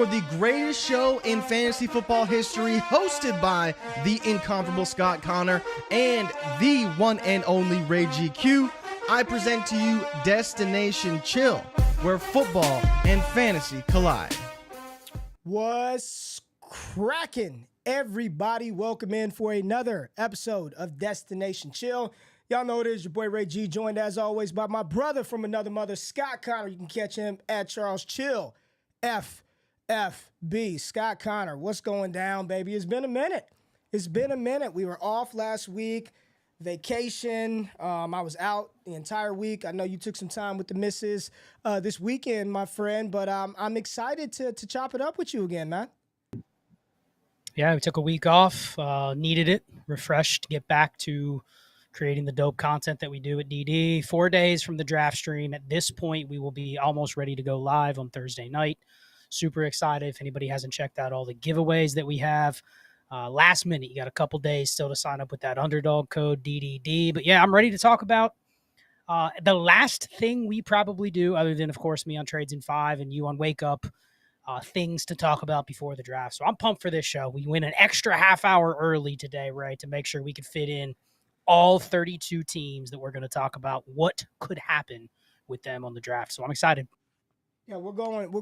the greatest show in fantasy football history, hosted by the incomparable Scott Connor and the one and only Ray GQ. I present to you Destination Chill, where football and fantasy collide. What's cracking, everybody? Welcome in for another episode of Destination Chill. Y'all know it is your boy Ray G, joined as always by my brother from another mother, Scott Connor. You can catch him at Charles Chill, FFB. Scott Connor, what's going down, baby? It's been a minute. We were off last week, vacation. I was out the entire week. I know you took some time with the missus this weekend, my friend, but I'm excited to chop it up with you again, man. Yeah, we took a week off, needed it, refreshed to get back to creating the dope content that we do at DD. 4 days from the draft stream. At this point, we will be almost ready to go live on Thursday night. Super excited. If anybody hasn't checked out all the giveaways that we have, last minute, you got a couple days still to sign up with that underdog code DDD. But yeah, I'm ready to talk about the last thing we probably do, other than, of course, me on Trades in 5 and you on Wake Up, things to talk about before the draft. So I'm pumped for this show. We went an extra half hour early today, right, to make sure we could fit in all 32 teams that we're going to talk about what could happen with them on the draft. So I'm excited. Yeah, we're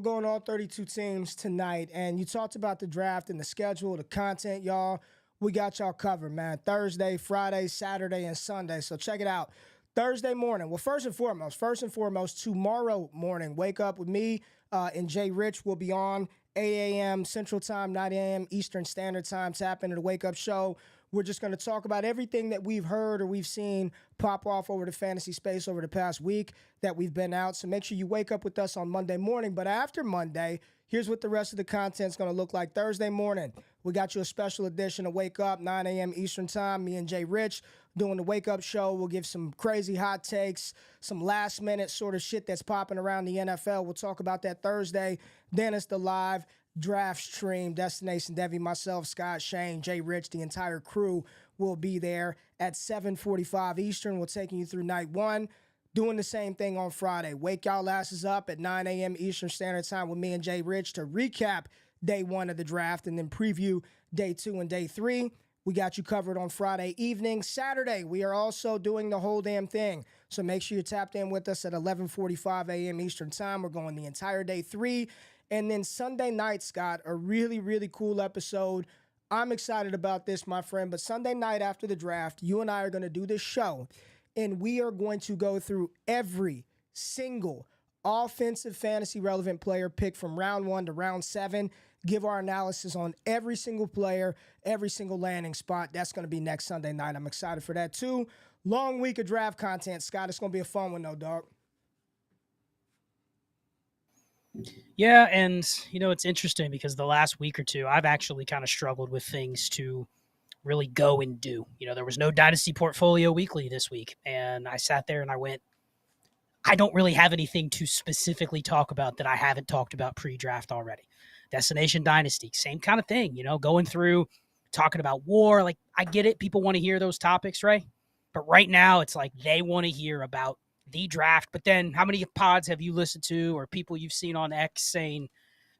going all 32 teams tonight. And you talked about the draft and the schedule, the content, y'all. We got y'all covered, man. Thursday, Friday, Saturday, and Sunday. So check it out. Thursday morning. Well, first and foremost, tomorrow morning, wake up with me and Jay Rich will be on 8 a.m. Central Time, 9 a.m. Eastern Standard Time. Tap into the Wake Up Show. We're just going to talk about everything that we've heard or we've seen pop off over the fantasy space over the past week that we've been out. So make sure you wake up with us on Monday morning. But after Monday, here's what the rest of the content's going to look like. Thursday morning, we got you a special edition of Wake Up, 9 a.m. Eastern Time. Me and Jay Rich doing the Wake Up Show. We'll give some crazy hot takes, some last-minute sort of shit that's popping around the NFL. We'll talk about that Thursday. Then it's the live draft stream. Destination Devi, myself, Scott, Shane, Jay Rich, the entire crew will be there at 7:45 Eastern. We're taking you through night one. Doing the same thing on Friday. Wake y'all asses up at 9 a.m. Eastern Standard Time with me and Jay Rich to recap day one of the draft and then preview day 2 and day 3. We got you covered on Friday evening. Saturday, we are also doing the whole damn thing. So make sure you're tapped in with us at 11:45 a.m. Eastern Time. We're going the entire day 3. And then Sunday night, Scott, a really, really cool episode. I'm excited about this, my friend. But Sunday night after the draft, you and I are going to do this show, and we are going to go through every single offensive fantasy relevant player pick from round 1 to round 7, give our analysis on every single player, every single landing spot. That's going to be next Sunday night. I'm excited for that, too. Long week of draft content, Scott. It's going to be a fun one, though, dog. Yeah, and, it's interesting because the last week or two, I've actually kind of struggled with things to really go and do. There was no Dynasty Portfolio Weekly this week, and I sat there and I went, I don't really have anything to specifically talk about that I haven't talked about pre-draft already. Destination Dynasty, same kind of thing, going through, talking about war. Like, I get it. People want to hear those topics, right? But right now, it's like they want to hear about the draft. But then how many pods have you listened to or people you've seen on X saying,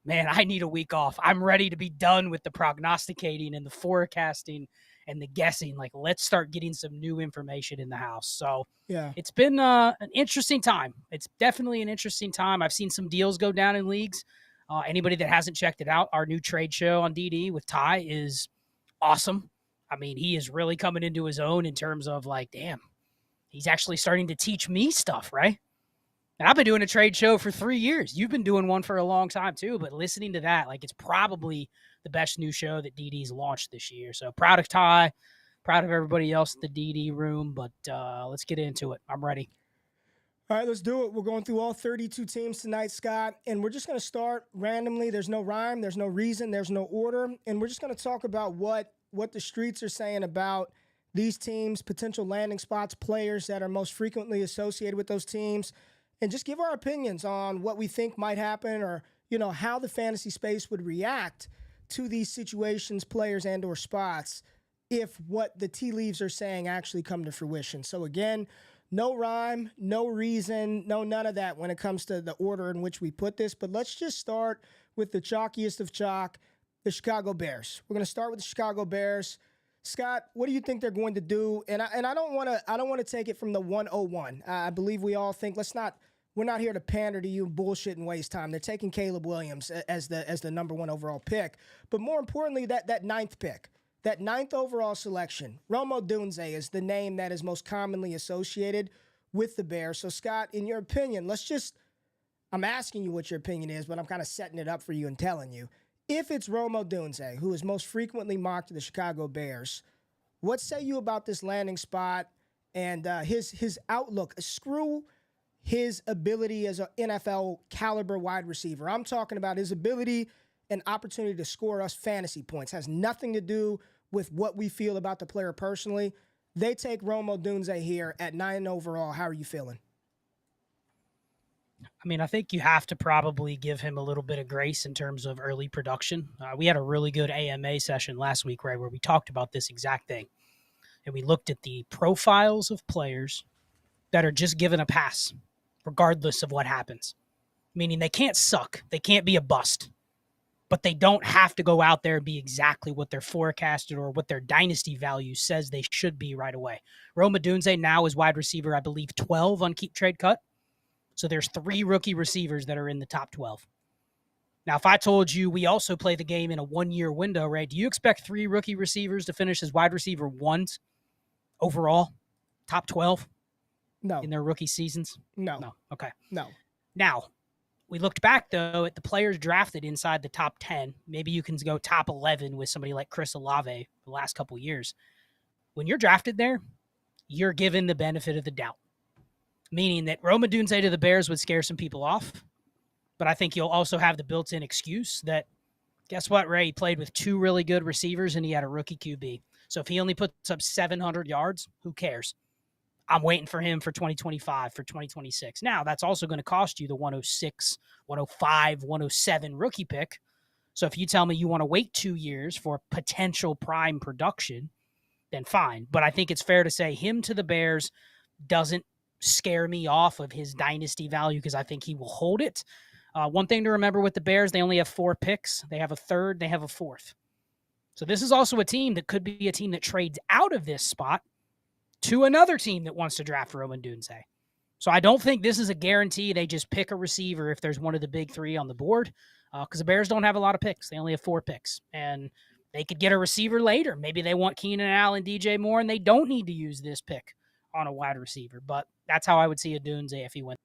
man, I need a week off. I'm ready to be done with the prognosticating and the forecasting and the guessing. Like, let's start getting some new information in the house. So yeah, it's been an interesting time. It's definitely an interesting time. I've seen some deals go down in leagues. Anybody that hasn't checked it out, our new trade show on DD with Ty is awesome. I mean, he is really coming into his own in terms of like, damn, he's actually starting to teach me stuff, right? And I've been doing a trade show for 3 years. You've been doing one for a long time too, but listening to that, like, it's probably the best new show that DD's launched this year. So proud of Ty, proud of everybody else in the DD room, but let's get into it. I'm ready. All right, let's do it. We're going through all 32 teams tonight, Scott, and we're just going to start randomly. There's no rhyme, there's no reason, there's no order, and we're just going to talk about what the streets are saying about these teams, potential landing spots, players that are most frequently associated with those teams, and just give our opinions on what we think might happen or, how the fantasy space would react to these situations, players, and or spots if what the tea leaves are saying actually come to fruition. So again, no rhyme, no reason, no none of that when it comes to the order in which we put this. But let's just start with the chalkiest of chalk, the Chicago Bears. We're going to start with the Chicago Bears. Scott, what do you think they're going to do? And I don't want to take it from the 101. I believe we all think we're not here to pander to you and bullshit and waste time. They're taking Caleb Williams as the number 1 overall pick. But more importantly, that ninth pick, that 9th overall selection, Rome Odunze is the name that is most commonly associated with the Bears. So Scott, in your opinion, I'm asking you what your opinion is, but I'm kind of setting it up for you and telling you. If it's Rome Odunze, who is most frequently mocked to the Chicago Bears, what say you about this landing spot and his outlook? Screw his ability as an NFL caliber wide receiver. I'm talking about his ability and opportunity to score us fantasy points. Has nothing to do with what we feel about the player personally. They take Rome Odunze here at 9 overall. How are you feeling? I mean, I think you have to probably give him a little bit of grace in terms of early production. We had a really good AMA session last week, right, where we talked about this exact thing. And we looked at the profiles of players that are just given a pass, regardless of what happens. Meaning they can't suck. They can't be a bust. But they don't have to go out there and be exactly what they're forecasted or what their dynasty value says they should be right away. Rome Odunze now is wide receiver, I believe, 12 on Keep Trade Cut. So there's 3 rookie receivers that are in the top 12. Now, if I told you we also play the game in a 1-year window, Ray, do you expect 3 rookie receivers to finish as wide receiver 1s overall, top 12? No. In their rookie seasons? No. Okay. No. Now, we looked back, though, at the players drafted inside the top 10. Maybe you can go top 11 with somebody like Chris Olave the last couple of years. When you're drafted there, you're given the benefit of the doubt. Meaning that Rome Odunze to the Bears would scare some people off. But I think you'll also have the built-in excuse that, guess what, Ray? He played with 2 really good receivers, and he had a rookie QB. So if he only puts up 700 yards, who cares? I'm waiting for him for 2025, for 2026. Now, that's also going to cost you the 106, 105, 107 rookie pick. So if you tell me you want to wait 2 years for potential prime production, then fine. But I think it's fair to say him to the Bears doesn't scare me off of his dynasty value because I think he will hold it. One thing to remember with the Bears, they only have 4 picks. They have a 3rd, they have a 4th. So this is also a team that could be a team that trades out of this spot to another team that wants to draft Rome Odunze. So I don't think this is a guarantee they just pick a receiver if there's one of the big 3 on the board because the Bears don't have a lot of picks. They only have 4 picks. And they could get a receiver later. Maybe they want Keenan Allen, DJ Moore, and they don't need to use this pick on a wide receiver. But that's how I would see Odunze if he went.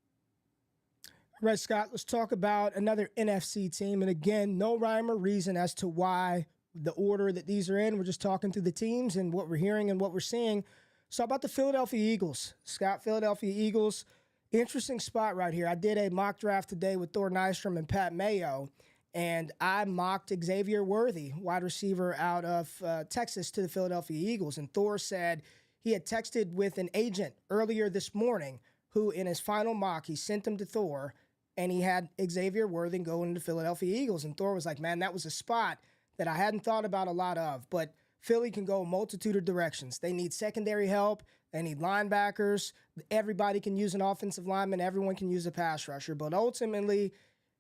All right, Scott, let's talk about another NFC team. And again, no rhyme or reason as to why the order that these are in. We're just talking through the teams and what we're hearing and what we're seeing. So about the Philadelphia Eagles. Scott, Philadelphia Eagles, interesting spot right here. I did a mock draft today with Thor Nystrom and Pat Mayo, and I mocked Xavier Worthy, wide receiver out of Texas, to the Philadelphia Eagles. And Thor said he had texted with an agent earlier this morning who, in his final mock, he sent him to Thor, and he had Xavier Worthy going to the Philadelphia Eagles. And Thor was like, man, that was a spot that I hadn't thought about a lot of, but Philly can go a multitude of directions. They need secondary help. They need linebackers. Everybody can use an offensive lineman. Everyone can use a pass rusher. But ultimately,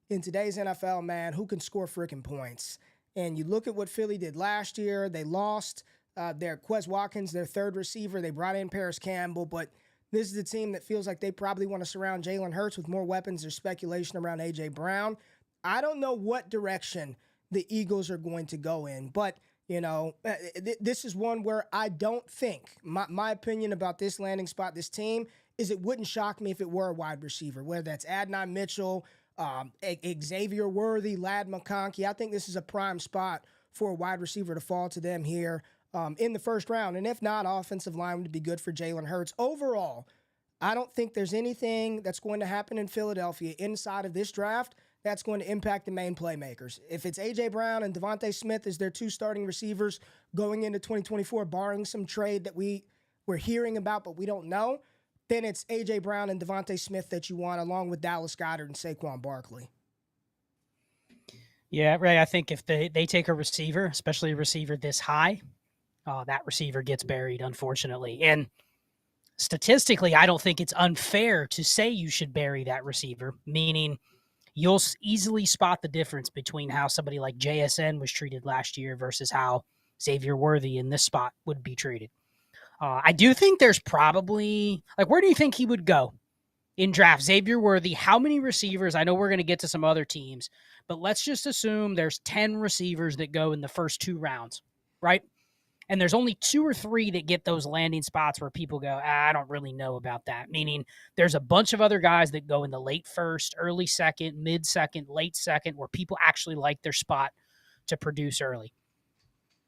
in today's NFL, man, who can score freaking points? And you look at what Philly did last year. They lost their Quez Watkins, their 3rd receiver. They brought in Paris Campbell. But this is the team that feels like they probably want to surround Jalen Hurts with more weapons. There's speculation around A.J. Brown. I don't know what direction the Eagles are going to go in. But you know, this is one where I don't think, my opinion about this landing spot, this team, is it wouldn't shock me if it were a wide receiver, whether that's Adnan Mitchell, Xavier Worthy, Ladd McConkey. I think this is a prime spot for a wide receiver to fall to them here in the first round. And if not, offensive line would be good for Jalen Hurts. Overall, I don't think there's anything that's going to happen in Philadelphia inside of this draft that's going to impact the main playmakers. If it's A.J. Brown and Devontae Smith as their 2 starting receivers going into 2024, barring some trade that we're hearing about but we don't know, then it's A.J. Brown and Devontae Smith that you want, along with Dallas Goedert and Saquon Barkley. Yeah, Ray, I think if they take a receiver, especially a receiver this high, that receiver gets buried, unfortunately. And statistically, I don't think it's unfair to say you should bury that receiver, meaning you'll easily spot the difference between how somebody like JSN was treated last year versus how Xavier Worthy in this spot would be treated. I do think there's probably, like, where do you think he would go in draft? Xavier Worthy, how many receivers? I know we're going to get to some other teams, but let's just assume there's 10 receivers that go in the first 2 rounds, right? And there's only 2 or 3 that get those landing spots where people go, I don't really know about that. Meaning there's a bunch of other guys that go in the late first, early second, mid second, late second, where people actually like their spot to produce early.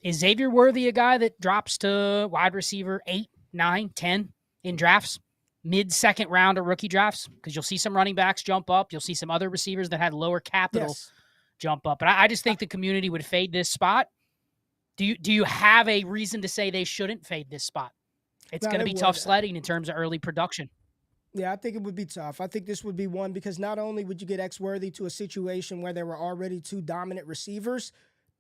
Is Xavier Worthy a guy that drops to wide receiver 8, 9, 10 in drafts? Mid-second round of rookie drafts? Because you'll see some running backs jump up. You'll see some other receivers that had lower capital jump up. But I just think the community would fade this spot. Do you have a reason to say they shouldn't fade this spot? It's going to be tough sledding in terms of early production. Yeah, I think it would be tough. I think this would be one because not only would you get X-Worthy to a situation where there were already 2 dominant receivers,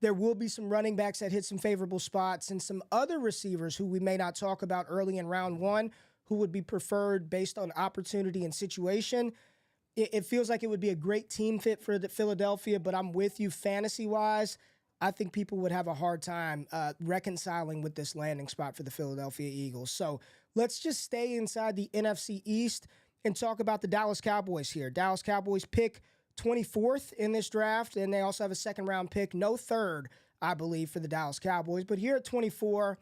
there will be some running backs that hit some favorable spots and some other receivers who we may not talk about early in round 1 who would be preferred based on opportunity and situation. It feels like it would be a great team fit for Philadelphia, but I'm with you fantasy-wise. I think people would have a hard time reconciling with this landing spot for the Philadelphia Eagles. So let's just stay inside the NFC East and talk about the Dallas Cowboys here. Dallas Cowboys pick 24th in this draft, and they also have a second-round pick. No third, I believe, for the Dallas Cowboys. But here at 24,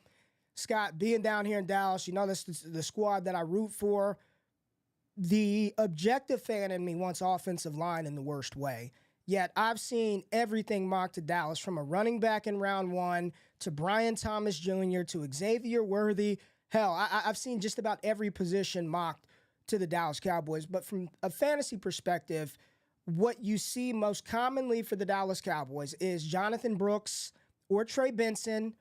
Scott, being down here in Dallas, you know this is the squad that I root for. The objective fan in me wants offensive line in the worst way. Yet I've seen everything mocked to Dallas, from a running back in round 1 to Brian Thomas Jr. to Xavier Worthy. Hell, I've seen just about every position mocked to the Dallas Cowboys. But from a fantasy perspective, what you see most commonly for the Dallas Cowboys is Jonathan Brooks or Trey Benson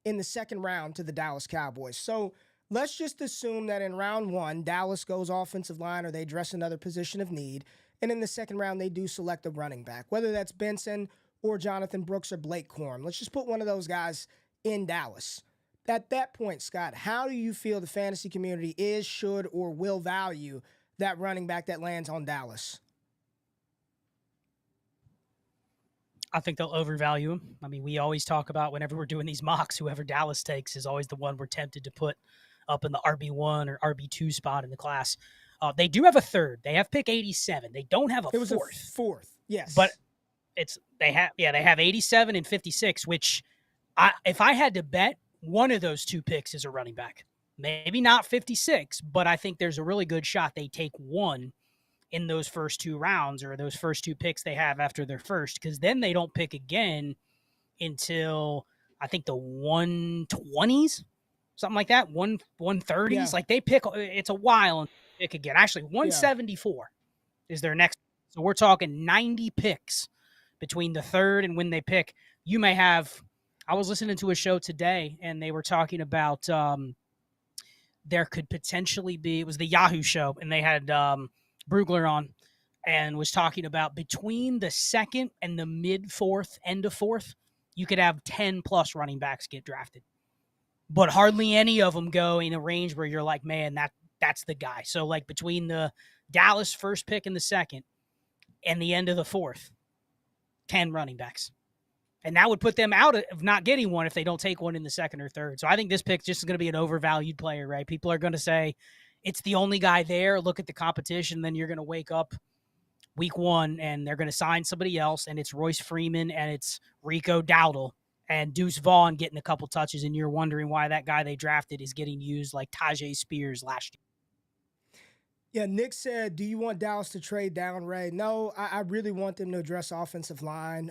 in the second round to the Dallas Cowboys. So let's just assume that in round 1, Dallas goes offensive line or they address another position of need. And in the second round, they do select a running back, whether that's Benson or Jonathan Brooks or Blake Corum. Let's just put one of those guys in Dallas. At that point, Scott, how do you feel the fantasy community is, should, or will value that running back that lands on Dallas? I think they'll overvalue him. I mean, we always talk about whenever we're doing these mocks, whoever Dallas takes is always the one we're tempted to put up in the RB1 or RB2 spot in the class. They do have a third. They have pick 87. They don't have a fourth. It was a fourth, yes. But they have 87 and 56, which if I had to bet, one of those 2 picks is a running back. Maybe not 56, but I think there's a really good shot they take one in those first 2 rounds or those first 2 picks they have after their first, because then they don't pick again until I think the 120s, something like that, 130s. Yeah. Like they pick, it's a while and pick again. Actually, 174 is their next. So we're talking 90 picks between the third and when they pick. You may have, I was listening to a show today and they were talking about there could potentially be, it was the Yahoo show, and they had Brugler on and was talking about between the second and the mid-4th, end of 4th, you could have 10 plus running backs get drafted. But hardly any of them go in a range where you're like, man, that's the guy. So like between the Dallas first pick in the second and the end of the 4th, 10 running backs. And that would put them out of not getting one if they don't take one in the second or third. So I think this pick just is going to be an overvalued player, right? People are going to say it's the only guy there. Look at the competition. Then you're going to wake up week 1 and they're going to sign somebody else. And it's Royce Freeman and it's Rico Dowdle and Deuce Vaughn getting a couple touches. And you're wondering why that guy they drafted is getting used like Tajay Spears last year. Yeah, Nick said, do you want Dallas to trade down, Ray? No, I really want them to address offensive line.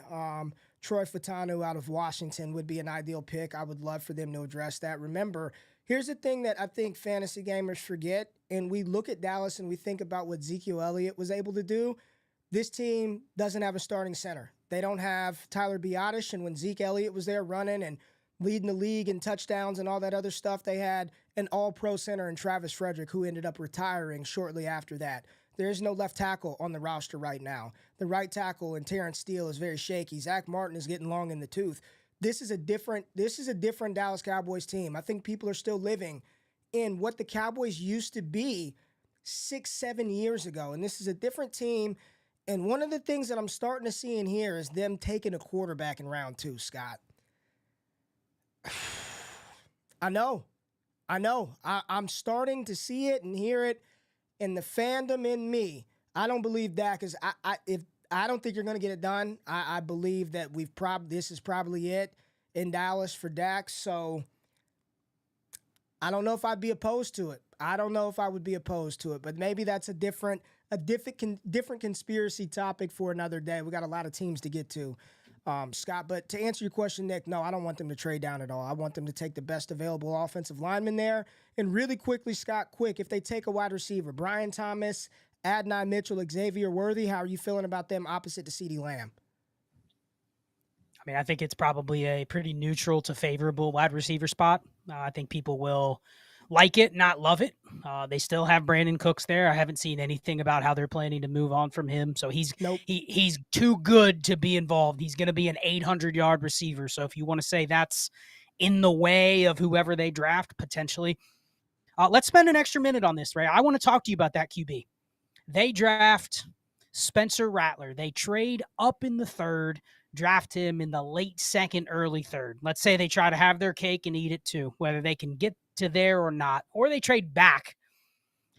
Troy Fatanu out of Washington would be an ideal pick. I would love for them to address that. Remember, here's the thing that I think fantasy gamers forget, and we look at Dallas and we think about what Ezekiel Elliott was able to do. This team doesn't have a starting center. They don't have Tyler Biadasz, and when Zeke Elliott was there running and leading the league in touchdowns and all that other stuff, they had an all-pro center in Travis Frederick, who ended up retiring shortly after that. There is no left tackle on the roster right now. The right tackle in Terrence Steele is very shaky. Zach Martin is getting long in the tooth. This is a different Dallas Cowboys team. I think people are still living in what the Cowboys used to be 6-7 years ago, and this is a different team. And one of the things that I'm starting to see in here is them taking a quarterback in round 2, Scott. I know. I'm starting to see it and hear it in the fandom in me. I don't believe Dak is. I don't think you're going to get it done. I believe that this is probably it in Dallas for Dak. So I don't know if I'd be opposed to it. I don't know if I would be opposed to it, but maybe that's a different conspiracy topic for another day. We got a lot of teams to get to, Scott. But to answer your question, Nick, no, I don't want them to trade down at all. I want them to take the best available offensive lineman there. And really quickly, Scott, if they take a wide receiver, Brian Thomas, Adonai Mitchell, Xavier Worthy, how are you feeling about them opposite to CeeDee Lamb? I mean, I think it's probably a pretty neutral to favorable wide receiver spot. I think people will like it, not love it. They still have Brandon Cooks there. I haven't seen anything about how they're planning to move on from him. So he's too good to be involved. He's going to be an 800-yard receiver. So if you want to say that's in the way of whoever they draft, potentially. Let's spend an extra minute on this, Ray. I want to talk to you about that QB. They draft Spencer Rattler. They trade up in the 3rd, draft him in the late 2nd, early 3rd. Let's say they try to have their cake and eat it too, whether they can get to there or not, or they trade back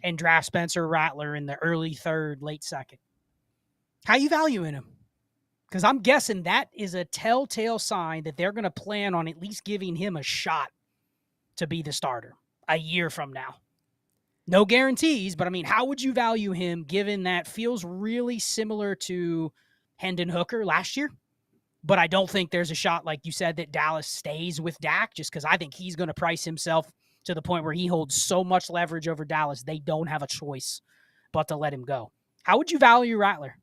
and draft Spencer Rattler in the early 3rd, late 2nd. How you valuing him? Because I'm guessing that is a telltale sign that they're going to plan on at least giving him a shot to be the starter a year from now. No guarantees, but I mean, how would you value him given that feels really similar to Hendon Hooker last year? But I don't think there's a shot, like you said, that Dallas stays with Dak, just because I think he's going to price himself to the point where he holds so much leverage over Dallas, they don't have a choice but to let him go. How would you value Rattler?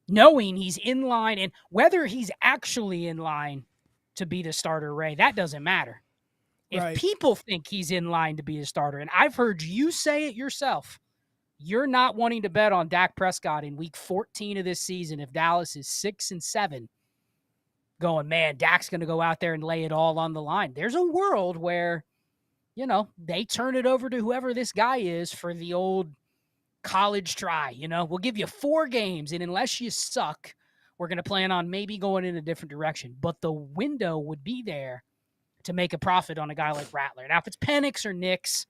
Knowing he's in line, and whether he's actually in line to be the starter, Ray, that doesn't matter. If people think he's in line to be a starter, and I've heard you say it yourself, you're not wanting to bet on Dak Prescott in week 14 of this season if Dallas is 6-7, going, man, Dak's going to go out there and lay it all on the line. There's a world where, they turn it over to whoever this guy is for the old college try. We'll give you 4 games, and unless you suck, we're going to plan on maybe going in a different direction. But the window would be there to make a profit on a guy like Rattler. Now, if it's Penix or Nix,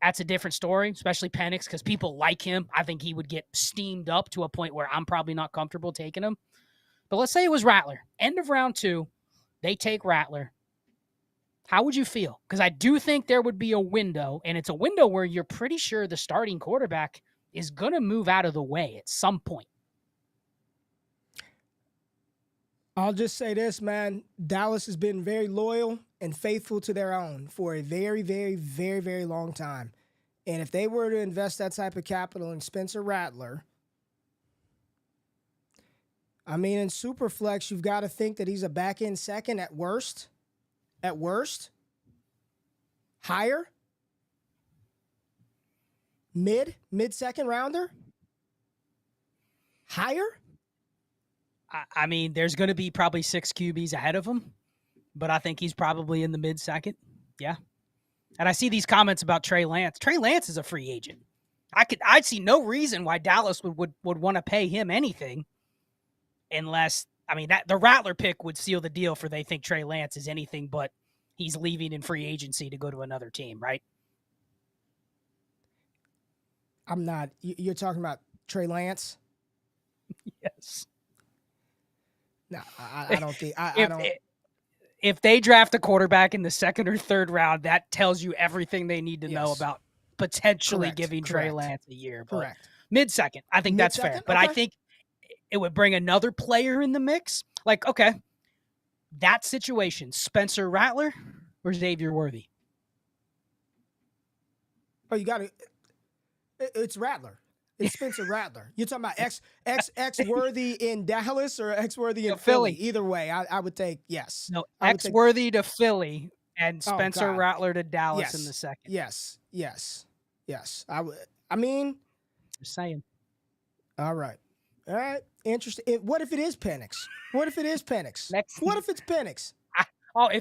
that's a different story, especially Penix, because people like him. I think he would get steamed up to a point where I'm probably not comfortable taking him. But let's say it was Rattler. End of round 2, they take Rattler. How would you feel? Because I do think there would be a window, and it's a window where you're pretty sure the starting quarterback is going to move out of the way at some point. I'll just say this, man. Dallas has been very loyal and faithful to their own for a very, very, very, very long time. And if they were to invest that type of capital in Spencer Rattler, I mean, in Superflex, you've got to think that he's a back-end second at worst. At worst. Higher. Mid-second rounder. Higher. I mean, there's going to be probably 6 QBs ahead of him, but I think he's probably in the mid-second. Yeah. And I see these comments about Trey Lance. Trey Lance is a free agent. I'd see no reason why Dallas would want to pay him anything unless, I mean, that the Rattler pick would seal the deal for they think Trey Lance is anything but he's leaving in free agency to go to another team, right? I'm not. You're talking about Trey Lance? Yes. No, I don't think. I don't. If they draft a quarterback in the 2nd or 3rd round, that tells you everything they need to know about potentially giving Trey Lance a year. Correct. Mid-second, I think that's fair. But I think it would bring another player in the mix. Like, okay, that situation, Spencer Rattler or Xavier Worthy? Oh, you got it. It's Rattler. It's Spencer Rattler. You're talking about X Worthy in Dallas or X Worthy in Philly? Either way, I would take yes. No, X Worthy to Philly and Spencer Rattler to Dallas in the 2nd. Yes. I mean, just saying. All right. Interesting. What if it is Penix? What if it's Penix? If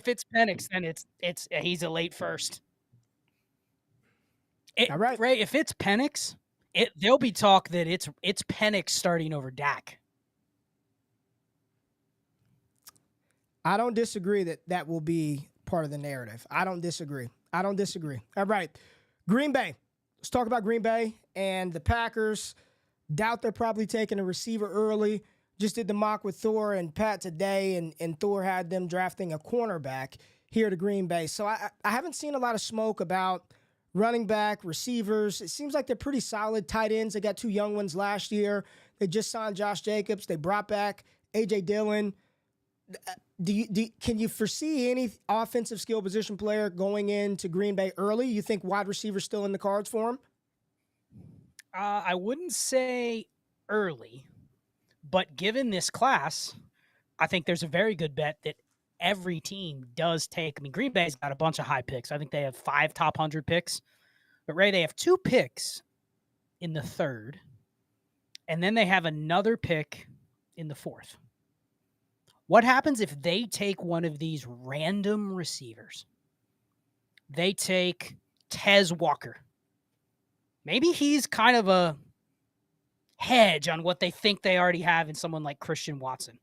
it's Penix, then he's a late first. All right, Ray. If it's Penix, There'll be talk that it's Penix starting over Dak. I don't disagree that will be part of the narrative. I don't disagree. All right. Green Bay. Let's talk about Green Bay and the Packers. Doubt they're probably taking a receiver early. Just did the mock with Thor and Pat today, and Thor had them drafting a cornerback here to Green Bay. So I haven't seen a lot of smoke about running back, receivers. It seems like they're pretty solid tight ends. They got 2 young ones last year. They just signed Josh Jacobs. They brought back A.J. Dillon. Can you foresee any offensive skill position player going into Green Bay early? You think wide receiver still in the cards for him? I wouldn't say early, but given this class, I think there's a very good bet that every team does take. I mean, Green Bay's got a bunch of high picks. I think they have 5 top 100 picks. But, Ray, they have 2 picks in the 3rd, and then they have another pick in the 4th. What happens if they take one of these random receivers? They take Tez Walker. Maybe he's kind of a hedge on what they think they already have in someone like Christian Watson.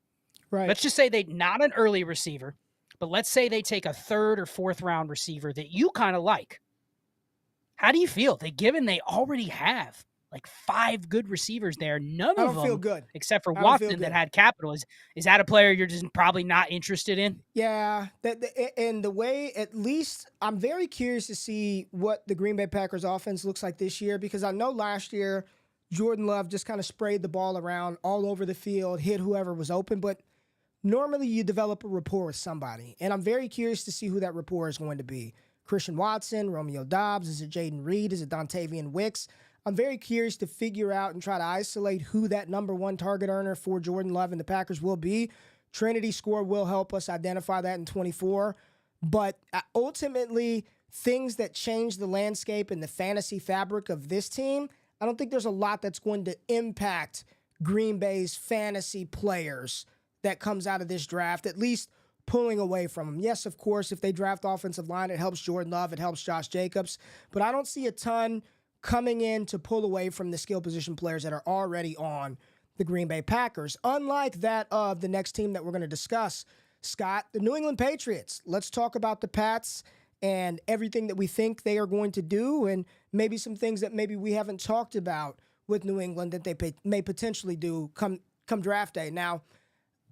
Right. Let's just say they not an early receiver, but let's say they take a 3rd or 4th round receiver that you kind of like. How do you feel? They already have like 5 good receivers there. None of them feel good. Except for Watson that had capital. Is that a player you're just probably not interested in? Yeah. And the way, at least, I'm very curious to see what the Green Bay Packers offense looks like this year, because I know last year Jordan Love just kind of sprayed the ball around all over the field, hit whoever was open, but normally you develop a rapport with somebody. And I'm very curious to see who that rapport is going to be. Christian Watson, Romeo Doubs, is it Jaden Reed, is it Dontavian Wicks? I'm very curious to figure out and try to isolate who that number 1 target earner for Jordan Love and the Packers will be. Trinity score will help us identify that in 24. But ultimately, things that change the landscape and the fantasy fabric of this team, I don't think there's a lot that's going to impact Green Bay's fantasy players that comes out of this draft, at least pulling away from them. Yes, of course, if they draft offensive line, it helps Jordan Love, it helps Josh Jacobs. But I don't see a ton coming in to pull away from the skill position players that are already on the Green Bay Packers. Unlike that of the next team that we're going to discuss, Scott, the New England Patriots. Let's talk about the Pats and everything that we think they are going to do, and maybe some things that maybe we haven't talked about with New England that they may potentially do come draft day. Now,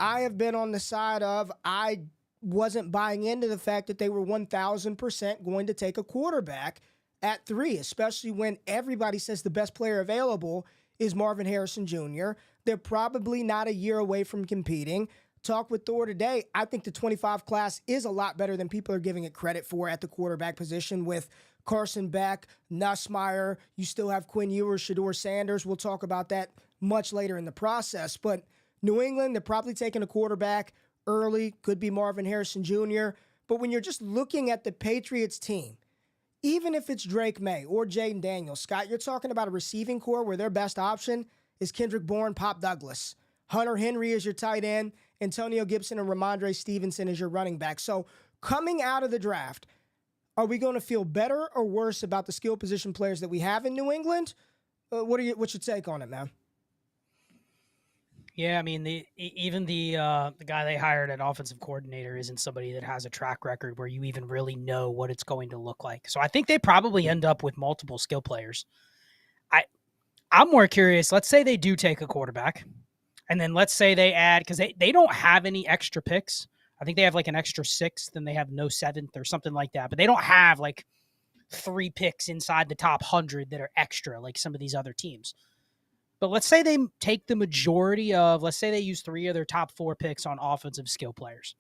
I have been on the side of I wasn't buying into the fact that they were 1,000% going to take a quarterback at 3, especially when everybody says the best player available is Marvin Harrison Jr. They're probably not a year away from competing. Talk with Thor today. I think the 25 class is a lot better than people are giving it credit for at the quarterback position with Carson Beck, Nussmeier. You still have Quinn Ewers, Shedeur Sanders. We'll talk about that much later in the process. But New England, they're probably taking a quarterback early. Could be Marvin Harrison Jr. But when you're just looking at the Patriots team, even if it's Drake May or Jaden Daniels, Scott, you're talking about a receiving core where their best option is Kendrick Bourne, Pop Douglas. Hunter Henry is your tight end. Antonio Gibson and Ramondre Stevenson is your running back. So coming out of the draft, are we going to feel better or worse about the skill position players that we have in New England? What's your take on it, man? Yeah, I mean, even the guy they hired at offensive coordinator isn't somebody that has a track record where you even really know what it's going to look like. So I think they probably end up with multiple skill players. I'm more curious. Let's say they do take a quarterback, and then let's say they add, because they don't have any extra picks. I think they have like an extra 6th, and they have no 7th or something like that. But they don't have like 3 picks inside the top 100 that are extra like some of these other teams. But let's say they take the majority of, let's say they use 3 of their top 4 picks on offensive skill players.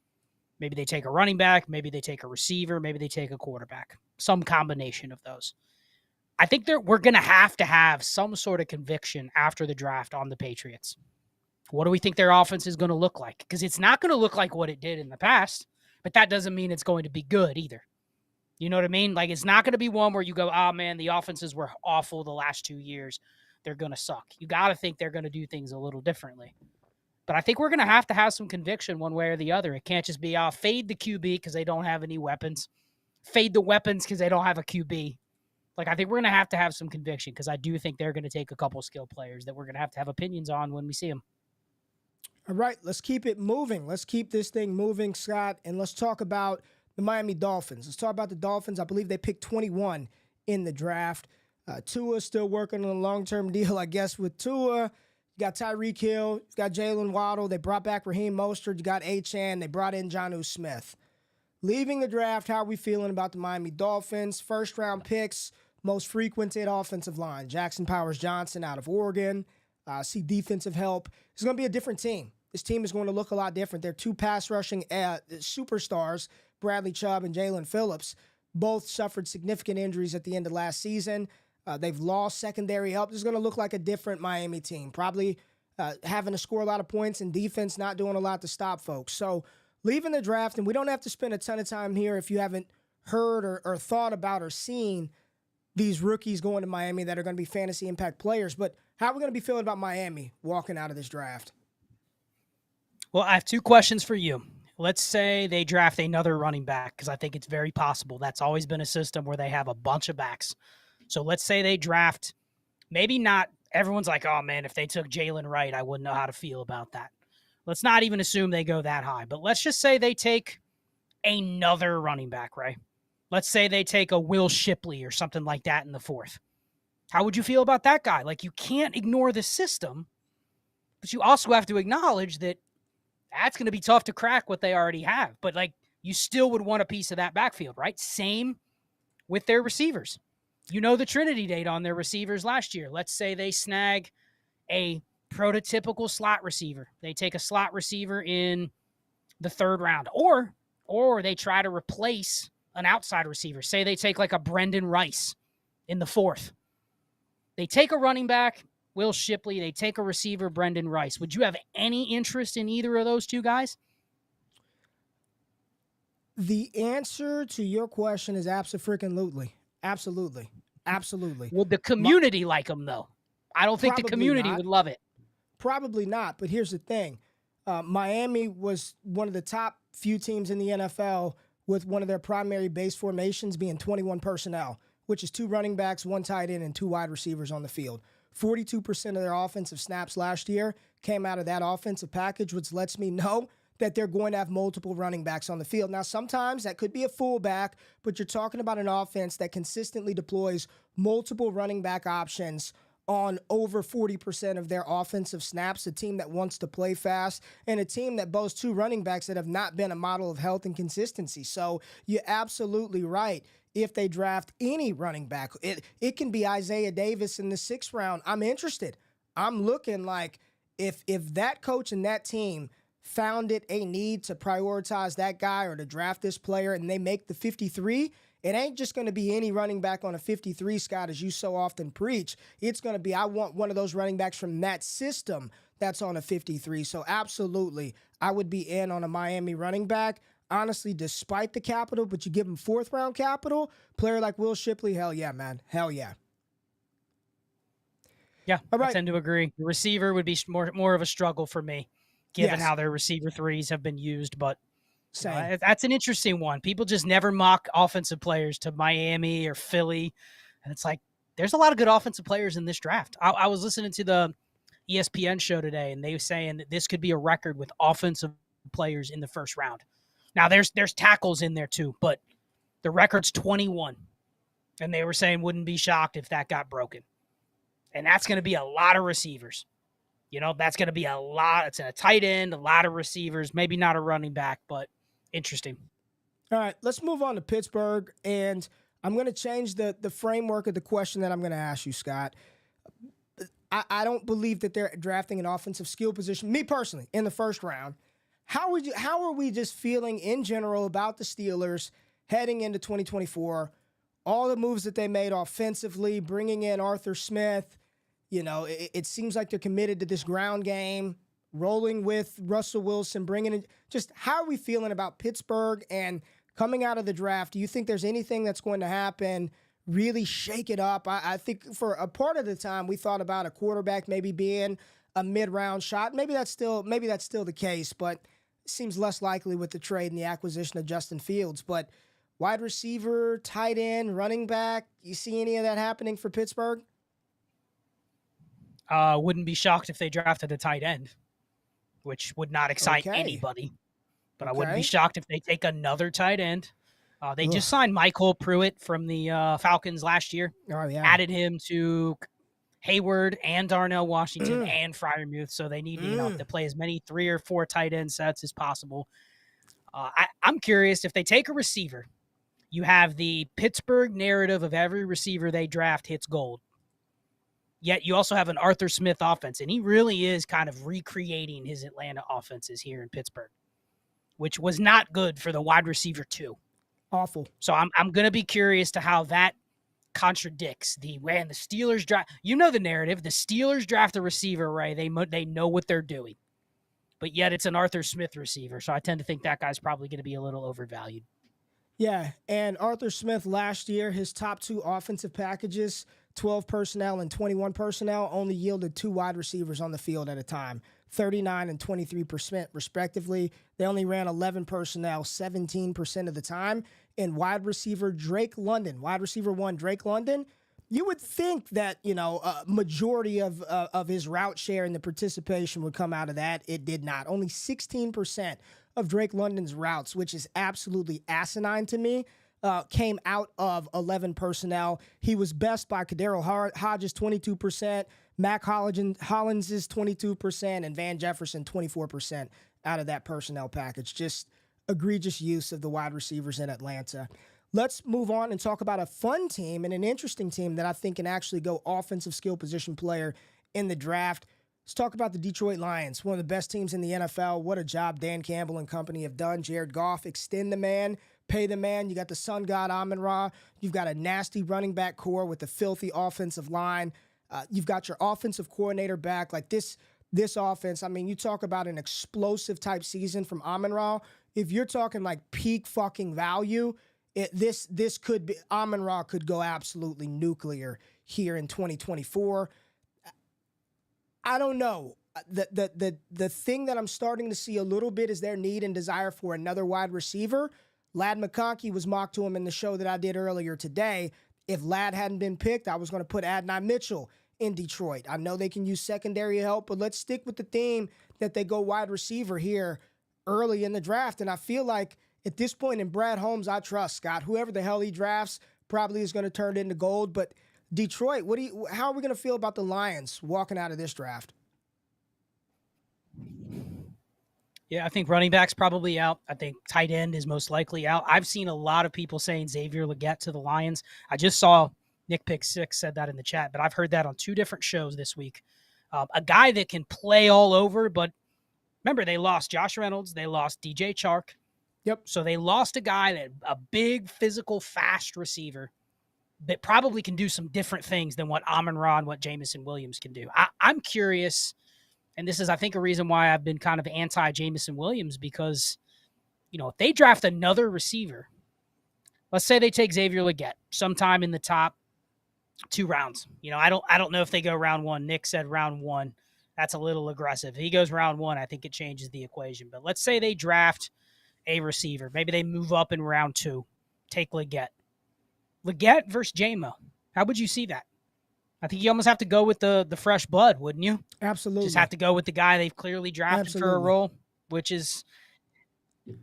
Maybe they take a running back, maybe they take a receiver, maybe they take a quarterback, some combination of those. I think we're going to have some sort of conviction after the draft on the Patriots. What do we think their offense is going to look like? Because it's not going to look like what it did in the past, but that doesn't mean it's going to be good either. You know what I mean? Like, it's not going to be one where you go, oh, man, the offenses were awful the last 2 years. They're going to suck. You got to think they're going to do things a little differently. But I think we're going to have some conviction one way or the other. It can't just be, fade the QB because they don't have any weapons. Fade the weapons because they don't have a QB. Like, I think we're going to have some conviction because I do think they're going to take a couple skill players that we're going to have opinions on when we see them. All right, let's keep it moving. Let's keep this thing moving, Scott, and let's talk about the Miami Dolphins. Let's talk about the Dolphins. I believe they picked 21 in the draft. Tua still working on a long-term deal, I guess, with Tua. You got Tyreek Hill. You got Jalen Waddle. They brought back Raheem Mostert. You got Achane. They brought in Jonnu Smith. Leaving the draft, how are we feeling about the Miami Dolphins? First-round picks, most frequented offensive line. Jackson Powers-Johnson out of Oregon. See defensive help. It's going to be a different team. This team is going to look a lot different. They're two pass-rushing superstars, Bradley Chubb and Jalen Phillips. Both suffered significant injuries at the end of last season. They've lost secondary help. This is going to look like a different Miami team. Probably having to score a lot of points and defense not doing a lot to stop folks. So leaving the draft, and we don't have to spend a ton of time here if you haven't heard or thought about or seen these rookies going to Miami that are going to be fantasy impact players. But how are we going to be feeling about Miami walking out of this draft? Well, I have two questions for you. Let's say they draft another running back, because I think it's very possible. That's always been a system where they have a bunch of backs. So let's say they draft, maybe not, everyone's like, oh man, if they took Jalen Wright, I wouldn't know how to feel about that. Let's not even assume they go that high. But let's just say they take another running back, right? Let's say they take a Will Shipley or something like that in the fourth. How would you feel about that guy? Like, you can't ignore the system, but you also have to acknowledge that that's going to be tough to crack what they already have. But, like, you still would want a piece of that backfield, right? Same with their receivers. You know the Trinity date on their receivers last year. Let's say they snag a prototypical slot receiver. They take a slot receiver in the third round. Or they try to replace an outside receiver. Say they take like a Brendan Rice in the fourth. They take a running back, Will Shipley. They take a receiver, Brendan Rice. Would you have any interest in either of those two guys? The answer to your question is absolutely. Absolutely. Absolutely. Would the community like them, though? I don't think the community would love it. Probably not, but here's the thing. Miami was one of the top few teams in the NFL with one of their primary base formations being 21 personnel, which is 2 running backs, 1 tight end, and 2 wide receivers on the field. 42% of their offensive snaps last year came out of that offensive package, which lets me know that they're going to have multiple running backs on the field. Now, sometimes that could be a fullback, but you're talking about an offense that consistently deploys multiple running back options on over 40% of their offensive snaps, a team that wants to play fast, and a team that boasts 2 running backs that have not been a model of health and consistency. So you're absolutely right. If they draft any running back, it can be Isaiah Davis in the 6th round. I'm interested. I'm looking like if that coach and that team found it a need to prioritize that guy or to draft this player and they make the 53, it ain't just going to be any running back on a 53, Scott, as you so often preach. It's going to be, I want one of those running backs from that system that's on a 53. So absolutely, I would be in on a Miami running back. Honestly, despite the capital, but you give him 4th round capital, player like Will Shipley, hell yeah, man. Hell yeah. Yeah, all right. I tend to agree. The receiver would be more of a struggle for me, given how their receiver 3s have been used. But that's an interesting one. People just never mock offensive players to Miami or Philly. And it's like, there's a lot of good offensive players in this draft. I was listening to the ESPN show today, and they were saying that this could be a record with offensive players in the 1st round. Now, there's tackles in there too, but the record's 21. And they were saying wouldn't be shocked if that got broken. And that's going to be a lot of receivers. You know, that's going to be a lot. It's a tight end, a lot of receivers, maybe not a running back, but interesting. All right, let's move on to Pittsburgh. And I'm going to change the framework of the question that I'm going to ask you, Scott. I don't believe that they're drafting an offensive skill position, me personally, in the 1st round. How are we just feeling in general about the Steelers heading into 2024? All the moves that they made offensively, bringing in Arthur Smith, you know, it seems like they're committed to this ground game, rolling with Russell Wilson, bringing in. Just how are we feeling about Pittsburgh and coming out of the draft? Do you think there's anything that's going to happen, really shake it up? I think for a part of the time we thought about a quarterback maybe being a mid-round shot. Maybe that's still the case, but it seems less likely with the trade and the acquisition of Justin Fields. But wide receiver, tight end, running back. You see any of that happening for Pittsburgh? Wouldn't be shocked if they drafted a tight end, which would not excite anybody. But I wouldn't be shocked if they take another tight end. They just signed Michael Pruitt from the Falcons last year. Oh, yeah. Added him to Hayward and Darnell Washington and Freiermuth, so they need to play as many 3 or 4 tight end sets as possible. I'm curious if they take a receiver. You have the Pittsburgh narrative of every receiver they draft hits gold. Yet you also have an Arthur Smith offense, and he really is kind of recreating his Atlanta offenses here in Pittsburgh, which was not good for the wide receiver 2. Awful. So I'm going to be curious to how that contradicts the Steelers draft. You know the narrative. The Steelers draft a receiver, right? They know what they're doing. But yet it's an Arthur Smith receiver, so I tend to think that guy's probably going to be a little overvalued. Yeah, and Arthur Smith last year, his top 2 offensive packages, 12 personnel and 21 personnel, only yielded 2 wide receivers on the field at a time, 39 and 23% respectively. They only ran 11 personnel 17% of the time. And wide receiver 1, Drake London, you would think that, a majority of his route share and the participation would come out of that. It did not. Only 16% of Drake London's routes, which is absolutely asinine to me, came out of 11 personnel. He was best by Kadero Hodges, 22%, Mac Hollins is 22%, and Van Jefferson, 24% out of that personnel package. Just egregious use of the wide receivers in Atlanta. Let's move on and talk about a fun team and an interesting team that I think can actually go offensive skill position player in the draft. Let's talk about the Detroit Lions, one of the best teams in the NFL. What a job Dan Campbell and company have done. Jared Goff, extend the man, pay the man. You got the sun god Amon-Ra. You've got a nasty running back core with a filthy offensive line. You've got your offensive coordinator back. Like this offense, I mean, you talk about an explosive type season from Amon-Ra. If you're talking like peak fucking value, this could be, Amon-Ra could go absolutely nuclear here in 2024. I don't know. The thing that I'm starting to see a little bit is their need and desire for another wide receiver. Ladd McConkey was mocked to him in the show that I did earlier today. If Ladd hadn't been picked, I was going to put Adonai Mitchell in Detroit. I know they can use secondary help, but let's stick with the theme that they go wide receiver here early in the draft. And I feel like at this point in Brad Holmes, I trust Scott. Whoever the hell he drafts probably is going to turn it into gold. But Detroit, how are we going to feel about the Lions walking out of this draft? Yeah, I think running back's probably out. I think tight end is most likely out. I've seen a lot of people saying Xavier Legette to the Lions. I just saw Nick Pick 6 said that in the chat, but I've heard that on 2 different shows this week. A guy that can play all over, but remember, they lost Josh Reynolds. They lost DJ Chark. Yep. So they lost a guy that a big, physical, fast receiver that probably can do some different things than what Amon-Ra and what Jameson Williams can do. I'm curious, and this is, I think, a reason why I've been kind of anti-Jameson Williams, because, if they draft another receiver, let's say they take Xavier Legette sometime in the top 2 rounds. I don't know if they go round 1. Nick said round 1. That's a little aggressive. If he goes round 1, I think it changes the equation. But let's say they draft a receiver. Maybe they move up in round 2, take Legette. Legette versus JMO. How would you see that? I think you almost have to go with the fresh blood, wouldn't you? Absolutely. Just have to go with the guy they've clearly drafted for a role, which is,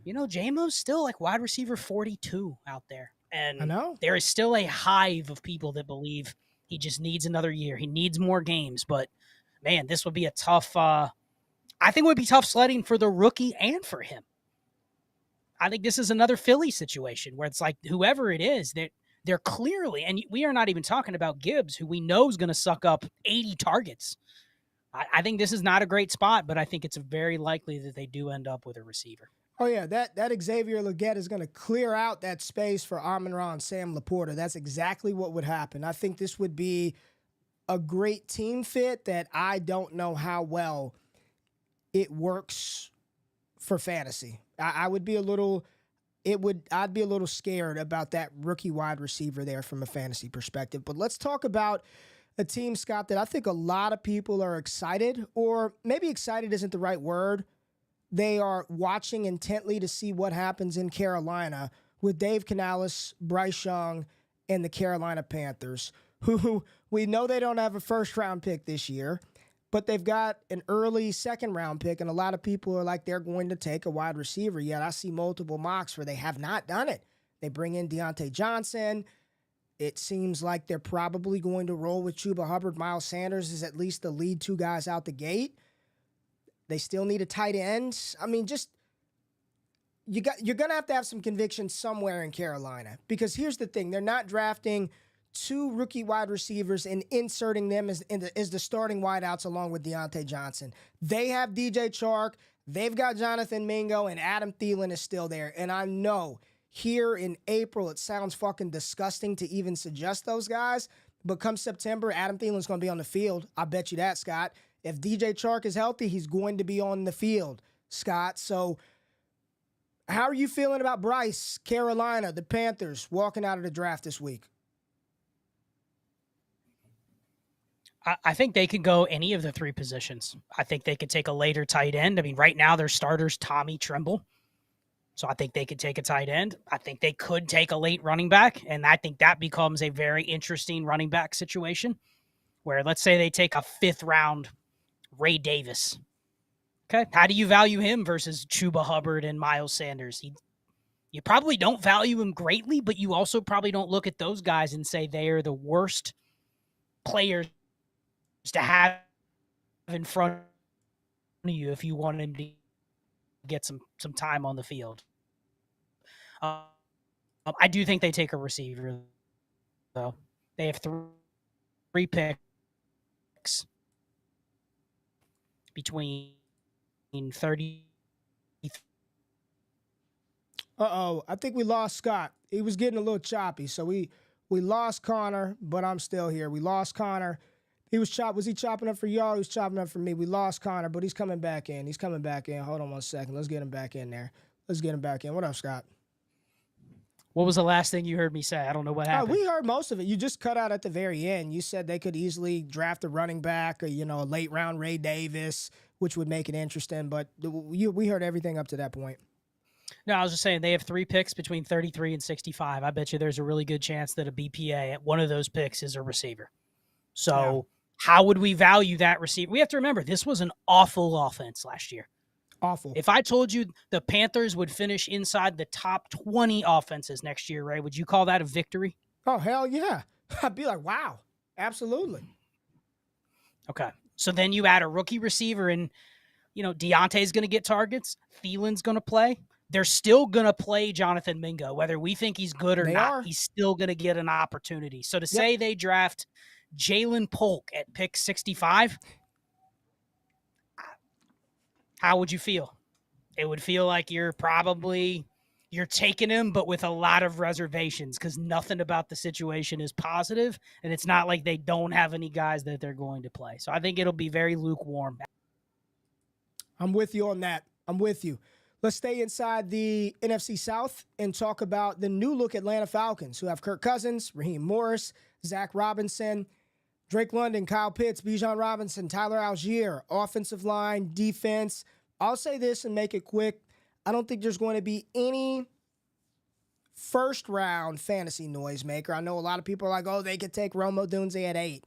JMO's still like wide receiver 42 out there. And I know. There is still a hive of people that believe he just needs another year. He needs more games. But, man, this would be a tough I think it would be tough sledding for the rookie and for him. I think this is another Philly situation where it's like whoever it is, they're clearly, and we are not even talking about Gibbs, who we know is going to suck up 80 targets. I think this is not a great spot, but I think it's very likely that they do end up with a receiver. Oh, yeah, that Xavier Legette is going to clear out that space for Amon-Ra and Sam Laporta. That's exactly what would happen. I think this would be a great team fit that I don't know how well it works for fantasy. I'd be a little scared about that rookie wide receiver there from a fantasy perspective. But let's talk about a team, Scott, that I think a lot of people are excited, or maybe excited isn't the right word. They are watching intently to see what happens in Carolina with Dave Canales, Bryce Young, and the Carolina Panthers, who we know they don't have a first-round pick this year, but they've got an early second-round pick, and a lot of people are like they're going to take a wide receiver, yet I see multiple mocks where they have not done it. They bring in Deontay Johnson. It seems like they're probably going to roll with Chuba Hubbard. Miles Sanders is at least the lead two guys out the gate. They still need a tight end. I mean, you're going to have some conviction somewhere in Carolina, because here's the thing. They're not drafting two rookie wide receivers and inserting them as the starting wideouts along with Deontay Johnson. They have DJ Chark. They've got Jonathan Mingo, and Adam Thielen is still there. And I know here in April, it sounds fucking disgusting to even suggest those guys, but come September, Adam Thielen's going to be on the field. I bet you that, Scott. If DJ Chark is healthy, he's going to be on the field, Scott. So how are you feeling about Bryce, Carolina, the Panthers walking out of the draft this week? I think they could go any of the three positions. I think they could take a later tight end. I mean, right now their starter's Tommy Tremble. So I think they could take a tight end. I think they could take a late running back. And I think that becomes a very interesting running back situation where, let's say they take a 5th round Ray Davis. Okay. How do you value him versus Chuba Hubbard and Miles Sanders? You probably don't value him greatly, but you also probably don't look at those guys and say they are the worst players to have in front of you if you want him to get some time on the field. I do think they take a receiver, though. They have 3 picks between 30. I think we lost Scott. He was getting a little choppy, so we lost Connor, but I'm still here. We lost Connor. Was he chopping up for y'all? He was chopping up for me. We lost Connor, but he's coming back in. Hold on one second. Let's get him back in there. What up, Scott? What was the last thing you heard me say? I don't know what happened. We heard most of it. You just cut out at the very end. You said they could easily draft a running back or, a late round Ray Davis, which would make it interesting. But we heard everything up to that point. No, I was just saying they have 3 picks between 33 and 65. I bet you there's a really good chance that a BPA at one of those picks is a receiver. So how would we value that receiver? We have to remember, this was an awful offense last year. Awful. If I told you the Panthers would finish inside the top 20 offenses next year, Ray, would you call that a victory? Oh, hell yeah. I'd be like, wow, absolutely. Okay. So then you add a rookie receiver and, Deontay's going to get targets. Thielen's going to play. They're still going to play Jonathan Mingo. Whether we think he's good or not, he's still going to get an opportunity. So to say they draft Jalen Polk at pick 65, how would you feel? It would feel like you're taking him, but with a lot of reservations because nothing about the situation is positive, and it's not like they don't have any guys that they're going to play. So I think it'll be very lukewarm. I'm with you on that. I'm with you. Let's stay inside the NFC South and talk about the new look Atlanta Falcons, who have Kirk Cousins, Raheem Morris, Zach Robinson, Drake London, Kyle Pitts, Bijan Robinson, Tyler Algier, offensive line, defense. I'll say this and make it quick. I don't think there's going to be any first-round fantasy noisemaker. I know a lot of people are like, oh, they could take Rome Odunze at 8.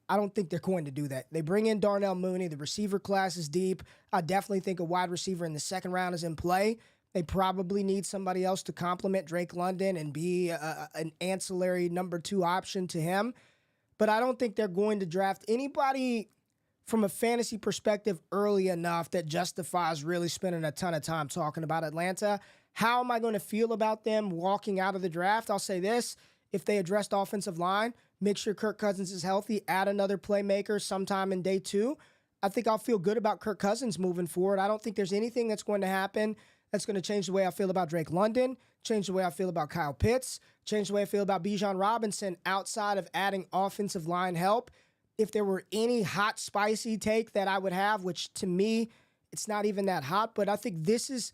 I don't think they're going to do that. They bring in Darnell Mooney. The receiver class is deep. I definitely think a wide receiver in the second round is in play. They probably need somebody else to complement Drake London and be an ancillary number 2 option to him. But I don't think they're going to draft anybody from a fantasy perspective early enough that justifies really spending a ton of time talking about Atlanta. How am I going to feel about them walking out of the draft? I'll say this. If they addressed offensive line, make sure Kirk Cousins is healthy, add another playmaker sometime in day 2, I think I'll feel good about Kirk Cousins moving forward. I don't think there's anything that's going to happen that's going to change the way I feel about Drake London, change the way I feel about Kyle Pitts, change the way I feel about Bijan Robinson outside of adding offensive line help. If there were any hot, spicy take that I would have, which to me, it's not even that hot, but I think this is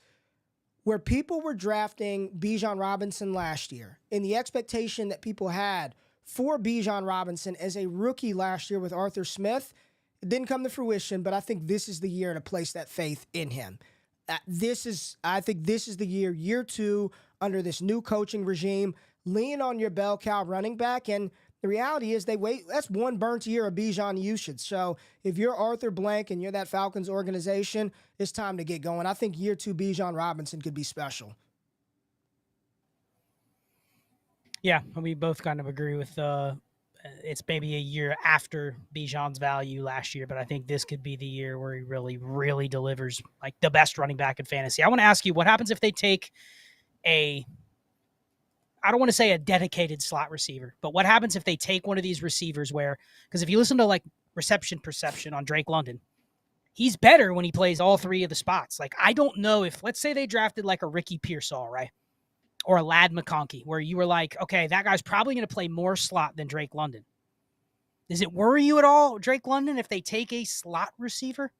where people were drafting Bijan Robinson last year, and the expectation that people had for Bijan Robinson as a rookie last year with Arthur Smith, it didn't come to fruition, but I think this is the year to place that faith in him. I think this is the year 2 under this new coaching regime. Lean on your bell cow running back, and the reality is that's one burnt year of Bijan usage. So if you're Arthur Blank and you're that Falcons organization, it's time to get going. I think year 2 Bijan Robinson could be special. Yeah, we both kind of agree with it's maybe a year after Bijan's value last year, but I think this could be the year where he really, really delivers like the best running back in fantasy. I want to ask you, what happens if they take I don't want to say a dedicated slot receiver, but what happens if they take one of these receivers because if you listen to like reception perception on Drake London, he's better when he plays all 3 of the spots. Like, I don't know if, let's say they drafted like a Ricky Pearsall, right? Or a Ladd McConkey, where you were like, okay, that guy's probably going to play more slot than Drake London. Does it worry you at all, Drake London, if they take a slot receiver?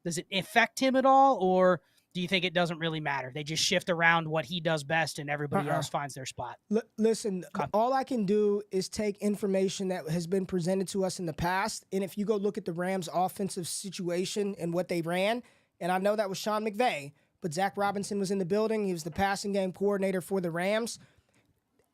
Does it affect him at all? Or do you think it doesn't really matter? They just shift around what he does best and everybody else finds their spot. Listen, all I can do is take information that has been presented to us in the past. And if you go look at the Rams' offensive situation and what they ran, and I know that was Sean McVay, but Zach Robinson was in the building. He was the passing game coordinator for the Rams.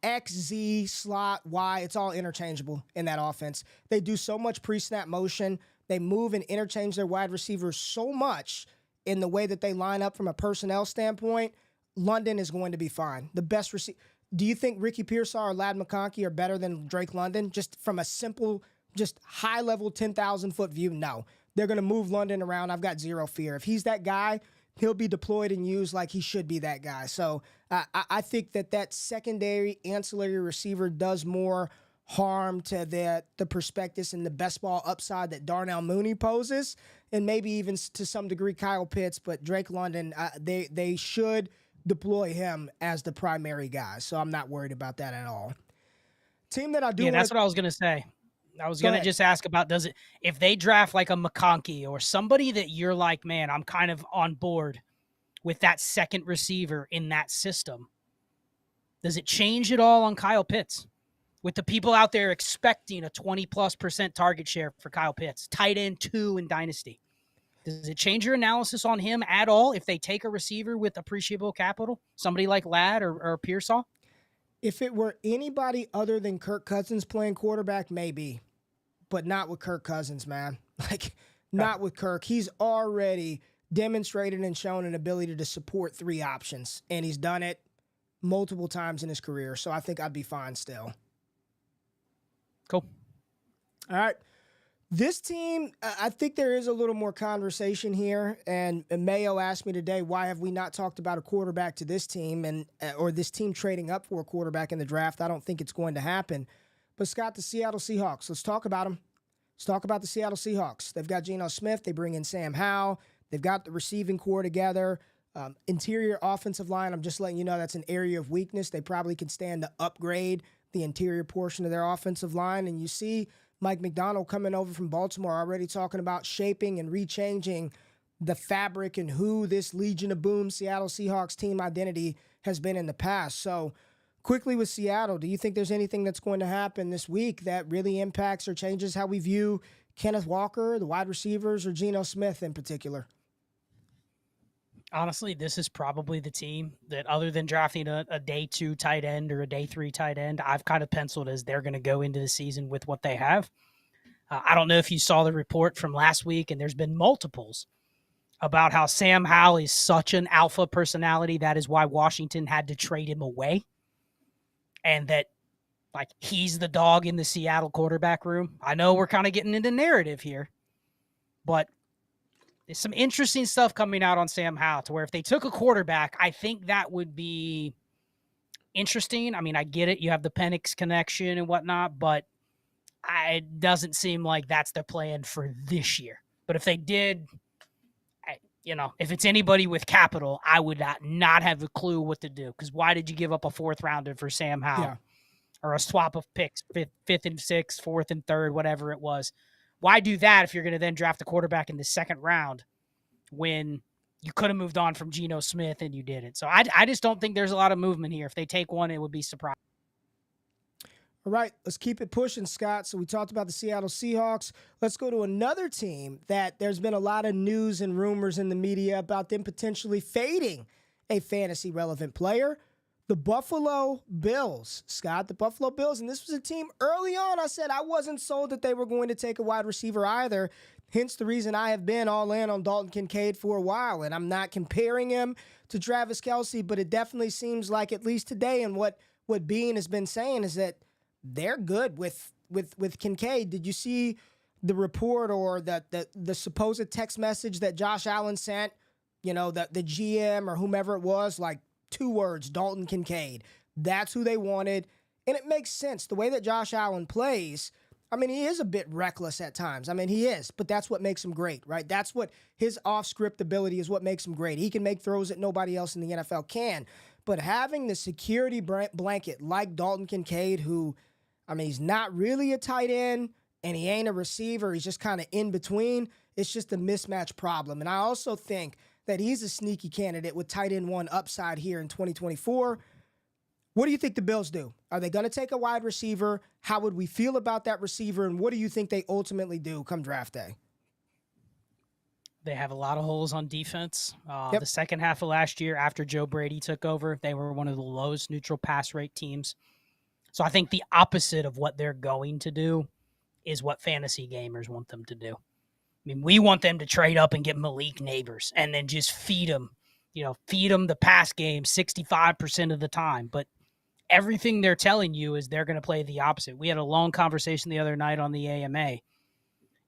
X, Z, slot, Y, it's all interchangeable in that offense. They do so much pre-snap motion. They move and interchange their wide receivers so much in the way that they line up from a personnel standpoint. London is going to be fine. The best receiver. Do you think Ricky Pearsall or Ladd McConkey are better than Drake London? Just from a simple, just high-level 10,000-foot view, no. They're going to move London around. I've got zero fear. If he's that guy, he'll be deployed and used like he should be that guy. So I think that secondary ancillary receiver does more harm to the prospectus and the best ball upside that Darnell Mooney poses, and maybe even to some degree Kyle Pitts. But Drake London, they should deploy him as the primary guy. So I'm not worried about that at all. Team that I do. Yeah, that's what I was going to say. I was going to just ask about, if they draft like a McConkey or somebody that you're like, man, I'm kind of on board with that second receiver in that system, does it change at all on Kyle Pitts? With the people out there expecting a 20+% target share for Kyle Pitts, tight end 2 in Dynasty. Does it change your analysis on him at all if they take a receiver with appreciable capital, somebody like Ladd or Pearsall? If it were anybody other than Kirk Cousins playing quarterback, maybe. But not with Kirk Cousins, man. Not with Kirk. He's already demonstrated and shown an ability to support 3 options, and he's done it multiple times in his career. So I think I'd be fine still. Cool. All right. This team, I think there is a little more conversation here. And Mayo asked me today, why have we not talked about a quarterback to this team or this team trading up for a quarterback in the draft? I don't think it's going to happen. But Scott, the Seattle Seahawks, let's talk about them. Let's talk about the Seattle Seahawks. They've got Geno Smith. They bring in Sam Howell. They've got the receiving core together. Interior offensive line, I'm just letting you know that's an area of weakness. They probably can stand to upgrade the interior portion of their offensive line. And you see Mike McDonald coming over from Baltimore already talking about shaping and rechanging the fabric and who this Legion of Boom Seattle Seahawks team identity has been in the past. So quickly with Seattle, do you think there's anything that's going to happen this week that really impacts or changes how we view Kenneth Walker, the wide receivers, or Geno Smith in particular? Honestly, this is probably the team that, other than drafting a day 2 tight end or a day 3 tight end, I've kind of penciled as they're going to go into the season with what they have. I don't know if you saw the report from last week, and there's been multiples about how Sam Howell is such an alpha personality. That is why Washington had to trade him away. And that, like, he's the dog in the Seattle quarterback room. I know we're kind of getting into narrative here, but there's some interesting stuff coming out on Sam Howell to where if they took a quarterback, I think that would be interesting. I mean, I get it. You have the Penix connection and whatnot, but it doesn't seem like that's their plan for this year. But if they did, if it's anybody with capital, I would not have a clue what to do. Because why did you give up a 4th rounder for Sam Howell? Yeah. Or a swap of picks, 5th and 6th, 4th and 3rd, whatever it was? Why do that if you're going to then draft a quarterback in the 2nd round when you could have moved on from Geno Smith and you didn't? So I just don't think there's a lot of movement here. If they take one, it would be surprising. All right, let's keep it pushing, Scott. So we talked about the Seattle Seahawks. Let's go to another team that there's been a lot of news and rumors in the media about them potentially fading a fantasy-relevant player. The Buffalo Bills, Scott, the Buffalo Bills. And this was a team early on I said I wasn't sold that they were going to take a wide receiver either. Hence the reason I have been all in on Dalton Kincaid for a while. And I'm not comparing him to Travis Kelce, but it definitely seems like, at least today, and what Bean has been saying, is that they're good with Kincaid. Did you see the report or the supposed text message that Josh Allen sent? You know, the GM or whomever it was, like 2 words, Dalton Kincaid. That's who they wanted. And it makes sense. The way that Josh Allen plays, I mean, he is a bit reckless at times. I mean, he is, but that's what makes him great, right? That's what his off-script ability is what makes him great. He can make throws that nobody else in the NFL can. But having the security blanket like Dalton Kincaid, who, I mean, he's not really a tight end and he ain't a receiver. He's just kind of in between. It's just a mismatch problem. And I also think that he's a sneaky candidate with tight end 1 upside here in 2024. What do you think the Bills do? Are they going to take a wide receiver? How would we feel about that receiver? And what do you think they ultimately do come draft day? They have a lot of holes on defense. The second half of last year, after Joe Brady took over, they were one of the lowest neutral pass rate teams. So I think the opposite of what they're going to do is what fantasy gamers want them to do. I mean, we want them to trade up and get Malik Neighbors and then just feed them the pass game 65% of the time. But everything they're telling you is they're going to play the opposite. We had a long conversation the other night on the AMA.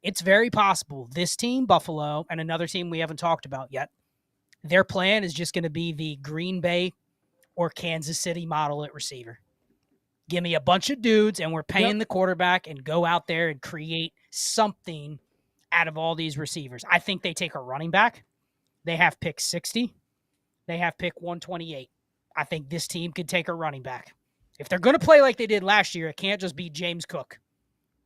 It's very possible this team, Buffalo, and another team we haven't talked about yet, their plan is just going to be the Green Bay or Kansas City model at receiver. Give me a bunch of dudes, and we're paying the quarterback, and go out there and create something out of all these receivers. I think they take a running back. They have pick 60. They have pick 128. I think this team could take a running back. If they're going to play like they did last year, it can't just be James Cook.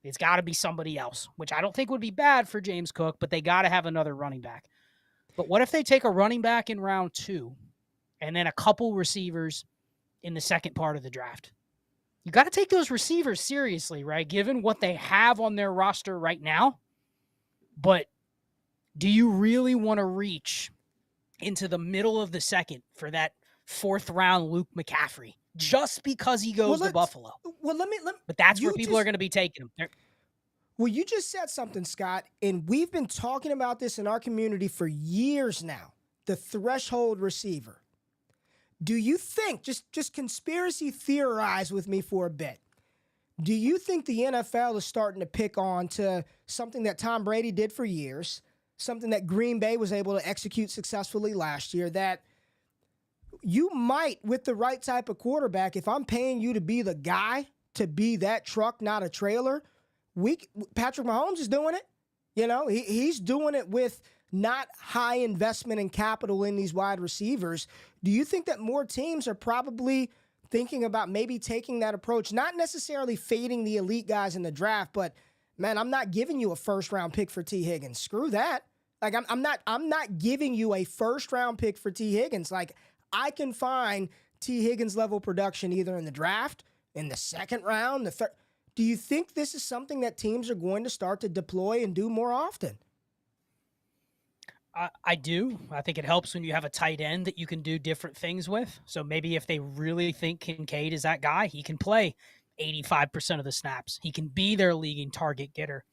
It's got to be somebody else, which I don't think would be bad for James Cook, but they got to have another running back. But what if they take a running back in round 2 and then a couple receivers in the second part of the draft? You got to take those receivers seriously, right? Given what they have on their roster right now. But do you really want to reach into the middle of the second for that 4th round Luke McCaffrey just because he goes to Buffalo? Well, but that's where people are going to be taking him. Well, you just said something, Scott, and we've been talking about this in our community for years now. The threshold receiver. Do you think, just conspiracy theorize with me for a bit, do you think the NFL is starting to pick on to something that Tom Brady did for years, something that Green Bay was able to execute successfully last year, that you might, with the right type of quarterback, if I'm paying you to be the guy, to be that truck, not a trailer, Patrick Mahomes is doing it. You know, he's doing it with not high investment and capital in these wide receivers. Do you think that more teams are probably thinking about maybe taking that approach, not necessarily fading the elite guys in the draft, but man, I'm not giving you a 1st-round pick for T. Higgins. Screw that. Like I'm not giving you a 1st-round pick for T. Higgins. Like I can find T. Higgins level production either in the draft, in the 2nd round, the 3rd. Do you think this is something that teams are going to start to deploy and do more often? I do. I think it helps when you have a tight end that you can do different things with. So maybe if they really think Kincaid is that guy, he can play 85% of the snaps. He can be their leading target getter.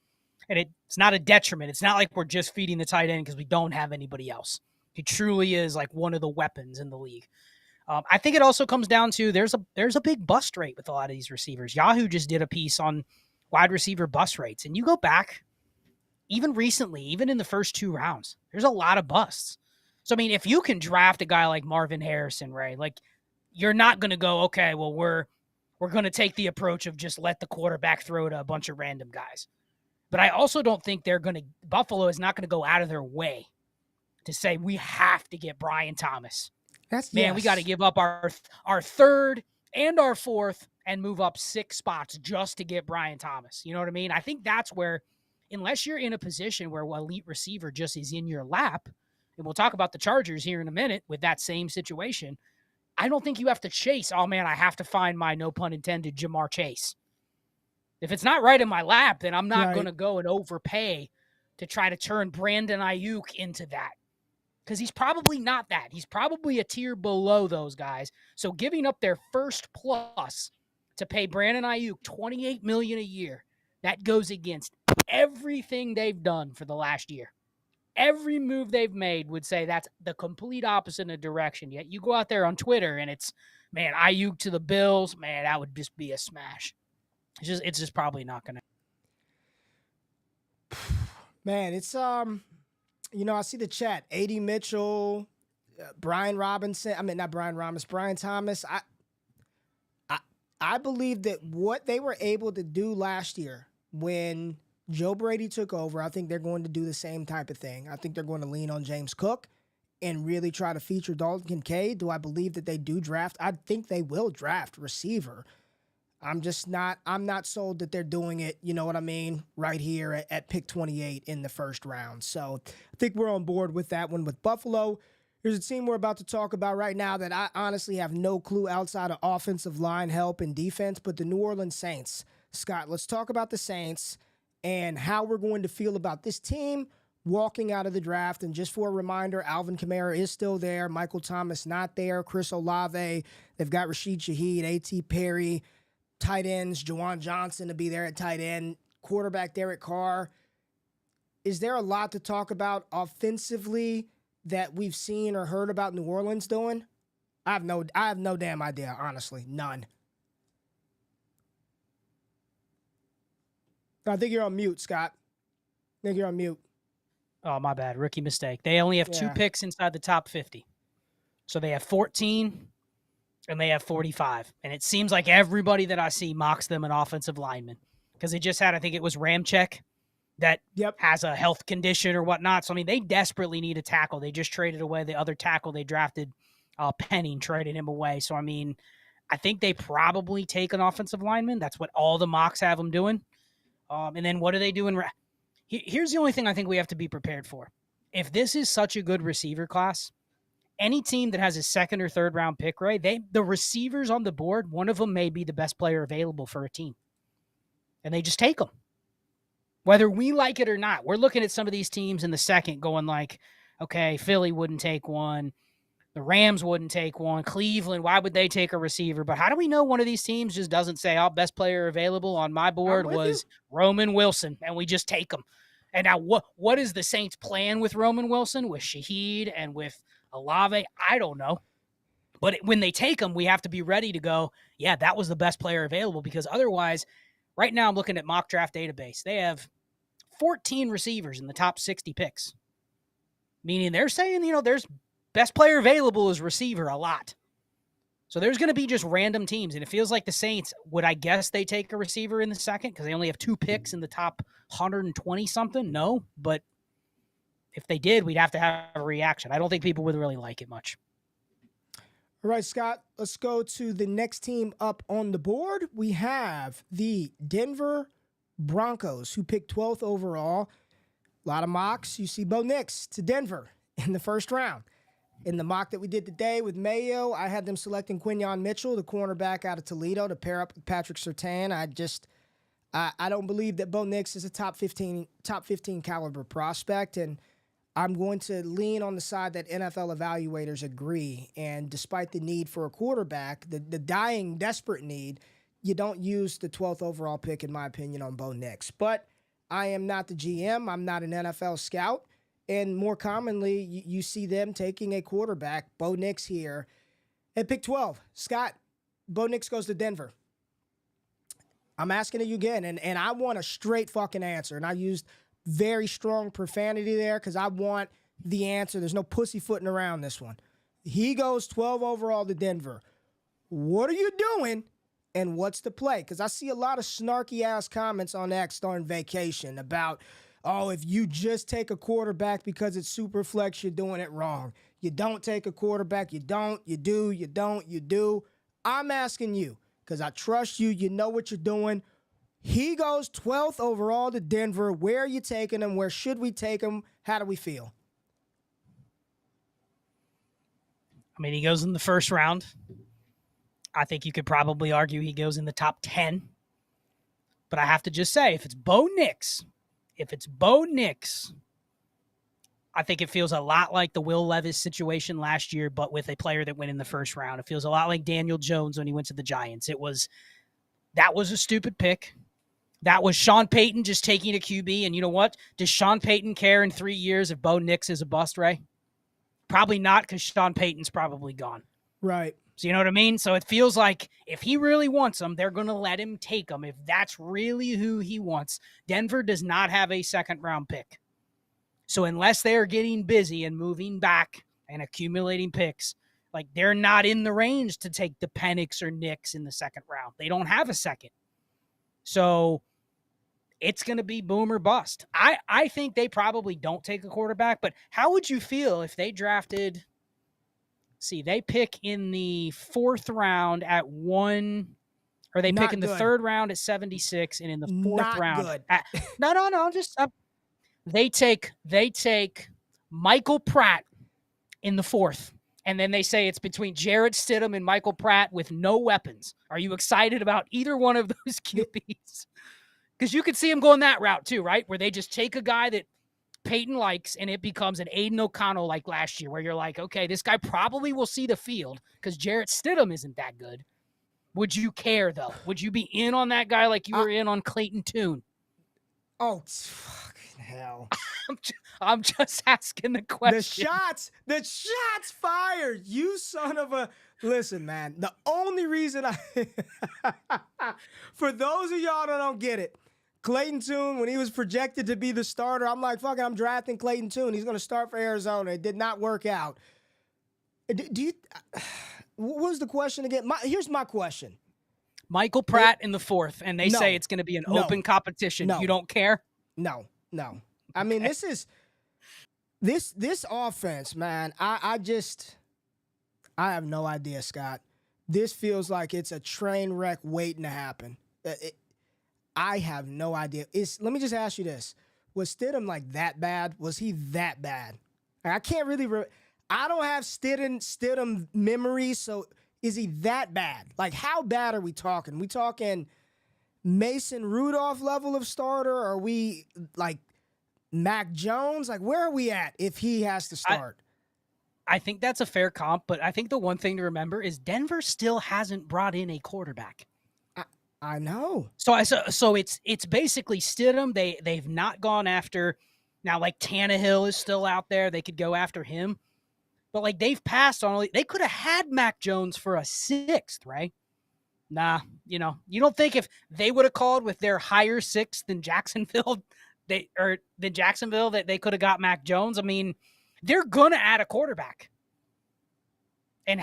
And it's not a detriment. It's not like we're just feeding the tight end because we don't have anybody else. He truly is like one of the weapons in the league. I think it also comes down to there's a big bust rate with a lot of these receivers. Yahoo just did a piece on wide receiver bust rates. And you go back, even recently, even in the first 2 rounds, there's a lot of busts. So, I mean, if you can draft a guy like Marvin Harrison, Ray, like you're not going to go, okay, well, we're going to take the approach of just let the quarterback throw to a bunch of random guys. But I also don't think Buffalo is not going to go out of their way to say we have to get Brian Thomas. We got to give up our 3rd and our 4th and move up 6 spots just to get Brian Thomas. You know what I mean? I think that's where, unless you're in a position where an elite receiver just is in your lap, and we'll talk about the Chargers here in a minute with that same situation, I don't think you have to chase, oh man, I have to find my, no pun intended, Jamar Chase. If it's not right in my lap, then I'm not Right. going to go and overpay to try to turn Brandon Ayuk into that. Because he's probably not that. He's probably a tier below those guys. So giving up their first plus to pay Brandon Ayuk $28 million a year, that goes against everything they've done for the last year. Every move they've made would say that's the complete opposite of direction. Yet you go out there on Twitter and it's, man, Ayuk to the Bills, man, that would just be a smash. It's just probably not going to. Man, it's you know, I see the chat. A.D. Mitchell, Brian Robinson. I mean, not Brian Robinson, Brian Thomas. I believe that what they were able to do last year when Joe Brady took over, I think they're going to do the same type of thing. I think they're going to lean on James Cook and really try to feature Dalton Kincaid. Do I believe that they do draft? I think they will draft receiver. I'm not sold that they're doing it, you know what I mean, right here at pick 28 in the first round. So I think we're on board with that one with Buffalo. Here's a team we're about to talk about right now that I honestly have no clue outside of offensive line help and defense, but the New Orleans Saints. Scott, let's talk about the Saints and how we're going to feel about this team walking out of the draft. And just for a reminder, Alvin Kamara is still there. Michael Thomas not there. Chris Olave. They've got Rashid Shaheed, A.T. Perry. Tight ends, Juwan Johnson to be there at tight end. Quarterback, Derek Carr. Is there a lot to talk about offensively that we've seen or heard about New Orleans doing? I have no damn idea, honestly. None. I think you're on mute, Scott. I think you're on mute. Oh, my bad. Rookie mistake. They only have 2 picks inside the top 50. So they have 14 and they have 45. And it seems like everybody that I see mocks them an offensive lineman because they just had, I think it was Ramczyk that has a health condition or whatnot. So, I mean, they desperately need a tackle. They just traded away the other tackle they drafted, Penning, traded him away. So, I mean, I think they probably take an offensive lineman. That's what all the mocks have them doing. And then what do they do in here's the only thing I think we have to be prepared for. If this is such a good receiver class, any team that has a second or third round pick, right? The receivers on the board, one of them may be the best player available for a team. And they just take them. Whether we like it or not, we're looking at some of these teams in the second going like, okay, Philly wouldn't take one. The Rams wouldn't take one. Cleveland, why would they take a receiver? But how do we know one of these teams just doesn't say, oh, best player available on my board was Roman Wilson, and we just take him? And now what is the Saints' plan with Roman Wilson, with Shaheed and with Olave? I don't know. But when they take him, we have to be ready to go, yeah, that was the best player available, because otherwise, right now I'm looking at mock draft database. They have 14 receivers in the top 60 picks, meaning they're saying, you know, there's best player available is receiver a lot. So there's going to be just random teams. And it feels like the Saints, would I guess they take a receiver in the second because they only have 2 picks in the top 120 something? No, but if they did, we'd have to have a reaction. I don't think people would really like it much. All right, Scott, let's go to the next team up on the board. We have the Denver Broncos, who picked 12th overall. A lot of mocks. You see Bo Nix to Denver in the first round. In the mock that we did today with Mayo, I had them selecting Quinyon Mitchell, the cornerback out of Toledo, to pair up with Patrick Surtain. I don't believe that Bo Nix is a top 15 caliber prospect, and I'm going to lean on the side that NFL evaluators agree. And despite the need for a quarterback, the dying, desperate need, you don't use the 12th overall pick, in my opinion, on Bo Nix. But I am not the GM. I'm not an NFL scout. And more commonly, you see them taking a quarterback, Bo Nix here, at pick 12. Scott, Bo Nix goes to Denver. I'm asking you again, and I want a straight fucking answer. And I used very strong profanity there because I want the answer. There's no pussyfooting around this one. He goes 12 overall to Denver. What are you doing, and what's the play? Because I see a lot of snarky-ass comments on X during vacation about, oh, if you just take a quarterback because it's super flex, you're doing it wrong. You don't take a quarterback. You don't. You do. You don't. You do. I'm asking you because I trust you. You know what you're doing. He goes 12th overall to Denver. Where are you taking him? Where should we take him? How do we feel? I mean, he goes in the first round. I think you could probably argue he goes in the top 10. But I have to just say, if it's Bo Nix, I think it feels a lot like the Will Levis situation last year, but with a player that went in the first round. It feels a lot like Daniel Jones when he went to the Giants. That was a stupid pick. That was Sean Payton just taking a QB. And you know what? Does Sean Payton care in 3 years if Bo Nix is a bust, Ray? Probably not, because Sean Payton's probably gone. Right. So you know what I mean? So it feels like if he really wants him, they're going to let him take him. If that's really who he wants. Denver does not have a second-round pick. So unless they're getting busy and moving back and accumulating picks, like they're not in the range to take the Penix or Nix in the second round. They don't have a second. So it's going to be boom or bust. I think they probably don't take a quarterback, but how would you feel if they drafted, they pick in the 4th round at 1, or they pick in the 3rd round at 76 and in the 4th round. They take Michael Pratt in the 4th, and then they say it's between Jarrett Stidham and Michael Pratt with no weapons. Are you excited about either one of those QBs? Because you could see him going that route too, right? Where they just take a guy that Peyton likes and it becomes an Aiden O'Connell like last year, where you're like, okay, this guy probably will see the field because Jarrett Stidham isn't that good. Would you care, though? Would you be in on that guy like you were in on Clayton Tune? Oh, fucking hell. I'm just asking the question. The shots fired. You son of a... Listen, man, the only reason for those of y'all that don't get it, Clayton Tune, when he was projected to be the starter, I'm like, fuck it, I'm drafting Clayton Tune. He's going to start for Arizona. It did not work out. What was the question again? Here's my question. Michael Pratt in the 4th, and they say it's going to be an open competition. You don't care? No. I mean, this offense, man, I have no idea, Scott. This feels like it's a train wreck waiting to happen. I have no idea. Let me just ask you this. Was Stidham like that bad? Was he that bad? I can't really... I don't have Stidham memory, so is he that bad? Like, how bad are we talking? We talking Mason Rudolph level of starter? Or are we, like, Mac Jones? Like, where are we at if he has to start? I think that's a fair comp, but I think the one thing to remember is Denver still hasn't brought in a quarterback. I know. So it's basically Stidham. They've not gone after, now like Tannehill is still out there. They could go after him, but like they've passed on. They could have had Mac Jones for a 6th, right? Nah, you don't think if they would have called with their higher 6th than Jacksonville, that they could have got Mac Jones. I mean, they're gonna add a quarterback, and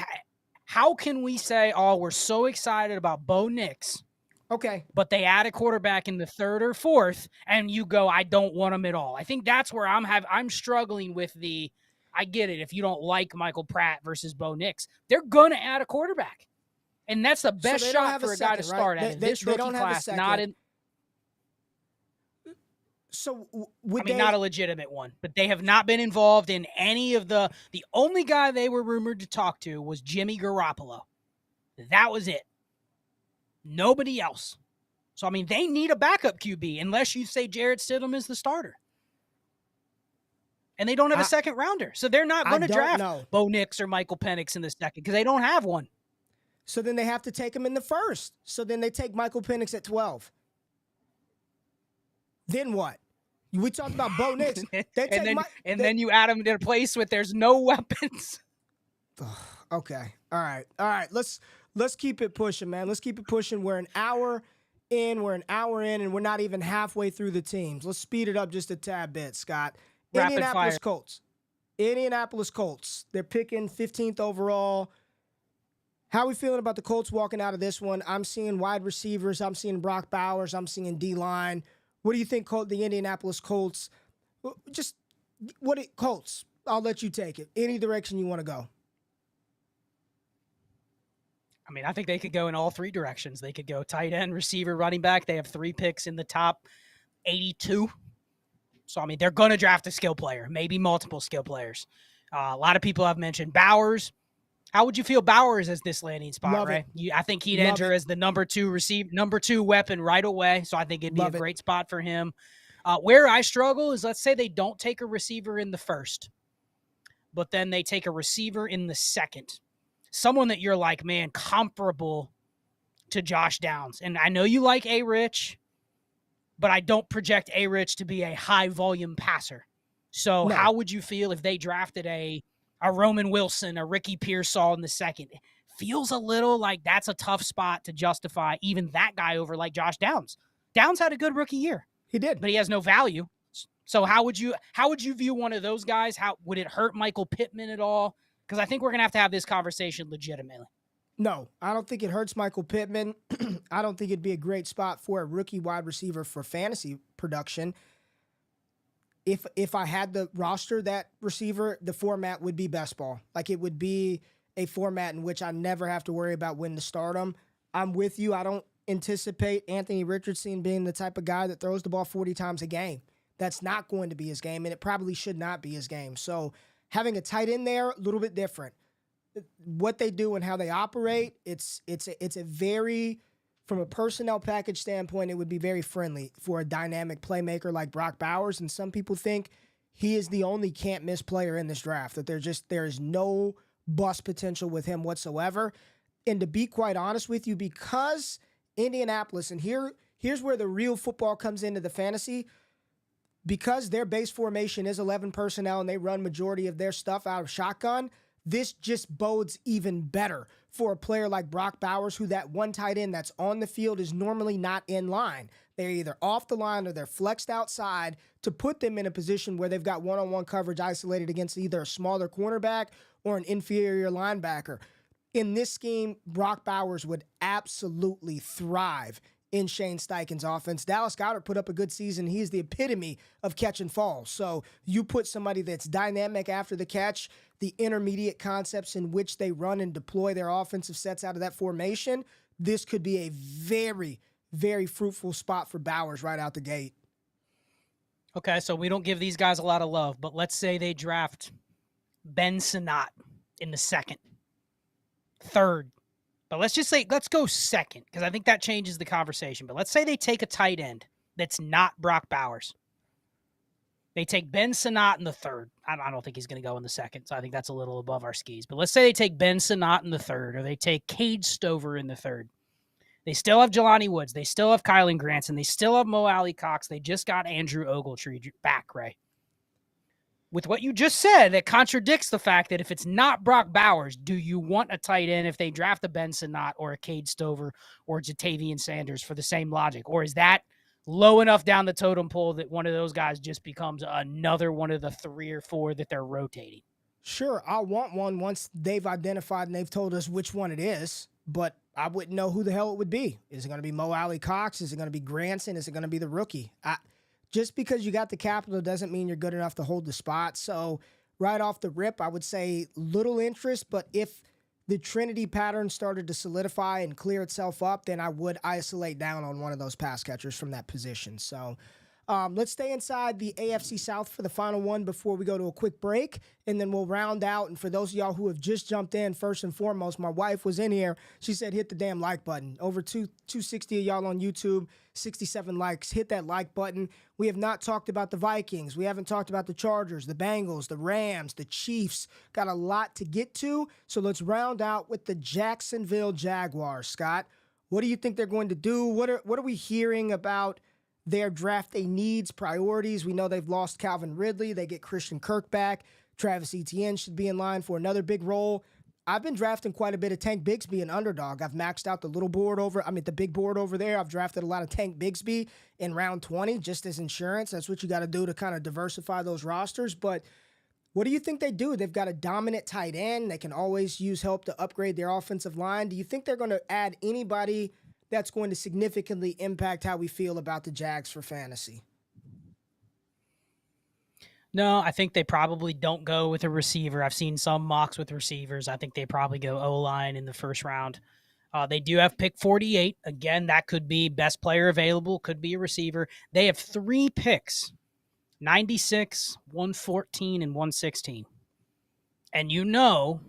how can we say, oh, we're so excited about Bo Nix? Okay. But they add a quarterback in the 3rd or 4th, and you go, I don't want him at all. I think that's where I'm struggling with I get it if you don't like Michael Pratt versus Bo Nix. They're going to add a quarterback. And that's the best shot for a guy to start at in this rookie class. So not a legitimate one, but they have not been involved in any of the only guy they were rumored to talk to was Jimmy Garoppolo. That was it. Nobody else. So, I mean, they need a backup QB unless you say Jarrett Stidham is the starter. And they don't have a second rounder. So they're not going to draft Bo Nix or Michael Penix in the second because they don't have one. So then they have to take him in the 1st. So then they take Michael Penix at 12. Then what? We talked about Bo Nix. Then you add him to a place with there's no weapons. Okay. All right. Let's keep it pushing, man. Let's keep it pushing. We're an hour in, and we're not even halfway through the teams. Let's speed it up just a tad bit, Scott. Indianapolis Colts. They're picking 15th overall. How are we feeling about the Colts walking out of this one? I'm seeing wide receivers. I'm seeing Brock Bowers. I'm seeing D-line. What do you think, the Indianapolis Colts? Colts? I'll let you take it. Any direction you want to go. I mean, I think they could go in all 3 directions. They could go tight end, receiver, running back. They have 3 picks in the top 82. So, I mean, they're going to draft a skill player, maybe multiple skill players. A lot of people have mentioned Bowers. How would you feel Bowers as this landing spot, Love Ray? I think he'd Love enter it. as the number two weapon right away. So I think it'd be Love a it. great spot for him. Where I struggle is, let's say they don't take a receiver in the first, but then they take a receiver in the second. Someone that you're like, man, comparable to Josh Downs. And I know you like A-Rich, but I don't project A-Rich to be a high-volume passer. So No. how would you feel if they drafted a Roman Wilson, a Ricky Pearsall in the second? Feels a little like that's a tough spot to justify even that guy over like Josh Downs. Downs had a good rookie year. He did. But he has no value. So how would you view one of those guys? How would it hurt Michael Pittman at all? Because I think we're going to have this conversation legitimately. No, I don't think it hurts Michael Pittman. I don't think it'd be a great spot for a rookie wide receiver for fantasy production. If I had to roster that receiver, the format would be best ball. Like, it would be a format in which I never have to worry about when to start him. I'm with you. I don't anticipate Anthony Richardson being the type of guy that throws the ball 40 times a game. That's not going to be his game, and it probably should not be his game. So having a tight end there, a little bit different. What they do and how they operate, it's a very, from a personnel package standpoint, it would be very friendly for a dynamic playmaker like Brock Bowers. And some people think he is the only can't miss player in this draft, that there is no bust potential with him whatsoever. And to be quite honest with you, because Indianapolis, and here's where the real football comes into the fantasy, because their base formation is 11 personnel and they run majority of their stuff out of shotgun, this just bodes even better for a player like Brock Bowers, who that one tight end that's on the field is normally not in line. They're either off the line or they're flexed outside to put them in a position where they've got one-on-one coverage isolated against either a smaller cornerback or an inferior linebacker. In this scheme, Brock Bowers would absolutely thrive in Shane Steichen's offense. Dallas Goedert put up a good season. He's the epitome of catch and fall. So you put somebody that's dynamic after the catch, the intermediate concepts in which they run and deploy their offensive sets out of that formation, this could be a very, very fruitful spot for Bowers right out the gate. Okay, so we don't give these guys a lot of love, but let's say they draft Ben Sinnott in the second, third. But let's just say, let's go second, because I think that changes the conversation. But let's say they take a tight end that's not Brock Bowers. They take Ben Sinnott in the third. I don't think he's going to go in the second, so I think that's a little above our skis. But let's say they take Ben Sinnott in the third, or they take Cade Stover in the third. They still have Jelani Woods. They still have Kylan Granson. They still have Mo Alley Cox. They just got Andrew Ogletree back, Ray. With what you just said, that contradicts the fact that if it's not Brock Bowers, do you want a tight end if they draft a Ben Sinnott or a Cade Stover or Jatavian Sanders for the same logic? Or is that low enough down the totem pole that one of those guys just becomes another one of the 3 or 4 that they're rotating? Sure, I'll want one once they've identified and they've told us which one it is, but I wouldn't know who the hell it would be. Is it going to be Mo Alley Cox? Is it going to be Granson? Is it going to be the rookie? Just because you got the capital doesn't mean you're good enough to hold the spot. So right off the rip, I would say little interest, but if the Trinity pattern started to solidify and clear itself up, then I would isolate down on one of those pass catchers from that position. So let's stay inside the AFC South for the final one before we go to a quick break, and then we'll round out. And for those of y'all who have just jumped in, first and foremost, my wife was in here. She said, hit the damn like button. Over 260 of y'all on YouTube, 67 likes. Hit that like button. We have not talked about the Vikings. We haven't talked about the Chargers, the Bengals, the Rams, the Chiefs. Got a lot to get to. So let's round out with the Jacksonville Jaguars. Scott, what do you think they're going to do? What are we hearing about their draft day needs, priorities? We know they've lost Calvin Ridley. They get Christian Kirk back. Travis Etienne should be in line for another big role. I've been drafting quite a bit of Tank Bigsby, an underdog. I've maxed out the the big board over there. I've drafted a lot of Tank Bigsby in round 20 just as insurance. That's what you got to do to kind of diversify those rosters. But what do you think they do? They've got a dominant tight end. They can always use help to upgrade their offensive line. Do you think they're going to add anybody that's going to significantly impact how we feel about the Jags for fantasy? No, I think they probably don't go with a receiver. I've seen some mocks with receivers. I think they probably go O-line in the first round. They do have pick 48. Again, that could be best player available, could be a receiver. They have 3 picks, 96, 114, and 116. And you know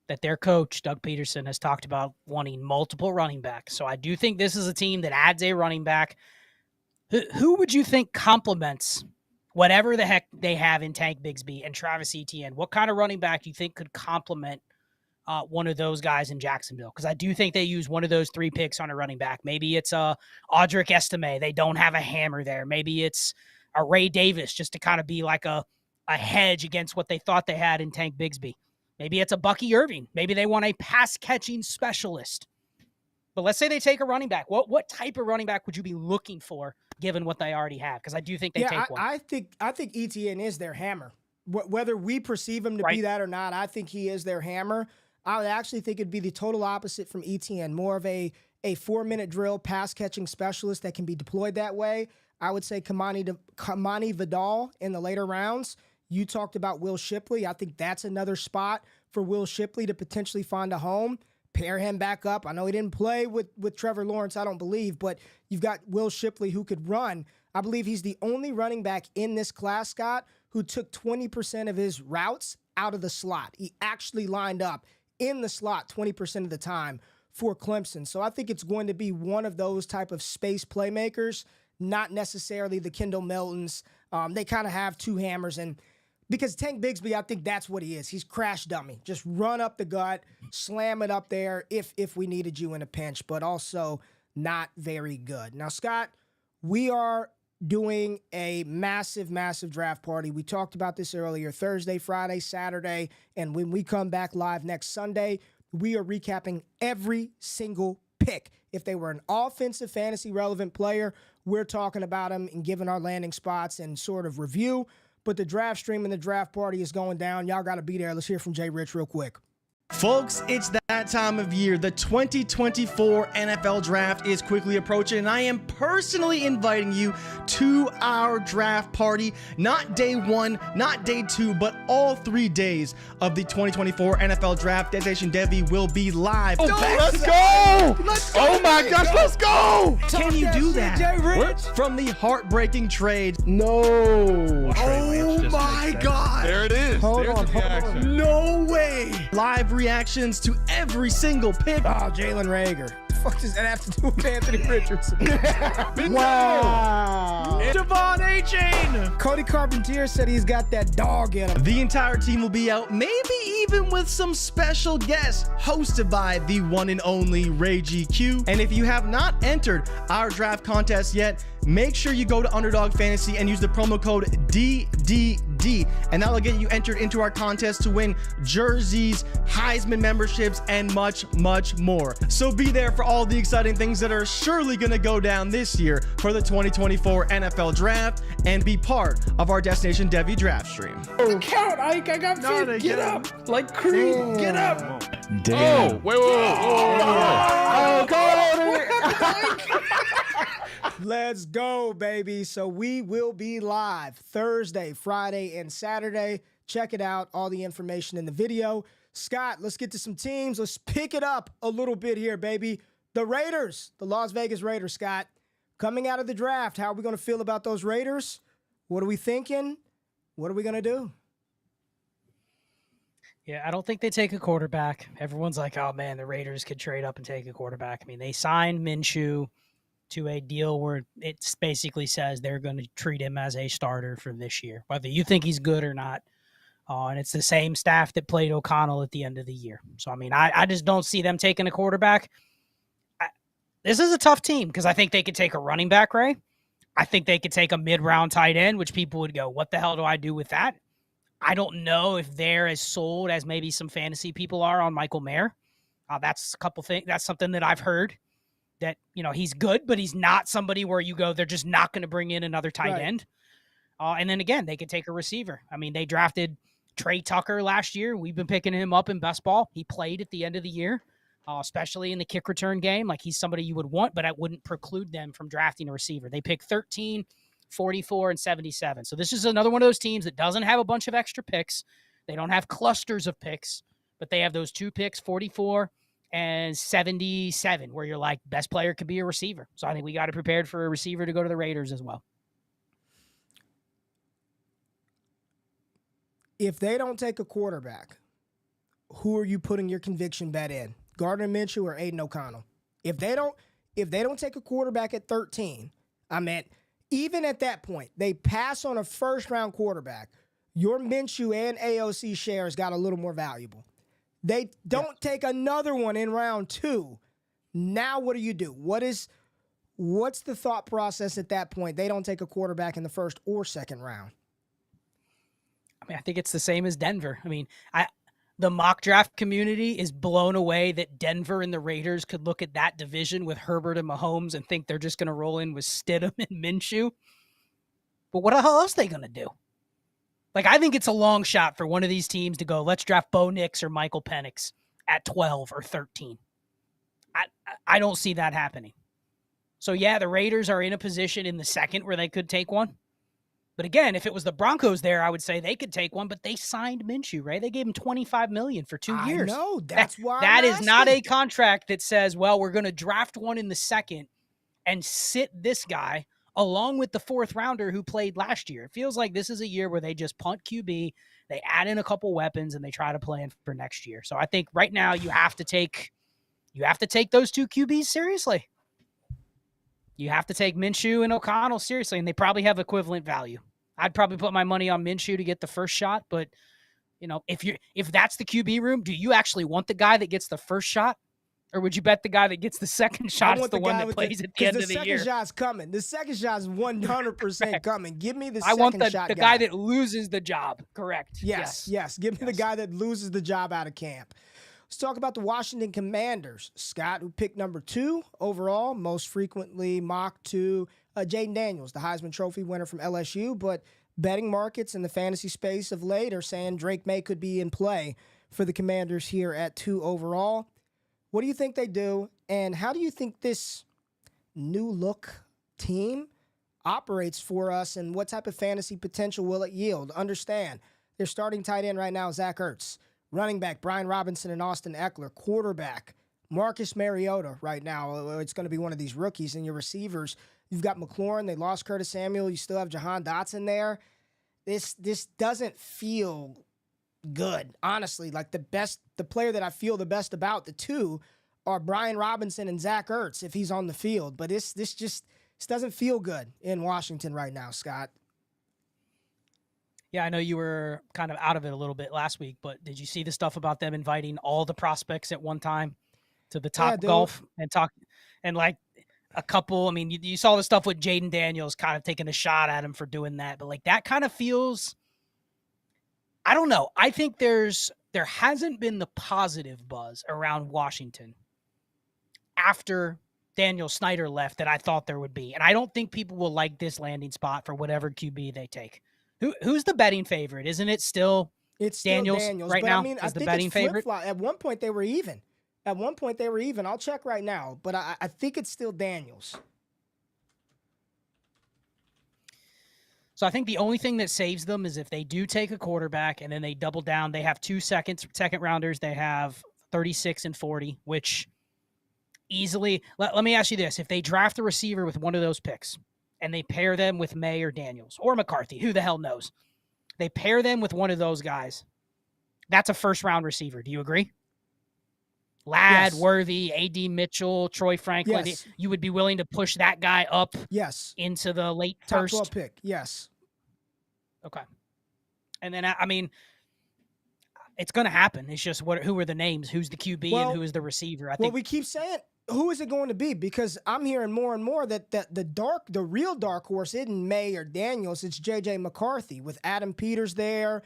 that their coach, Doug Peterson, has talked about wanting multiple running backs. So I do think this is a team that adds a running back. Who would you think complements whatever the heck they have in Tank Bigsby and Travis Etienne? What kind of running back do you think could complement one of those guys in Jacksonville? Because I do think they use one of those 3 picks on a running back. Maybe it's Audric Estime. They don't have a hammer there. Maybe it's a Ray Davis just to kind of be like a hedge against what they thought they had in Tank Bigsby. Maybe it's a Bucky Irving. Maybe they want a pass-catching specialist. But let's say they take a running back. What type of running back would you be looking for given what they already have? Because I do think they take one. I think Etienne is their hammer. Whether we perceive him to be that or not, I think he is their hammer. I would actually think it'd be the total opposite from Etienne, more of a 4-minute drill pass-catching specialist that can be deployed that way. I would say Kamani Vidal in the later rounds. You talked about Will Shipley. I think that's another spot for Will Shipley to potentially find a home. Pair him back up. I know he didn't play with Trevor Lawrence, I don't believe, but you've got Will Shipley who could run. I believe he's the only running back in this class, Scott, who took 20% of his routes out of the slot. He actually lined up in the slot 20% of the time for Clemson. So I think it's going to be one of those type of space playmakers, not necessarily the Kendall Miltons. They kind of have 2 hammers, and because Tank Bigsby, I think that's what he is. He's crash dummy. Just run up the gut, slam it up there if we needed you in a pinch, but also not very good. Now, Scott, we are doing a massive, massive draft party. We talked about this earlier, Thursday, Friday, Saturday, and when we come back live next Sunday, we are recapping every single pick. If they were an offensive fantasy relevant player, we're talking about them and giving our landing spots and sort of review. But the draft stream and the draft party is going down. Y'all got to be there. Let's hear from Jay Rich real quick. Folks, it's that time of year. The 2024 NFL Draft is quickly approaching, and I am personally inviting you to our draft party. Not day 1, not day 2, but all 3 days of the 2024 NFL Draft. Destination Devi will be live. Let's go! Oh my gosh, let's go! Can you do that? Jay Rich. From the heartbreaking trade. No. Oh my God. There it is. Hold on. No way. Live reactions to every single pick. Oh, Jalen Reagor. Fuck does that have to do with Anthony Richardson? Wow. Devon A-Chain. Cody Carpentier said he's got that dog in him. The entire team will be out, maybe even with some special guests, hosted by the one and only Ray GQ. And if you have not entered our draft contest yet, make sure you go to Underdog Fantasy and use the promo code DDD, and that will get you entered into our contest to win jerseys, Heisman memberships, and much, much more. So be there for all the exciting things that are surely going to go down this year for the 2024 NFL Draft, and be part of our Destination Devi draft stream. Count, Ike, I got fit. Get up. Like Creed, get up. Damn. Oh, wait. Oh, go! Let's go, baby. So we will be live Thursday, Friday, and Saturday. Check it out. All the information in the video. Scott, let's get to some teams. Let's pick it up a little bit here, baby. The Raiders, the Las Vegas Raiders, Scott, coming out of the draft. How are we going to feel about those Raiders? What are we thinking? What are we going to do? Yeah, I don't think they take a quarterback. Everyone's like, oh, man, the Raiders could trade up and take a quarterback. I mean, they signed Minshew to a deal where it basically says they're going to treat him as a starter for this year, whether you think he's good or not. And it's the same staff that played O'Connell at the end of the year. So, I mean, I just don't see them taking a quarterback. This is a tough team because I think they could take a running back, Ray. I think they could take a mid-round tight end, which people would go, what the hell do I do with that? I don't know if they're as sold as maybe some fantasy people are on Michael Mayer. That's a couple things. That's something that I've heard, that, you know, he's good, but he's not somebody where you go, they're just not going to bring in another tight end. And then again, they could take a receiver. I mean, they drafted Trey Tucker last year. We've been picking him up in best ball. He played at the end of the year, especially in the kick return game. Like, he's somebody you would want, but I wouldn't preclude them from drafting a receiver. They picked 13, 44, and 77. So this is another one of those teams that doesn't have a bunch of extra picks. They don't have clusters of picks, but they have those 2 picks, 44 and 77, where you're like, best player could be a receiver. So I think we got to prepare for a receiver to go to the Raiders as well. If they don't take a quarterback, who are you putting your conviction bet in? Gardner Minshew or Aiden O'Connell? If they don't take a quarterback at 13, I mean, even at that point, they pass on a first-round quarterback, your Minshew and AOC shares got a little more valuable. They don't take another one in round 2. Now what do you do? What's the thought process at that point? They don't take a quarterback in the first or second round. I mean, I think it's the same as Denver. I mean, the mock draft community is blown away that Denver and the Raiders could look at that division with Herbert and Mahomes and think they're just going to roll in with Stidham and Minshew. But what the hell else are they going to do? Like, I think it's a long shot for one of these teams to go, let's draft Bo Nix or Michael Penix at 12 or 13. I don't see that happening. So, yeah, the Raiders are in a position in the second where they could take one. But again, if it was the Broncos there, I would say they could take one, but they signed Minshew, right? They gave him $25 million for 2 years. I know. That's why that is not a contract that says, well, we're going to draft one in the second and sit this guy along with the fourth rounder who played last year. It feels like this is a year where they just punt QB, they add in a couple weapons, and they try to plan for next year. So I think right now you have to take those two QBs seriously. You have to take Minshew and O'Connell seriously, and they probably have equivalent value. I'd probably put my money on Minshew to get the first shot, but if that's the QB room, do you actually want the guy that gets the first shot, or would you bet the guy that gets the second shot is the one that plays at the end of the year? The second shot's coming. The second shot's 100% coming. Give me the I second want shot the guy that loses the job. Correct. Yes. Give me the guy that loses the job out of camp. Let's talk about the Washington Commanders. Scott, who picked number 2 overall, most frequently mocked to Jaden Daniels, the Heisman Trophy winner from LSU. But betting markets in the fantasy space of late are saying Drake May could be in play for the Commanders here at 2 overall. What do you think they do? And how do you think this new look team operates for us? And what type of fantasy potential will it yield? Understand, their starting tight end right now is Zach Ertz. Running back, Brian Robinson and Austin Eckler. Quarterback, Marcus Mariota right now. It's going to be one of these rookies. And your receivers, you've got McLaurin. They lost Curtis Samuel. You still have Jahan Dotson there. This doesn't feel good, honestly. Like the player that I feel the best about, the two, are Brian Robinson and Zach Ertz if he's on the field. But this doesn't feel good in Washington right now, Scott. Yeah, I know you were kind of out of it a little bit last week, but did you see the stuff about them inviting all the prospects at one time to the Top Golf and talk and like a couple? I mean, you saw the stuff with Jaden Daniels kind of taking a shot at him for doing that, but like that kind of feels, I don't know. I think there hasn't been the positive buzz around Washington after Daniel Snyder left that I thought there would be. And I don't think people will like this landing spot for whatever QB they take. Who's the betting favorite? Isn't it still Daniels right now? I mean, I the think betting it's favorite. At one point they were even. I'll check right now, but I think it's still Daniels. So I think the only thing that saves them is if they do take a quarterback and then they double down. They have 2 second rounders. They have 36 and 40, which easily. Let me ask you this: if they draft a receiver with one of those picks, and they pair them with May or Daniels or McCarthy, who the hell knows? They pair them with one of those guys. That's a first-round receiver. Do you agree? Ladd, yes. Worthy, A.D. Mitchell, Troy Franklin. Yes. You would be willing to push that guy up into the late Top first? 12 pick, yes. Okay. And then, I mean, it's going to happen. It's just who are the names? Who's the QB and who is the receiver? I think we keep saying – who is it going to be? Because I'm hearing more and more that the real dark horse isn't May or Daniels. It's J.J. McCarthy with Adam Peters there,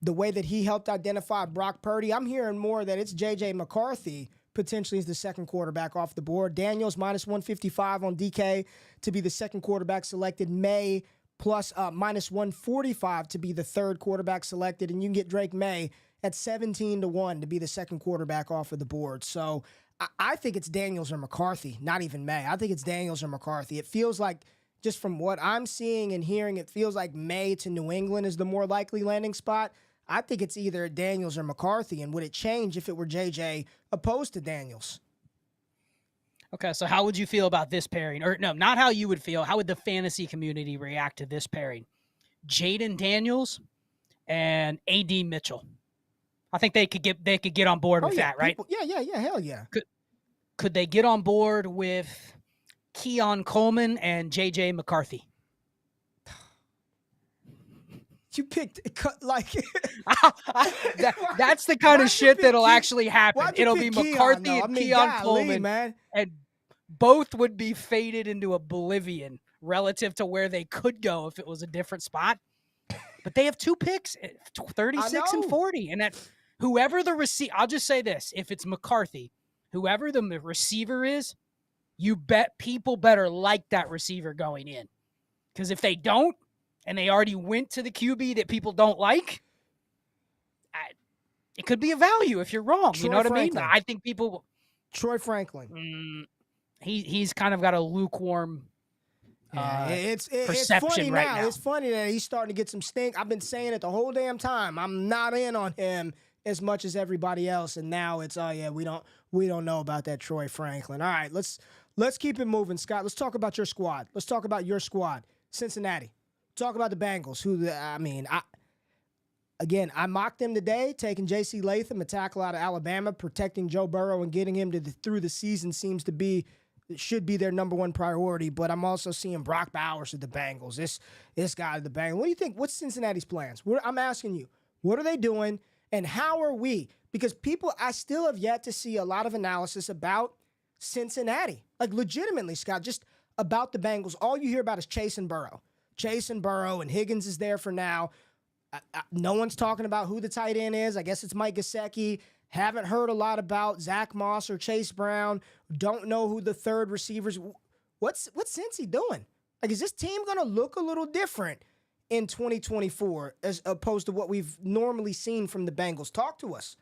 the way that he helped identify Brock Purdy. I'm hearing more that it's J.J. McCarthy potentially is the second quarterback off the board. Daniels minus 155 on DK to be the second quarterback selected. May plus minus 145 to be the third quarterback selected. And you can get Drake May at 17-1 to be the second quarterback off of the board. So I think it's Daniels or McCarthy, not even May. I think it's Daniels or McCarthy. It feels like, just from what I'm seeing and hearing, it feels like May to New England is the more likely landing spot. I think it's either Daniels or McCarthy. And would it change if it were JJ opposed to Daniels? Okay, so how would you feel about this pairing? Or no, not how you would feel. How would the fantasy community react to this pairing? Jaden Daniels and A.D. Mitchell. I think they could get on board with that, right? Hell yeah. Could they get on board with Keon Coleman and J.J. McCarthy? You picked like that's the kind of shit that'll actually happen. It'll be McCarthy Keon, and Keon Coleman, man. And both would be faded into oblivion relative to where they could go if it was a different spot. But they have 2 picks, 36 and 40, and that whoever the receiver. I'll just say this: if it's McCarthy, whoever the receiver is, you bet people better like that receiver going in, because if they don't, and they already went to the QB that people don't like, it could be a value if you're wrong. You know what Franklin. I mean? I think people. Troy Franklin. He's kind of got a lukewarm it's perception funny right now. now. It's funny that he's starting to get some stink. I've been saying it the whole damn time. I'm not in on him as much as everybody else, and now it's we don't know about that Troy Franklin. All right, let's keep it moving, Scott. Let's talk about your squad. Let's talk about your squad, Cincinnati. Talk about the Bengals. I mocked them today, taking J.C. Latham, a tackle out of Alabama, protecting Joe Burrow and getting him through the season should be their number one priority. But I'm also seeing Brock Bowers of the Bengals. This guy of the Bengals. What do you think? What's Cincinnati's plans? I'm asking you. What are they doing, and how are we? Because I still have yet to see a lot of analysis about Cincinnati. Like, legitimately, Scott, just about the Bengals. All you hear about is Chase and Burrow. And Higgins is there for now. No one's talking about who the tight end is. I guess it's Mike Gesicki. Haven't heard a lot about Zach Moss or Chase Brown. Don't know who the third receivers. What's Cincy doing? Like, is this team going to look a little different in 2024 as opposed to what we've normally seen from the Bengals? Talk to us.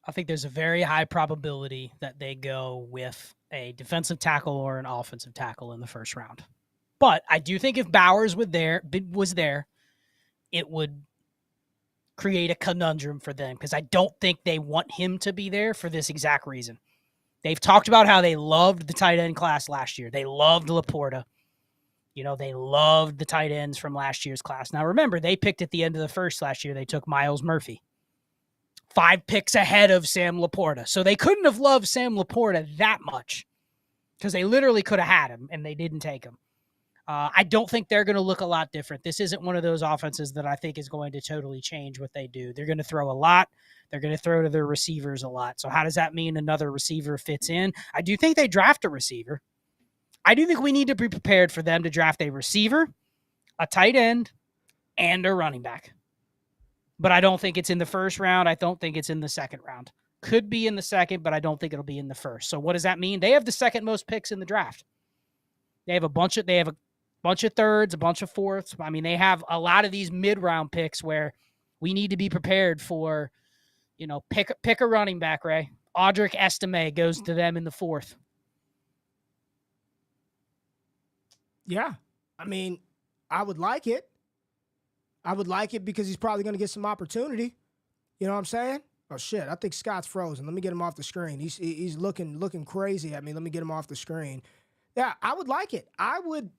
I think there's a very high probability that they go with a defensive tackle or an offensive tackle in the first round. But I do think if Bowers was there, it would create a conundrum for them, because I don't think they want him to be there for this exact reason. They've talked about how they loved the tight end class last year. They loved Laporta. They loved the tight ends from last year's class. Now, remember, they picked at the end of the first last year. They took Myles Murphy, 5 picks ahead of Sam Laporta. So they couldn't have loved Sam Laporta that much, because they literally could have had him, and they didn't take him. I don't think they're going to look a lot different. This isn't one of those offenses that I think is going to totally change what they do. They're going to throw a lot. They're going to throw to their receivers a lot. So how does that mean another receiver fits in? I do think they draft a receiver. I do think we need to be prepared for them to draft a receiver, a tight end, and a running back. But I don't think it's in the first round. I don't think it's in the second round. Could be in the second, but I don't think it'll be in the first. So what does that mean? They have the second most picks in the draft. They have a bunch of thirds, a bunch of fourths. I mean, they have a lot of these mid-round picks where we need to be prepared for, pick a running back, Ray. Audric Estime goes to them in the 4th. Yeah. I mean, I would like it. I would like it because he's probably going to get some opportunity. You know what I'm saying? Oh, shit. I think Scott's frozen. Let me get him off the screen. He's looking crazy at me. Let me get him off the screen. Yeah, I would like it. I would.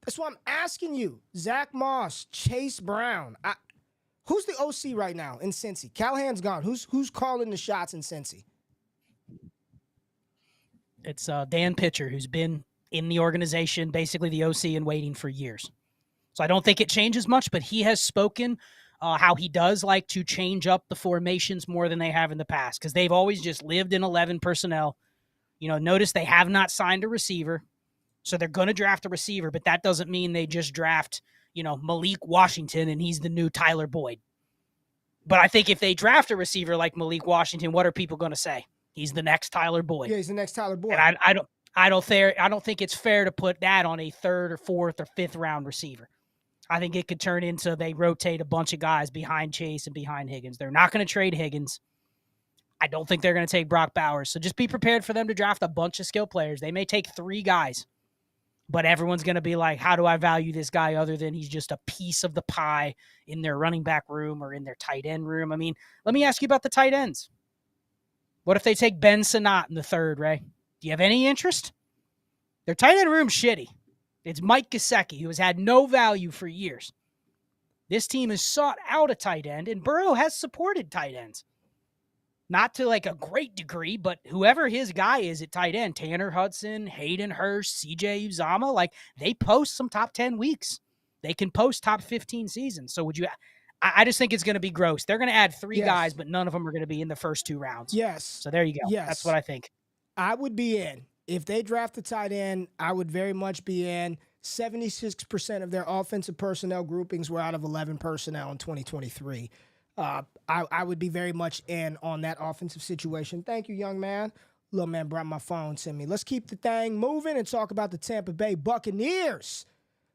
That's why I'm asking you. Zach Moss, Chase Brown. Who's the OC right now in Cincy? Callahan's gone. Who's calling the shots in Cincy? It's Dan Pitcher, who's been in the organization, basically the OC, and waiting for years. So I don't think it changes much, but he has spoken how he does like to change up the formations more than they have in the past, because they've always just lived in 11 personnel. Notice they have not signed a receiver. So they're going to draft a receiver, but that doesn't mean they just draft, Malik Washington and he's the new Tyler Boyd. But I think if they draft a receiver like Malik Washington, what are people going to say? He's the next Tyler Boyd. Yeah, he's the next Tyler Boyd. And I don't think it's fair to put that on a 3rd or 4th or 5th round receiver. I think it could turn into they rotate a bunch of guys behind Chase and behind Higgins. They're not going to trade Higgins. I don't think they're going to take Brock Bowers. So just be prepared for them to draft a bunch of skill players. They may take 3 guys. But everyone's going to be like, how do I value this guy other than he's just a piece of the pie in their running back room or in their tight end room? I mean, let me ask you about the tight ends. What if they take Ben Sinnott in the 3rd, Ray? Do you have any interest? Their tight end room's shitty. It's Mike Gesicki, who has had no value for years. This team has sought out a tight end, and Burrow has supported tight ends. Not to like a great degree, but whoever his guy is at tight end, Tanner Hudson, Hayden Hurst, CJ Uzama, like they post some top 10 weeks. They can post top 15 seasons. So I just think it's going to be gross. They're going to add 3 guys, but none of them are going to be in the first 2 rounds. Yes. So there you go. Yes. That's what I think. I would be in. If they draft a tight end, I would very much be in. 76% of their offensive personnel groupings were out of 11 personnel in 2023. I would be very much in on that offensive situation. Thank you, young man. Little man brought my phone to me. Let's keep the thing moving and talk about the Tampa Bay Buccaneers.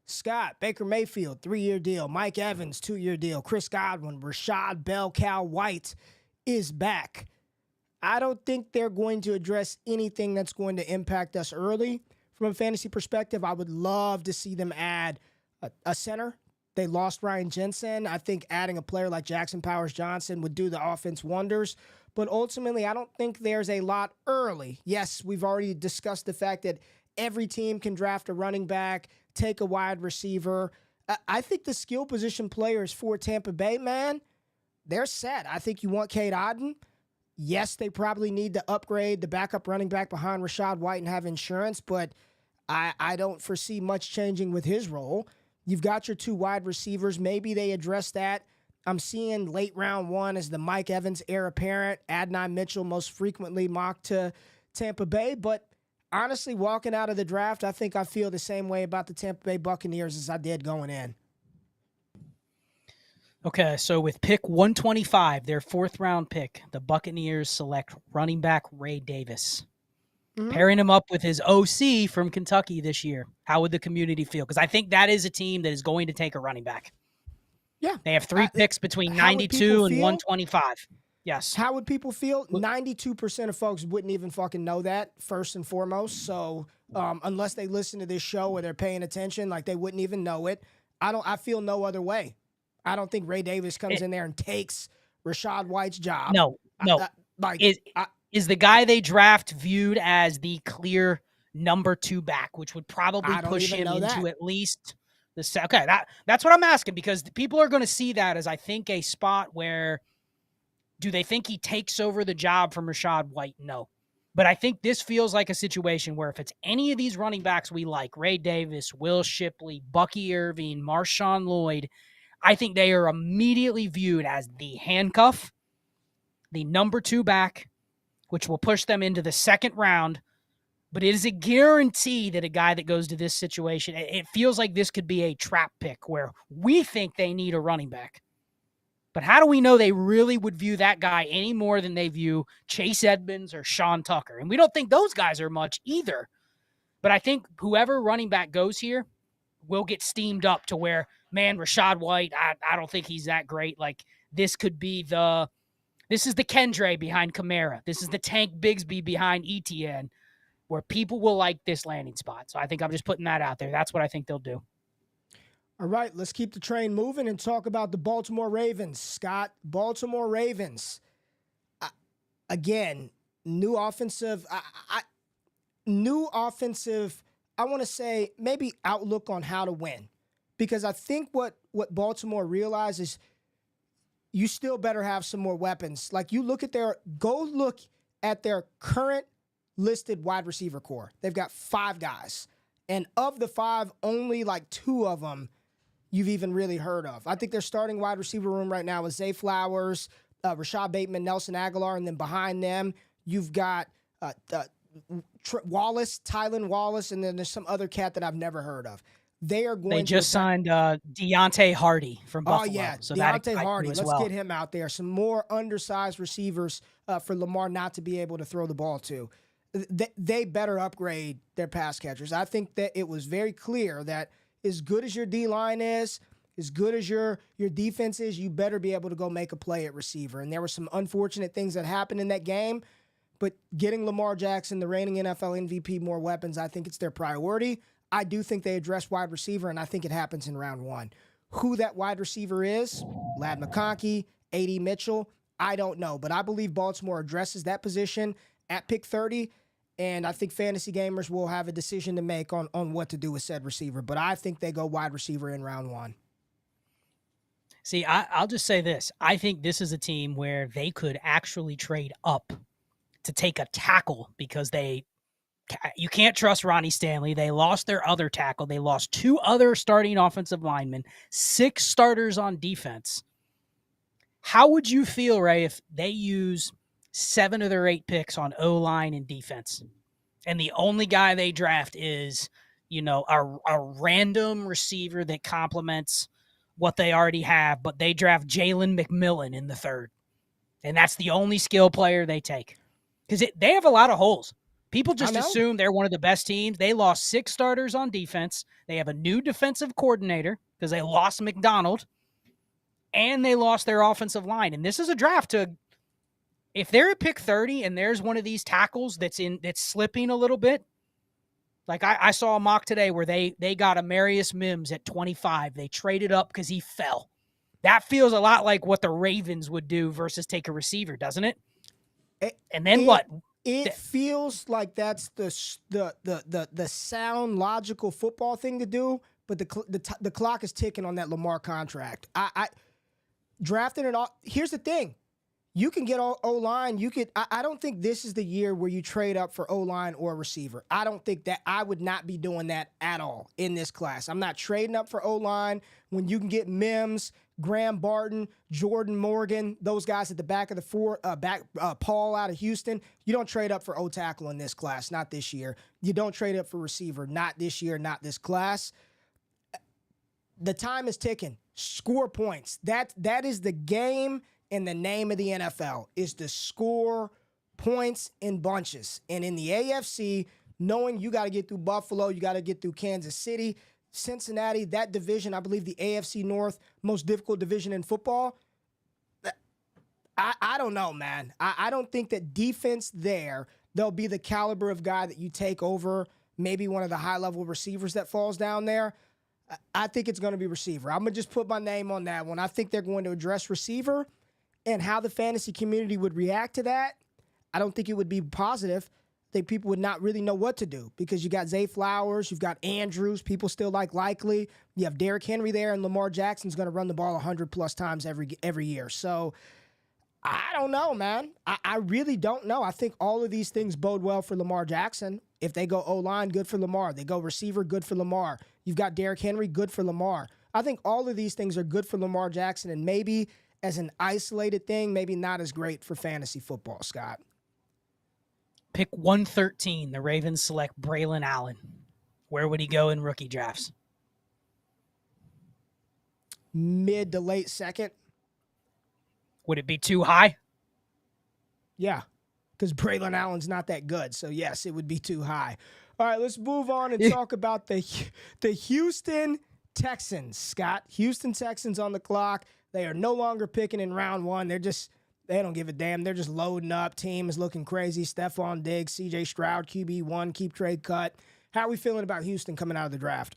Scott, Baker Mayfield, 3-year deal. Mike Evans, 2-year deal. Chris Godwin, Rashad Bell, Cal White is back. I don't think they're going to address anything that's going to impact us early. From a fantasy perspective, I would love to see them add a center. They lost Ryan Jensen. I think adding a player like Jackson Powers-Johnson would do the offense wonders. But ultimately, I don't think there's a lot early. Yes, we've already discussed the fact that every team can draft a running back, take a wide receiver. I think the skill position players for Tampa Bay, man, they're set. I think you want Cade Otton. Yes, they probably need to upgrade the backup running back behind Rashad White and have insurance, but I don't foresee much changing with his role. You've got your 2 wide receivers. Maybe they address that. I'm seeing late round 1 as the Mike Evans heir apparent. Adonai Mitchell most frequently mocked to Tampa Bay. But honestly, walking out of the draft, I think I feel the same way about the Tampa Bay Buccaneers as I did going in. Okay, so with pick 125, their 4th round pick, the Buccaneers select running back Ray Davis. Pairing him up with his OC from Kentucky this year. How would the community feel? Because I think that is a team that is going to take a running back. Yeah. They have 3 picks between 92 and 125. Yes. How would people feel? 92% of folks wouldn't even fucking know that, first and foremost. So unless they listen to this show or they're paying attention, like they wouldn't even know it. I feel no other way. I don't think Ray Davis comes in there and takes Rashad White's job. No. Is the guy they draft viewed as the clear number 2 back, which would probably push him into at least the okay? That's what I'm asking, because people are going to see that as, I think, a spot where do they think he takes over the job from Rashad White? No. But I think this feels like a situation where if it's any of these running backs we like, Ray Davis, Will Shipley, Bucky Irving, Marshawn Lloyd, I think they are immediately viewed as the handcuff, the number 2 back, which will push them into the 2nd round. But it is a guarantee that a guy that goes to this situation, it feels like this could be a trap pick where we think they need a running back. But how do we know they really would view that guy any more than they view Chase Edmonds or Sean Tucker? And we don't think those guys are much either. But I think whoever running back goes here will get steamed up to where, man, Rashad White, I don't think he's that great. Like, this could be this is the Kendre behind Kamara. This is the Tank Bigsby behind ETN, where people will like this landing spot. So I think I'm just putting that out there. That's what I think they'll do. All right, let's keep the train moving and talk about the Baltimore Ravens. Scott, Baltimore Ravens. Again, new offensive, I want to say maybe outlook on how to win. Because I think what Baltimore realizes, you still better have some more weapons. Like, look at their current listed wide receiver core. They've got 5 guys. And of the 5, only like 2 of them you've even really heard of. I think their starting wide receiver room right now is Zay Flowers, Rashad Bateman, Nelson Aguilar, and then behind them, you've got Tylan Wallace, and then there's some other cat that I've never heard of. They just signed Deontay Hardy from Buffalo. Oh, yeah, so Deontay Hardy. Let's get him out there. Some more undersized receivers for Lamar not to be able to throw the ball to. They better upgrade their pass catchers. I think that it was very clear that as good as your D-line is, as good as your defense is, you better be able to go make a play at receiver. And there were some unfortunate things that happened in that game, but getting Lamar Jackson, the reigning NFL MVP, more weapons, I think it's their priority. I do think they address wide receiver, and I think it happens in round 1. Who that wide receiver is, Ladd McConkey, A.D. Mitchell, I don't know. But I believe Baltimore addresses that position at pick 30, and I think fantasy gamers will have a decision to make on what to do with said receiver. But I think they go wide receiver in round 1. See, I'll just say this. I think this is a team where they could actually trade up to take a tackle because you can't trust Ronnie Stanley. They lost their other tackle. They lost 2 other starting offensive linemen, 6 starters on defense. How would you feel, Ray, if they use 7 of their 8 picks on O-line and defense, and the only guy they draft is, a random receiver that complements what they already have, but they draft Jalen McMillan in the 3rd, and that's the only skill player they take? Because they have a lot of holes. People just assume they're one of the best teams. They lost 6 starters on defense. They have a new defensive coordinator because they lost McDonald, and they lost their offensive line. And this is a draft if they're at pick 30 and there's one of these tackles that's slipping a little bit, like I saw a mock today where they got Amarius Mims at 25. They traded up because he fell. That feels a lot like what the Ravens would do versus take a receiver, doesn't it? And then what? It feels like that's the sound, logical football thing to do, but the clock is ticking on that Lamar contract. I drafted it all. Here's the thing. You can get O-line. I don't think this is the year where you trade up for O-line or receiver. I don't think that. I would not be doing that at all in this class. I'm not trading up for O-line when you can get Mims, Graham Barton, Jordan Morgan, those guys at the back of the Paul out of Houston. You don't trade up for O-tackle in this class, not this year. You don't trade up for receiver, not this year, not this class. The time is ticking. Score points. That is the game. And the name of the NFL is to score points in bunches. And in the AFC, knowing you got to get through Buffalo, you got to get through Kansas City, Cincinnati, that division, I believe the AFC North, most difficult division in football. I don't know, man. I don't think that defense there, they'll be the caliber of guy that you take over maybe one of the high-level receivers that falls down there. I think it's going to be receiver. I'm going to just put my name on that one. I think they're going to address receiver. And how the fantasy community would react to that, I don't think it would be positive. I think people would not really know what to do because you got Zay Flowers, you've got Andrews, people still like Likely. You have Derrick Henry there, and Lamar Jackson's going to run the ball 100-plus times every year. So I don't know, man. I really don't know. I think all of these things bode well for Lamar Jackson. If they go O-line, good for Lamar. They go receiver, good for Lamar. You've got Derrick Henry, good for Lamar. I think all of these things are good for Lamar Jackson, and maybe as an isolated thing, maybe not as great for fantasy football, Scott. Pick 113. The Ravens select Braylon Allen. Where would he go in rookie drafts? Mid to late second. Would it be too high? Yeah, because Braylon Allen's not that good. So, yes, it would be too high. All right, let's move on and talk about the Houston Texans, Scott. Houston Texans on the clock. They are no longer picking in round 1. They don't give a damn. They're just loading up. Team is looking crazy. Stephon Diggs, C.J. Stroud, QB1, keep trade cut. How are we feeling about Houston coming out of the draft?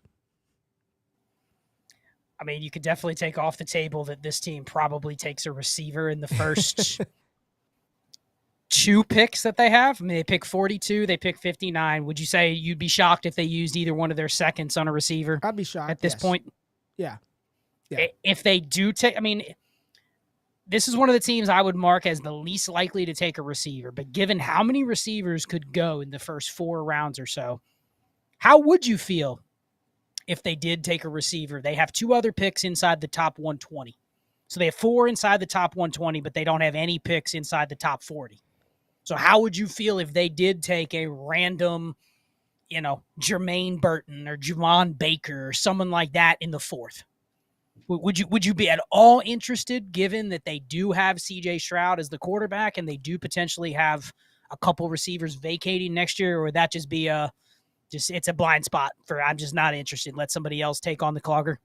I mean, you could definitely take off the table that this team probably takes a receiver in the first 2 picks that they have. I mean, they pick 42, they pick 59. Would you say you'd be shocked if they used either one of their seconds on a receiver? I'd be shocked at this point. Yeah. If they do take, I mean, this is one of the teams I would mark as the least likely to take a receiver. But given how many receivers could go in the first 4 rounds or so, how would you feel if they did take a receiver? They have 2 other picks inside the top 120. So they have 4 inside the top 120, but they don't have any picks inside the top 40. So how would you feel if they did take a random, Jermaine Burton or Javon Baker or someone like that in the 4th? Would you be at all interested, given that they do have C.J. Stroud as the quarterback and they do potentially have a couple receivers vacating next year, or would that just be it's a blind spot for I'm just not interested? Let somebody else take on the clogger.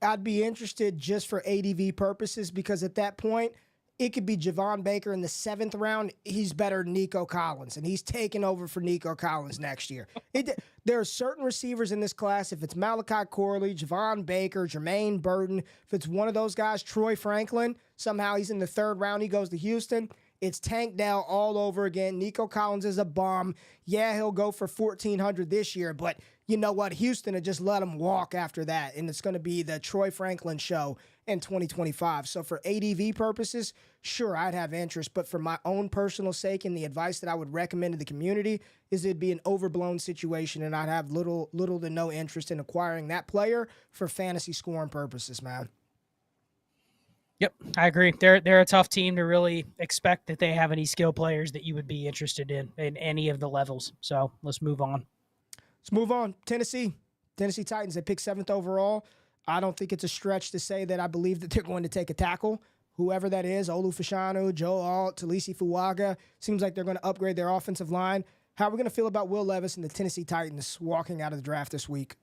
I'd be interested just for ADV purposes because at that point, it could be Javon Baker in the 7th round. He's better than Nico Collins, and he's taking over for Nico Collins next year. There are certain receivers in this class. If it's Malachi Corley, Javon Baker, Jermaine Burton, if it's one of those guys, Troy Franklin, somehow he's in the 3rd round, he goes to Houston. It's Tank Dell all over again. Nico Collins is a bum. Yeah, he'll go for 1,400 this year, but you know what? Houston had just let him walk after that, and it's going to be the Troy Franklin show in 2025. So for ADV purposes, sure, I'd have interest, but for my own personal sake and the advice that I would recommend to the community is it'd be an overblown situation, and I'd have little to no interest in acquiring that player for fantasy scoring purposes, man. Yep, I agree. They're a tough team to really expect that they have any skill players that you would be interested in any of the levels. So let's move on. Let's move on. Tennessee Titans, they picked 7th overall. I don't think it's a stretch to say that I believe that they're going to take a tackle. Whoever that is, Olu Fashanu, Joe Alt, Talisi Fuaga, seems like they're going to upgrade their offensive line. How are we going to feel about Will Levis and the Tennessee Titans walking out of the draft this week?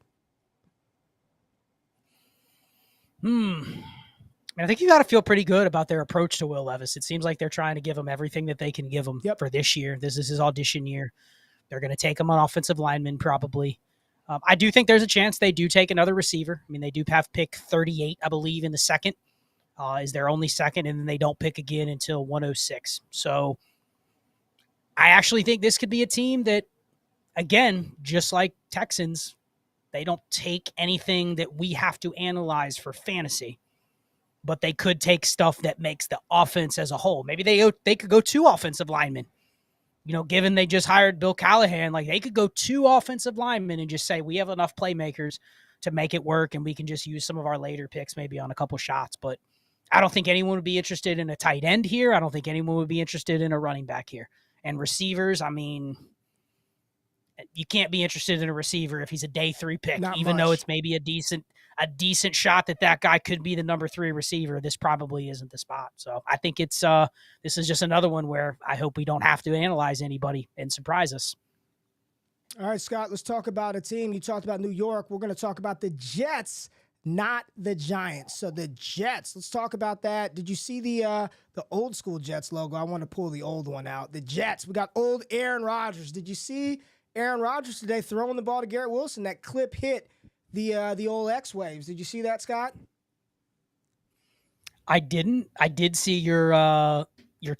I think you got to feel pretty good about their approach to Will Levis. It seems like they're trying to give him everything that they can give him for this year. This is his audition year. They're going to take him on offensive lineman probably. I do think there's a chance they do take another receiver. I mean, they do have pick 38, I believe, in the second. Is their only second, and then they don't pick again until 106. So I actually think this could be a team that, again, just like Texans, they don't take anything that we have to analyze for fantasy. But they could take stuff that makes the offense as a whole. Maybe they could go 2 offensive linemen. You know, given they just hired Bill Callahan, like they could go 2 offensive linemen and just say, we have enough playmakers to make it work, and we can just use some of our later picks maybe on a couple shots. But I don't think anyone would be interested in a tight end here. I don't think anyone would be interested in a running back here. And receivers, I mean, you can't be interested in a receiver if he's a day 3 pick, even though it's maybe a decent shot that guy could be the number 3 receiver. This probably isn't the spot. So I think it's this is just another one where I hope we don't have to analyze anybody and surprise us. All right, Scott, let's talk about a team. You talked about New York. We're going to talk about the Jets, not the Giants. So the Jets, let's talk about that. Did you see the old school Jets logo? I want to pull the old one out. The Jets, we got old Aaron Rodgers. Did you see Aaron Rodgers today throwing the ball to Garrett Wilson? That clip hit the old X-Waves. Did you see that, Scott? I didn't. I did see your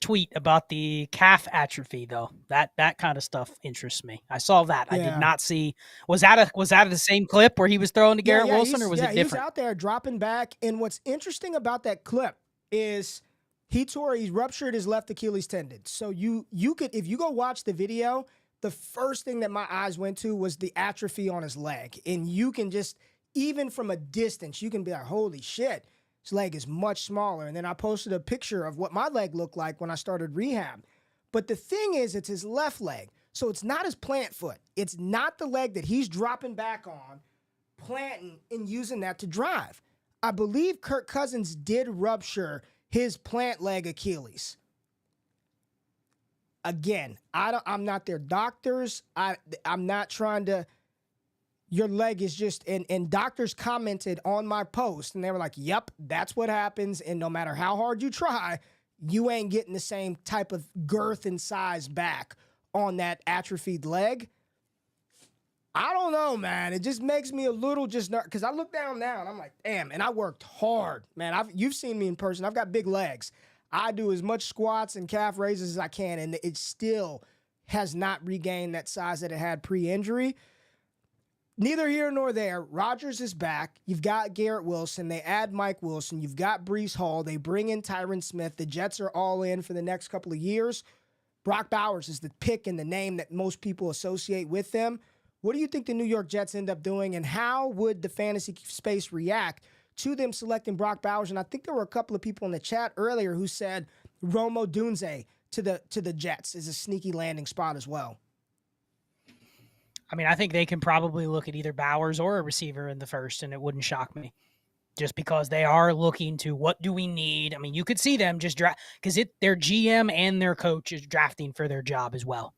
tweet about the calf atrophy, though. That kind of stuff interests me. I saw that. Yeah. I did not see. Was that the same clip where he was throwing to Garrett Wilson, or was it different? He was out there dropping back. And what's interesting about that clip is he ruptured his left Achilles tendon. So you could, if you go watch the video, the first thing that my eyes went to was the atrophy on his leg. And you can just, even from a distance, you can be like, holy shit, his leg is much smaller. And then I posted a picture of what my leg looked like when I started rehab. But the thing is, it's his left leg. So it's not his plant foot. It's not the leg that he's dropping back on, planting, and using that to drive. I believe Kirk Cousins did rupture his plant leg Achilles. Again, I'm not their doctors. I'm not trying to. Your leg is just, and doctors commented on my post, and they were like, "Yep, that's what happens." And no matter how hard you try, you ain't getting the same type of girth and size back on that atrophied leg. I don't know, man. It just makes me a little because I look down now and I'm like, damn. And I worked hard, man. You've seen me in person. I've got big legs. I do as much squats and calf raises as I can, and it still has not regained that size that it had pre-injury. Neither here nor there. Rodgers is back. You've got Garrett Wilson. They add Mike Wilson. You've got Breece Hall. They bring in Tyron Smith. The Jets are all in for the next couple of years. Brock Bowers is the pick and the name that most people associate with them. What do you think the New York Jets end up doing, and how would the fantasy space react to them selecting Brock Bowers? And I think there were a couple of people in the chat earlier who said Rome Odunze to the Jets is a sneaky landing spot as well. I mean, I think they can probably look at either Bowers or a receiver in the first, and it wouldn't shock me. Just because they are looking to what do we need. I mean, you could see them just draft because their GM and their coach is drafting for their job as well.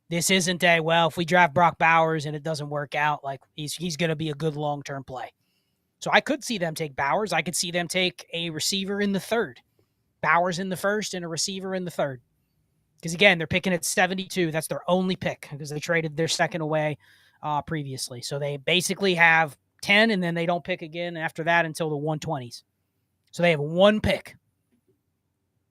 This isn't if we draft Brock Bowers and it doesn't work out, like he's going to be a good long-term play. So I could see them take Bowers. I could see them take a receiver in the third, Bowers in the first, and a receiver in the third. Because, again, they're picking at 72. That's their only pick because they traded their second away previously. So they basically have 10, and then they don't pick again after that until the 120s. So they have one pick.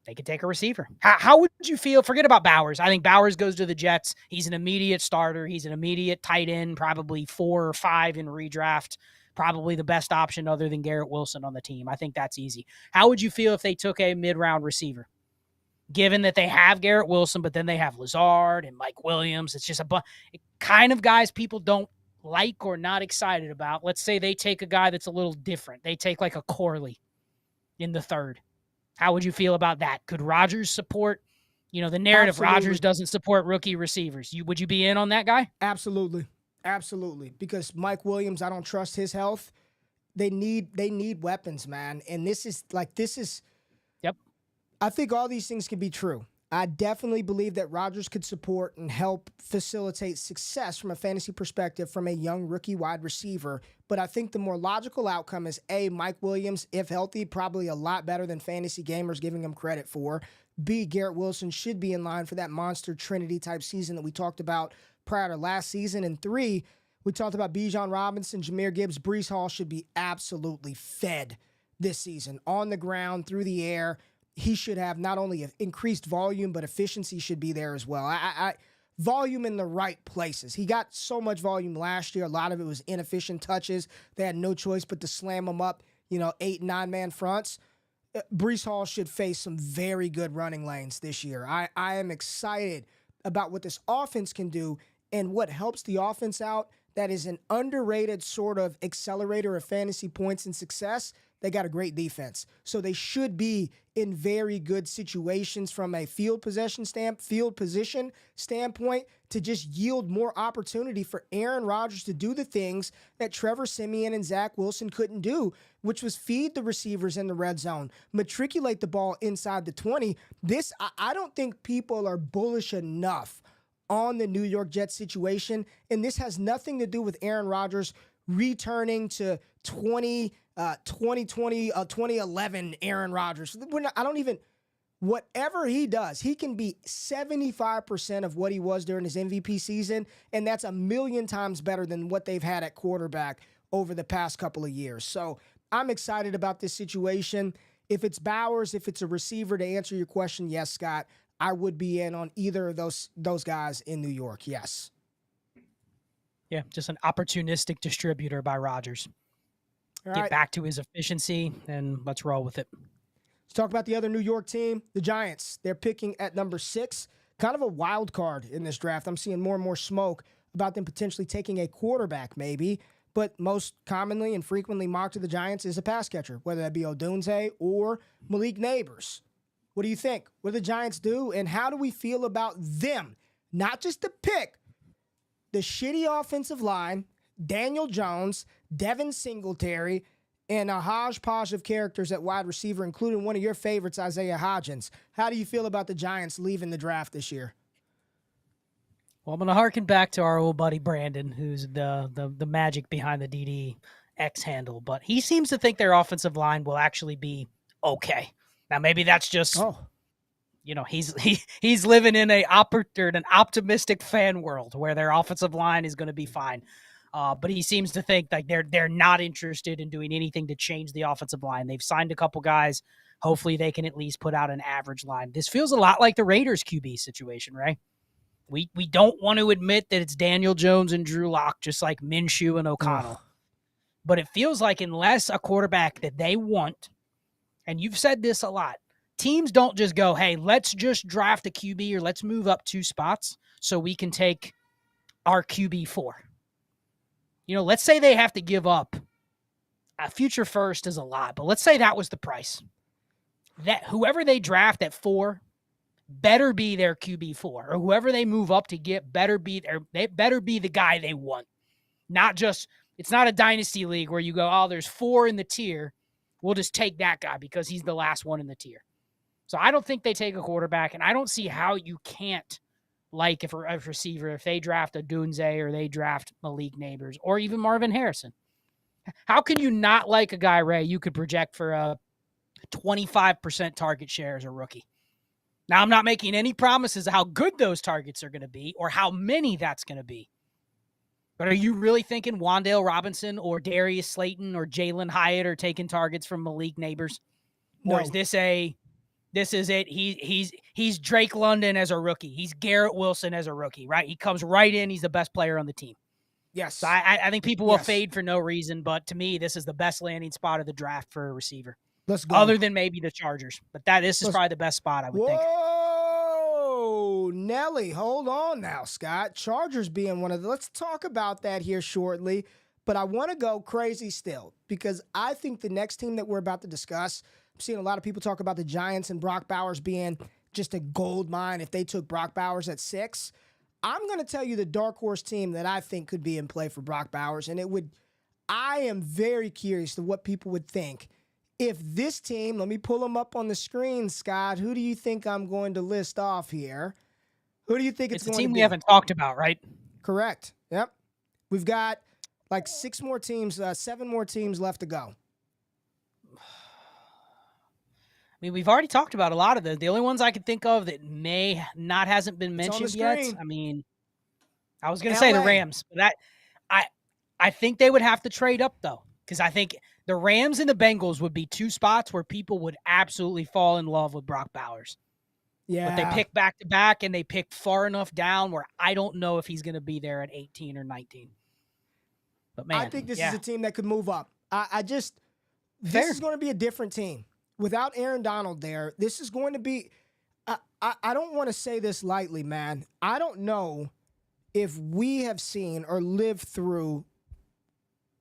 they could take a receiver. How would you feel? Forget about Bowers. I think Bowers goes to the Jets. He's an immediate starter. He's an immediate tight end, probably 4 or 5 in redraft. Probably the best option other than Garrett Wilson on the team. I think that's easy. How would you feel if they took a mid-round receiver? Given that they have Garrett Wilson, but then they have Lazard and Mike Williams. It's just kind of guys people don't like or not excited about. Let's say they take a guy that's a little different. They take like a Corley in the 3rd. How would you feel about that? Could Rodgers support, the narrative? Absolutely. Rodgers doesn't support rookie receivers. Would you be in on that guy? Absolutely. Because Mike Williams, I don't trust his health. They need weapons, man. And this is. Yep. I think all these things can be true. I definitely believe that Rodgers could support and help facilitate success from a fantasy perspective from a young rookie wide receiver. But I think the more logical outcome is A, Mike Williams, if healthy, probably a lot better than fantasy gamers giving him credit for. B, Garrett Wilson should be in line for that monster Trinity type season that we talked about prior to last season. And 3, we talked about Bijan Robinson, Jahmyr Gibbs, Breece Hall should be absolutely fed this season on the ground, through the air. He should have not only increased volume, but efficiency should be there as well. Volume in the right places. He got so much volume last year. A lot of it was inefficient touches. They had no choice but to slam him up, 8, 9-man fronts. Breece Hall should face some very good running lanes this year. I am excited about what this offense can do, and what helps the offense out that is an underrated sort of accelerator of fantasy points and success. They got a great defense. So they should be in very good situations from a field position standpoint to just yield more opportunity for Aaron Rodgers to do the things that Trevor Siemian and Zach Wilson couldn't do, which was feed the receivers in the red zone, matriculate the ball inside the 20. I don't think people are bullish enough on the New York Jets situation, and this has nothing to do with Aaron Rodgers returning to 2011 Aaron Rodgers. Whatever he does, he can be 75% of what he was during his MVP season, and that's 1,000,000 times better than what they've had at quarterback over the past couple of years. So I'm excited about this situation. If it's Bowers, if it's a receiver, to answer your question, yes, Scott, I would be in on either of those guys in New York, yes. Yeah, just an opportunistic distributor by Rodgers. Get back to his efficiency, and let's roll with it. Let's talk about the other New York team, the Giants. They're picking at number 6. Kind of a wild card in this draft. I'm seeing more and more smoke about them potentially taking a quarterback maybe, but most commonly and frequently mocked to the Giants is a pass catcher, whether that be Odunze or Malik Neighbors. What do you think? What do the Giants do, and how do we feel about them? Not just the pick, the shitty offensive line, Daniel Jones, Devin Singletary, and a hodgepodge of characters at wide receiver, including one of your favorites, Isaiah Hodgins. How do you feel about the Giants leaving the draft this year? Well, I'm going to harken back to our old buddy Brandon, who's the magic behind the DD X handle, but he seems to think their offensive line will actually be okay. Now, maybe that's just, he's living in an optimistic fan world where their offensive line is going to be fine. But he seems to think like they're not interested in doing anything to change the offensive line. They've signed a couple guys. Hopefully they can at least put out an average line. This feels a lot like the Raiders QB situation, right? We don't want to admit that it's Daniel Jones and Drew Lock, just like Minshew and O'Connell. But it feels like unless a quarterback that they want, and you've said this a lot, teams don't just go, hey, let's just draft a QB or let's move up 2 spots so we can take our QB4. Let's say they have to give up a future first is a lot, but let's say that was the price. That whoever they draft at 4 better be their QB4, or whoever they move up to get better be the guy they want. It's not a dynasty league where you go, oh, there's 4 in the tier. We'll just take that guy because he's the last one in the tier. So I don't think they take a quarterback, and I don't see how you can't like if a receiver, if they draft a Dunze or they draft Malik Neighbors or even Marvin Harrison. How can you not like a guy, Ray, you could project for a 25% target share as a rookie? Now, I'm not making any promises of how good those targets are going to be or how many that's going to be. But are you really thinking Wan'Dale Robinson or Darius Slayton or Jalen Hyatt are taking targets from Malik Neighbors? No. Or is this a This is it. He's Drake London as a rookie. He's Garrett Wilson as a rookie, right? He comes right in. He's the best player on the team. Yes. So I think people will fade for no reason, but to me, this is the best landing spot of the draft for a receiver. Let's go. Other than maybe the Chargers. But this is probably the best spot, I would think. Whoa, Nelly, hold on now, Scott. Chargers being one of the... Let's talk about that here shortly, but I want to go crazy still because I think the next team that we're about to discuss, I'm seeing a lot of people talk about the Giants and Brock Bowers being just a gold mine if they took Brock Bowers at 6. I'm going to tell you the dark horse team that I think could be in play for Brock Bowers, and I am very curious to what people would think if this team, let me pull them up on the screen, Scott. Who do you think I'm going to list off here? Who do you think it's going to be? It's a team we haven't talked about, right? Correct. Yep. We've got like 7 more teams left to go. I mean, we've already talked about a lot of them. The only ones I could think of that hasn't been mentioned yet. I mean, I was going to say the Rams, but I think they would have to trade up though, because I think the Rams and the Bengals would be 2 spots where people would absolutely fall in love with Brock Bowers. Yeah, but they pick back to back, and they pick far enough down where I don't know if he's going to be there at 18 or 19. But man, I think this is a team that could move up. This is going to be a different team. Without Aaron Donald there, this is going to be I don't want to say this lightly, man. I don't know if we have seen or lived through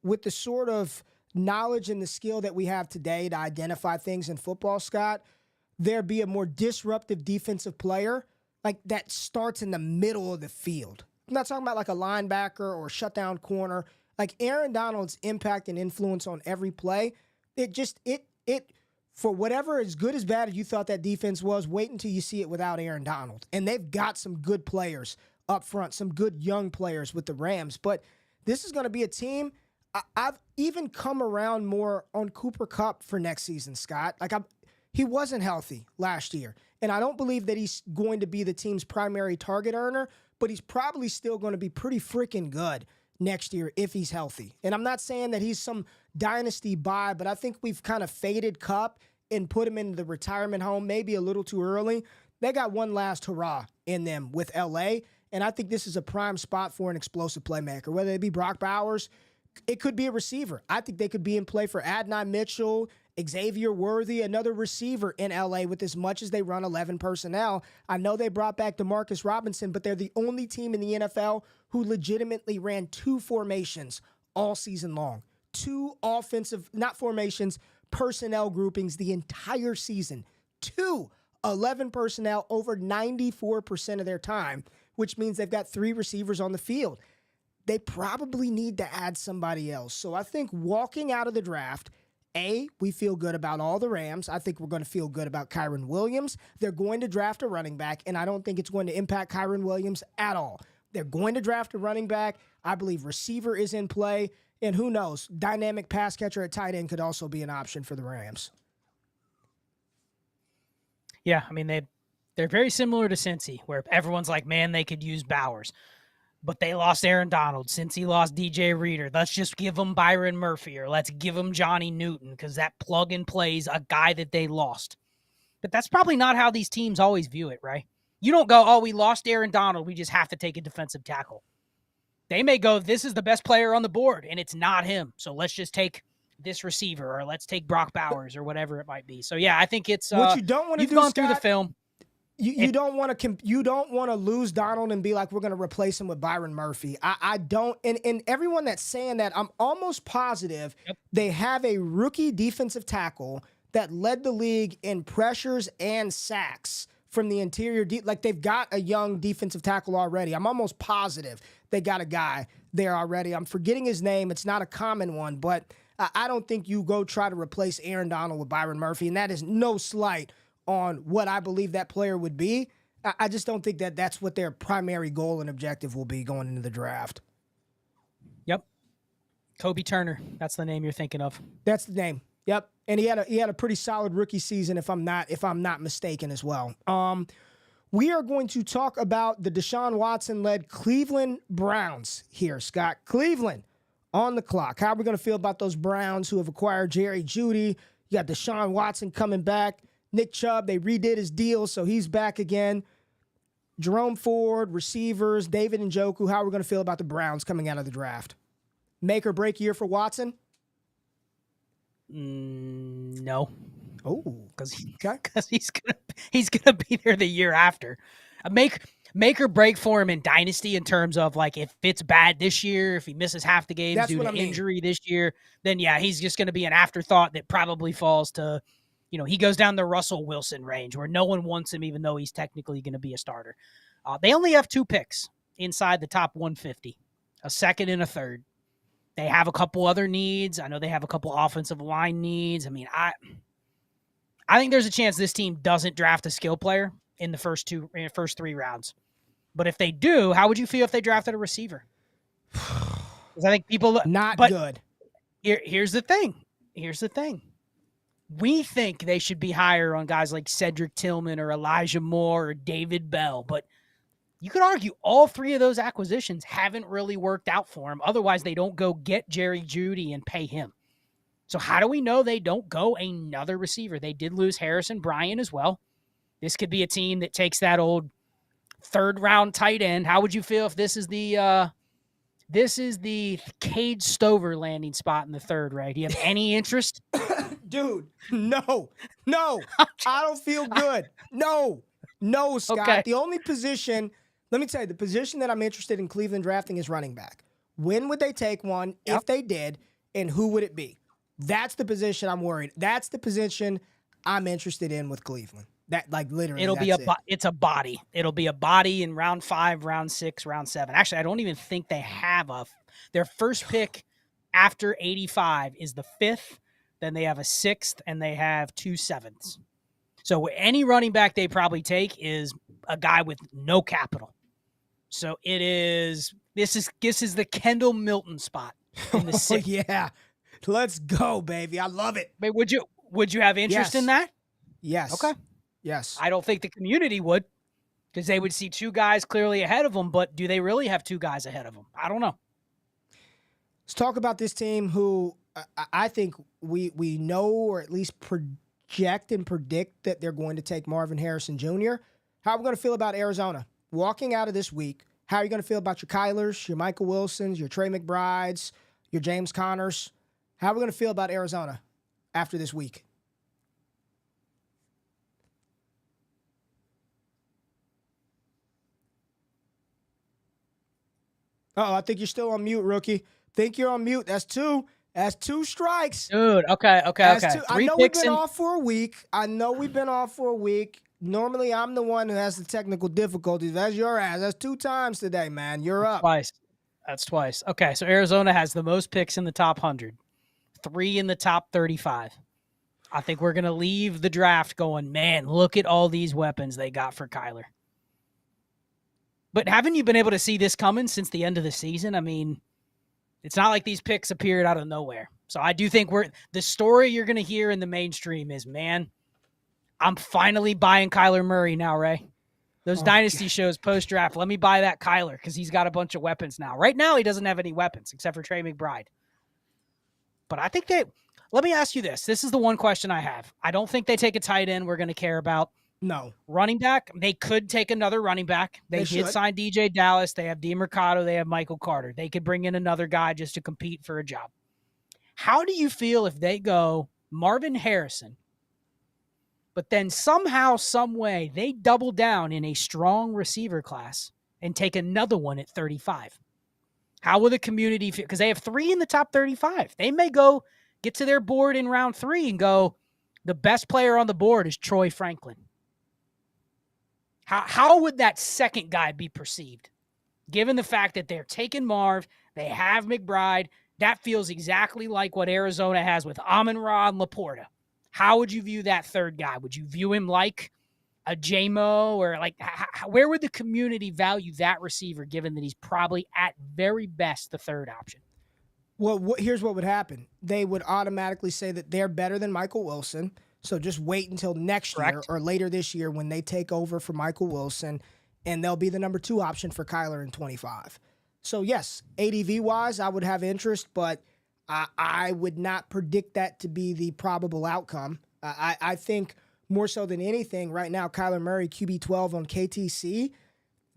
with the sort of knowledge and the skill that we have today to identify things in football, Scott, there be a more disruptive defensive player like that starts in the middle of the field. I'm not talking about like a linebacker or shutdown corner. Like Aaron Donald's impact and influence on every play, it for whatever as good as bad as you thought that defense was, wait until you see it without Aaron Donald. And they've got some good players up front, some good young players with the Rams. But this is going to be a team. I've even come around more on Cooper Kupp for next season, Scott. He wasn't healthy last year. And I don't believe that he's going to be the team's primary target earner, but he's probably still going to be pretty freaking good next year if he's healthy. And I'm not saying that he's some dynasty buy, but I think we've kind of faded Kupp and put him in the retirement home maybe a little too early. They got one last hurrah in them with LA, and I think this is a prime spot for an explosive playmaker, whether it be Brock Bowers, it could be a receiver. I think they could be in play for Adonai Mitchell, Xavier Worthy, another receiver in LA with as much as they run 11 personnel. I know they brought back DeMarcus Robinson, but they're the only team in the NFL who legitimately ran 2 formations all season long. 2 offensive, not formations, personnel groupings the entire season. 2 11 personnel over 94% of their time, which means they've got 3 receivers on the field. They probably need to add somebody else. So I think walking out of the draft, we feel good about all the Rams. I think we're going to feel good about Kyren Williams. They're going to draft a running back, and I don't think it's going to impact Kyren Williams at all. They're going to draft a running back. I believe receiver is in play. And who knows, dynamic pass catcher at tight end could also be an option for the Rams. Yeah, I mean, they're very similar to Cincy, where everyone's like, man, they could use Bowers. But they lost Aaron Donald. Cincy lost DJ Reader. Let's just give them Byron Murphy, or let's give them Johnny Newton, because that plug and plays a guy that they lost. But that's probably not how these teams always view it, right? You don't go, oh, we lost Aaron Donald, we just have to take a defensive tackle. They may go, this is the best player on the board, and it's not him. So let's just take this receiver, or let's take Brock Bowers, or whatever it might be. So yeah, I think it's what you don't want to do. You've gone through the film. You don't want to lose Donald and be like, we're going to replace him with Byron Murphy. I don't. And everyone that's saying that, I'm almost positive they have a rookie defensive tackle that led the league in pressures and sacks from the interior. Like they've got a young defensive tackle already. I'm almost positive they got a guy there already. I'm forgetting his name. It's not a common one, but I don't think you go try to replace Aaron Donald with Byron Murphy. And that is no slight on what I believe that player would be. I just don't think that that's what their primary goal and objective will be going into the draft. Yep. Kobe Turner. That's the name you're thinking of. That's the name. Yep. And he had a pretty solid rookie season if I'm not mistaken as well. We are going to talk about the Deshaun Watson-led Cleveland Browns here, Scott. Cleveland on the clock. How are we going to feel about those Browns who have acquired Jerry Jeudy? You got Deshaun Watson coming back. Nick Chubb, they redid his deal, so he's back again. Jerome Ford, receivers, David Njoku. How are we going to feel about the Browns coming out of the draft? Make or break year for Watson? No. Oh, because he's gonna be there the year after. Make or break for him in dynasty in terms of like if it's bad this year, if he misses half the games due to injury this year, then yeah, he's just gonna be an afterthought that probably falls to, he goes down the Russell Wilson range where no one wants him even though he's technically gonna be a starter. They only have 2 picks inside the top 150, a second and a third. They have a couple other needs. I know they have a couple offensive line needs. I mean, I think there's a chance this team doesn't draft a skill player in the first 3 rounds. But if they do, how would you feel if they drafted a receiver? Because I think people good. Here's the thing. We think they should be higher on guys like Cedric Tillman or Elijah Moore or David Bell, but you could argue all 3 of those acquisitions haven't really worked out for him. Otherwise, they don't go get Jerry Jeudy and pay him. So how do we know they don't go another receiver? They did lose Harrison Bryant as well. This could be a team that takes that old 3rd-round tight end. How would you feel if this is the Cade Stover landing spot in the 3rd, right? Do you have any interest? Dude, no. I don't feel good. No, Scott. Okay. The only position, let me tell you, the position that I'm interested in Cleveland drafting is running back. When would they take one? Yep. If they did, and who would it be? That's the position I'm worried. That's the position I'm interested in with Cleveland. That literally, it's a body. It'll be a body in round 5, round 6, round 7. Actually, I don't even think they have their first pick after 85 is the 5th. Then they have a 6th and they have 2 7ths. So any running back they probably take is a guy with no capital. So this is the Kendall Milton spot in the 6th. Yeah. Let's go, baby. I love it. But would you have interest in that? Yes. Okay. Yes. I don't think the community would, because they would see 2 guys clearly ahead of them, but do they really have 2 guys ahead of them? I don't know. Let's talk about this team who I think we know, or at least project and predict that they're going to take Marvin Harrison Jr. How are we going to feel about Arizona? Walking out of this week, how are you going to feel about your Kylers, your Michael Wilsons, your Trey McBrides, your James Connors? How are we going to feel about Arizona after this week? I think you're still on mute, rookie. Think you're on mute. That's 2. That's 2 strikes. Dude, okay. I know we've been off for a week. Normally, I'm the one who has the technical difficulties. That's your ass. That's 2 times today, man. You're up. That's twice. Okay, so Arizona has the most picks in the top 100. 3 in the top 35. I think we're going to leave the draft going, man, look at all these weapons they got for Kyler. But haven't you been able to see this coming since the end of the season? I mean, it's not like these picks appeared out of nowhere. So I do think the story you're going to hear in the mainstream is, man, I'm finally buying Kyler Murray now, Ray. Those dynasty shows post-draft, let me buy that Kyler because he's got a bunch of weapons now. Right now, he doesn't have any weapons except for Trey McBride. But I think let me ask you this. This is the one question I have. I don't think they take a tight end we're going to care about. No. Running back, they could take another running back. They did sign DJ Dallas. They have DeMercado. They have Michael Carter. They could bring in another guy just to compete for a job. How do you feel if they go Marvin Harrison, but then somehow, some way, they double down in a strong receiver class and take another one at 35? How will the community feel? Because they have 3 in the top 35. They may get to their board in round 3 and go, the best player on the board is Troy Franklin. How would that second guy be perceived? Given the fact that they're taking Marv, they have McBride, that feels exactly like what Arizona has with Amon-Ra and Laporta. How would you view that third guy? Would you view him like a J-Mo, or where would the community value that receiver given that he's probably at very best the third option? Well, here's what would happen. They would automatically say that they're better than Michael Wilson. So just wait until next year or later this year when they take over for Michael Wilson, and they'll be the number 2 option for Kyler in 25. So yes, ADV-wise, I would have interest, but I would not predict that to be the probable outcome. I think more so than anything right now, Kyler Murray, QB12 on KTC.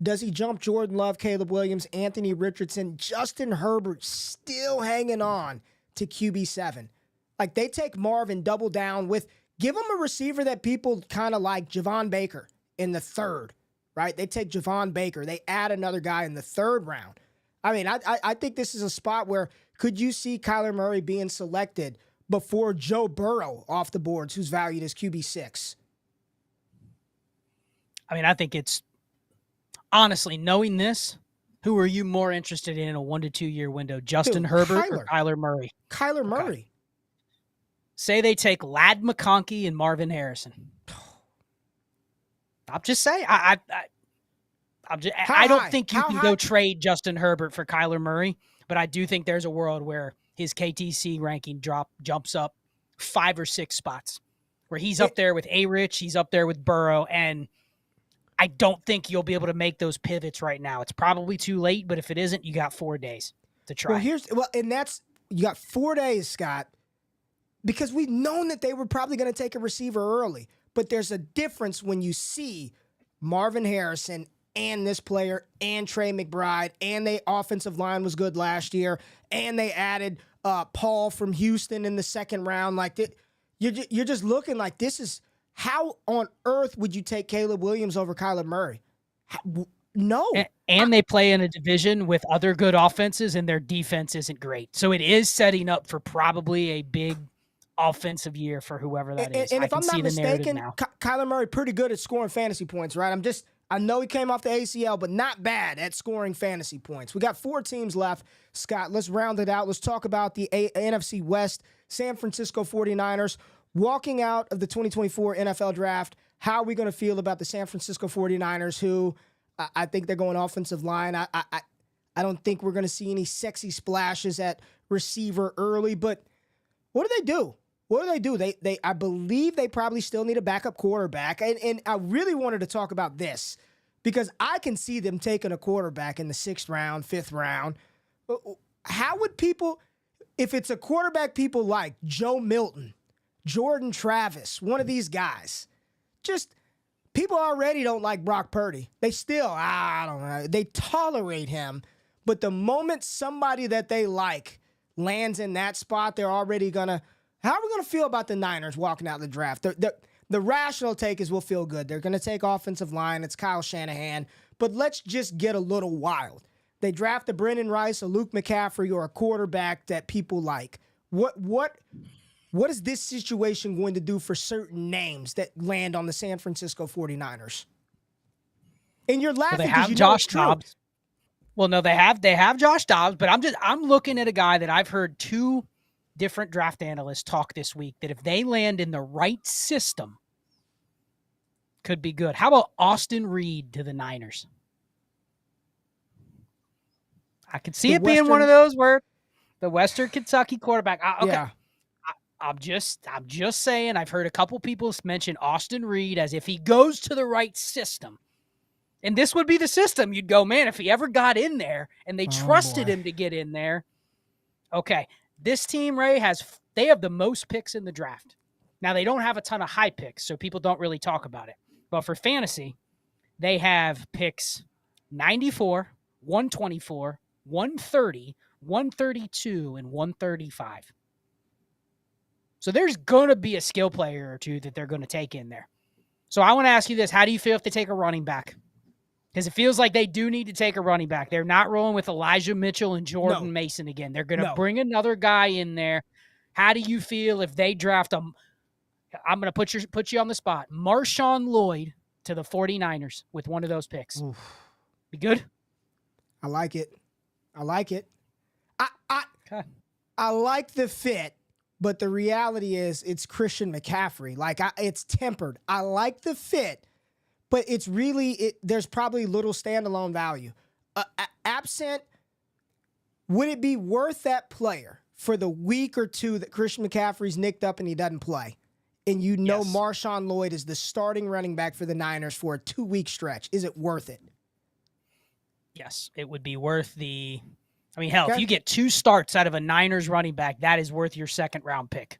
Does he jump Jordan Love, Caleb Williams, Anthony Richardson, Justin Herbert still hanging on to QB7? Like, they take Marvin, double down with, give him a receiver that people kind of like, Javon Baker in the third, right? They take Javon Baker. They add another guy in the third round. I mean, I think this is a spot where could you see Kyler Murray being selected before Joe Burrow off the boards, who's valued as QB6? I mean, I think it's, honestly, knowing this, who are you more interested in a 1 to 2 year window, Justin Herbert or Kyler Murray? Kyler Murray. Okay. Say they take Ladd McConkey and Marvin Harrison. I'm just saying. I don't think you can go trade Justin Herbert for Kyler Murray, but I do think there's a world where his KTC ranking jumps up 5 or 6 spots, where he's up there with A-Rich, he's up there with Burrow, and I don't think you'll be able to make those pivots right now. It's probably too late, but if it isn't, you got 4 days to try. And that's, you got 4 days, Scott, because we've known that they were probably going to take a receiver early, but there's a difference when you see Marvin Harrison and this player and Trey McBride, and the offensive line was good last year, and they added Paul from Houston in the second round. Like, you're just looking like this is, how on earth would you take Caleb Williams over Kyler Murray? No. And they play in a division with other good offenses, and their defense isn't great. So it is setting up for probably a big offensive year for whoever that is. And if I'm not mistaken, Kyler Murray pretty good at scoring fantasy points, right? I know he came off the ACL, but not bad at scoring fantasy points. We got 4 teams left. Scott, let's round it out. Let's talk about the NFC West. San Francisco 49ers walking out of the 2024 NFL Draft. How are we going to feel about the San Francisco 49ers, who I think they're going offensive line? I don't think we're going to see any sexy splashes at receiver early, but what do? What do? They I believe they probably still need a backup quarterback. And I really wanted to talk about this because I can see them taking a quarterback in the 6th round, 5th round. How would people, if it's a quarterback people like Joe Milton, Jordan Travis, one of these guys, just people already don't like Brock Purdy. They still, I don't know, they tolerate him. But the moment somebody that they like lands in that spot, they're already going to, how are we going to feel about the Niners walking out of the draft? The rational take is we'll feel good. They're going to take offensive line. It's Kyle Shanahan. But let's just get a little wild. They draft a Brendan Rice, a Luke McCaffrey, or a quarterback that people like. What is this situation going to do for certain names that land on the San Francisco 49ers? And you're laughing because have Josh Dobbs. Well, no, they have Josh Dobbs, but I'm looking at a guy that I've heard 2 different draft analysts talk this week that if they land in the right system, could be good. How about Austin Reed to the Niners? I could see it being one of those where the Western Kentucky quarterback. Okay. Yeah. I'm just saying, I've heard a couple people mention Austin Reed as if he goes to the right system. And this would be the system. You'd go, man, if he ever got in there and they trusted him to get in there. Okay. This team, Ray, they have the most picks in the draft. Now, they don't have a ton of high picks, so people don't really talk about it. But for fantasy, they have picks 94, 124, 130, 132, and 135. So there's going to be a skill player or 2 that they're going to take in there. So I want to ask you this. How do you feel if they take a running back? Because it feels like they do need to take a running back. They're not rolling with Elijah Mitchell and Jordan Mason again. They're going to bring another guy in there. How do you feel if they draft I'm going to put you on the spot. Marshawn Lloyd to the 49ers with one of those picks. Oof. Be good? I like it. I like the fit, but the reality is it's Christian McCaffrey. It's tempered. I like the fit, but it's really, there's probably little standalone value. Absent, would it be worth that player for the week or 2 that Christian McCaffrey's nicked up and he doesn't play? And yes. Marshawn Lloyd is the starting running back for the Niners for a 2-week stretch. Is it worth it? Yes, it would be worth the... if you get 2 starts out of a Niners running back, that is worth your 2nd-round pick.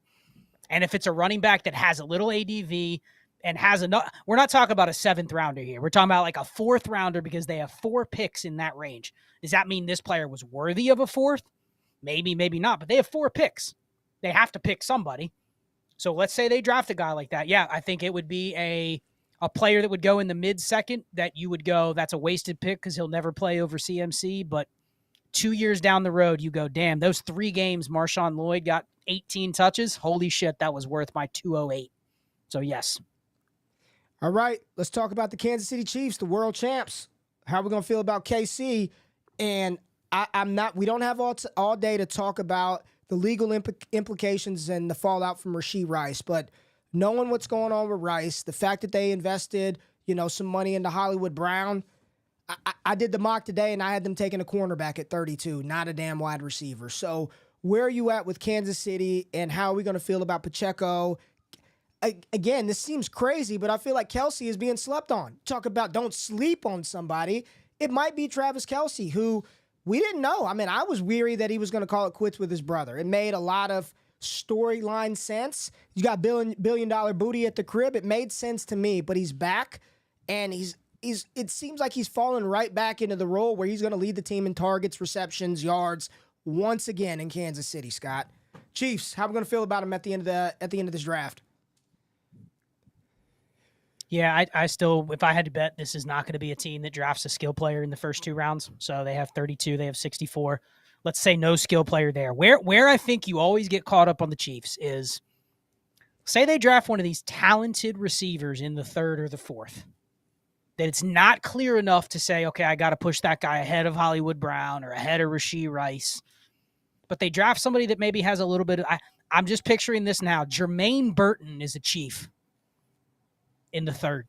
And if it's a running back that has a little ADV, and has enough. We're not talking about a 7th rounder here. We're talking about like a 4th rounder because they have 4 picks in that range. Does that mean this player was worthy of a 4th? Maybe, maybe not, but they have 4 picks. They have to pick somebody. So let's say they draft a guy like that. Yeah, I think it would be a player that would go in the mid-second that you would go, that's a wasted pick because he'll never play over CMC. But 2 years down the road, you go, damn, those 3 games Marshawn Lloyd got 18 touches. Holy shit, that was worth my 208. So yes. All right, let's talk about the Kansas City Chiefs, the world champs. How are we going to feel about KC? And we don't have all day to talk about the legal implications and the fallout from Rashee Rice, but knowing what's going on with Rice, the fact that they invested, some money into Hollywood Brown, I did the mock today and I had them taking a cornerback at 32, not a damn wide receiver. So where are you at with Kansas City, and how are we going to feel about Pacheco? Again, this seems crazy, but I feel like Kelsey is being slept on. Talk about don't sleep on somebody. It might be Travis Kelsey, who we didn't know. I mean, I was weary that he was going to call it quits with his brother. It made a lot of storyline sense. You got billion dollar booty at the crib. It made sense to me, but he's back, and it seems like he's fallen right back into the role where he's going to lead the team in targets, receptions, yards once again in Kansas City. Scott, Chiefs, how are we going to feel about him at the end of this draft? Yeah, I still, if I had to bet, this is not going to be a team that drafts a skill player in the first 2 rounds. So they have 32, they have 64. Let's say no skill player there. Where I think you always get caught up on the Chiefs is, say they draft one of these talented receivers in the 3rd or the 4th, that it's not clear enough to say, okay, I got to push that guy ahead of Hollywood Brown or ahead of Rashee Rice. But they draft somebody that maybe has a little bit of, I'm just picturing this now. Jermaine Burton is a Chief in the 3rd.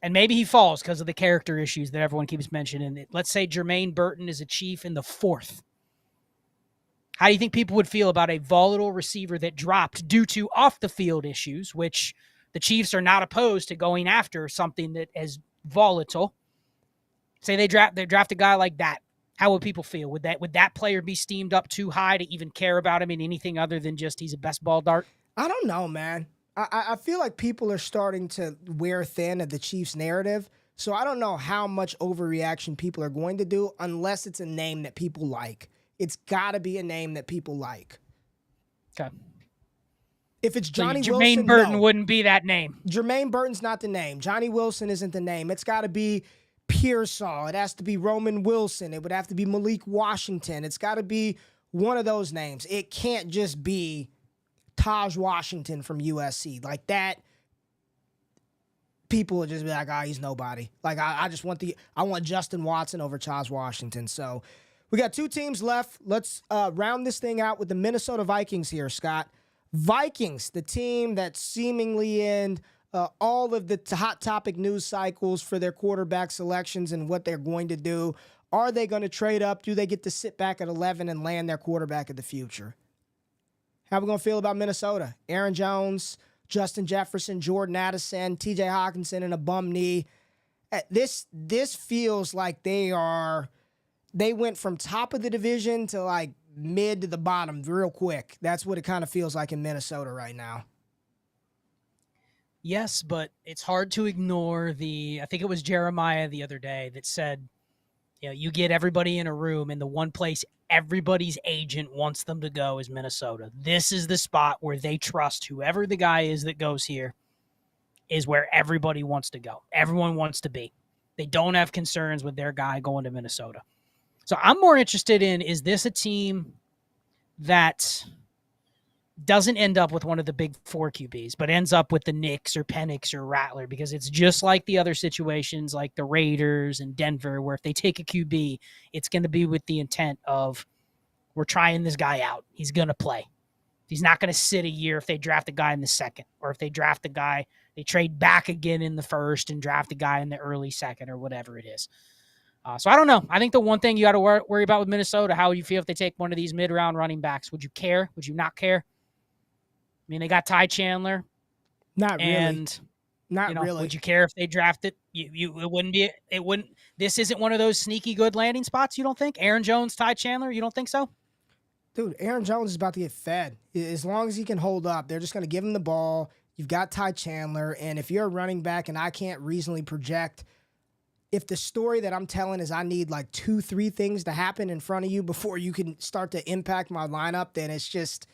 And maybe he falls because of the character issues that everyone keeps mentioning. Let's say Jermaine Burton is a Chief in the 4th. How do you think people would feel about a volatile receiver that dropped due to off-the-field issues, which the Chiefs are not opposed to going after something that is volatile? Say they draft a guy like that. How would people feel? Would that player be steamed up too high to even care about him in anything other than just he's a best ball dart? I don't know, man. I feel like people are starting to wear thin of the Chiefs narrative. So I don't know how much overreaction people are going to do unless it's a name that people like. It's got to be a name that people like. Okay. If it's Johnny Jermaine Wilson, Burton wouldn't be that name. Jermaine Burton's not the name. Johnny Wilson isn't the name. It's got to be Pearsall. It has to be Roman Wilson. It would have to be Malik Washington. It's got to be one of those names. It can't just be Taj Washington from USC. Like that, people would just be like, he's nobody. Like, I want Justin Watson over Taj Washington. So we got 2 teams left. Let's round this thing out with the Minnesota Vikings here, Scott. Vikings, the team that's seemingly in all of the hot topic news cycles for their quarterback selections and what they're going to do. Are they going to trade up? Do they get to sit back at 11 and land their quarterback of the future? How are we going to feel about Minnesota? Aaron Jones, Justin Jefferson, Jordan Addison, TJ Hawkinson, and a bum knee. This feels like they went from top of the division to like mid to the bottom real quick. That's what it kind of feels like in Minnesota right now. Yes, but it's hard to ignore I think it was Jeremiah the other day that said, you get everybody in a room and the one place everybody's agent wants them to go is Minnesota. This is the spot where they trust whoever the guy is that goes here is where everybody wants to go. Everyone wants to be. They don't have concerns with their guy going to Minnesota. So I'm more interested in, is this a team that doesn't end up with one of the big 4 QBs, but ends up with the Knicks or Penix or Rattler, because it's just like the other situations like the Raiders and Denver, where if they take a QB, it's going to be with the intent of, we're trying this guy out. He's going to play. He's not going to sit a year if they draft a guy in the 2nd, or if they draft a guy, they trade back again in the 1st and draft a guy in the early 2nd or whatever it is. So I don't know. I think the one thing you got to worry about with Minnesota, how would you feel if they take one of these mid-round running backs? Would you care? Would you not care? I mean, they got Ty Chandler. Not really. Not really. Would you care if they drafted? This isn't one of those sneaky good landing spots, you don't think? Aaron Jones, Ty Chandler, you don't think so? Dude, Aaron Jones is about to get fed. As long as he can hold up, they're just going to give him the ball. You've got Ty Chandler. And if you're a running back and I can't reasonably project, if the story that I'm telling is I need like 2-3 things to happen in front of you before you can start to impact my lineup, then it's just,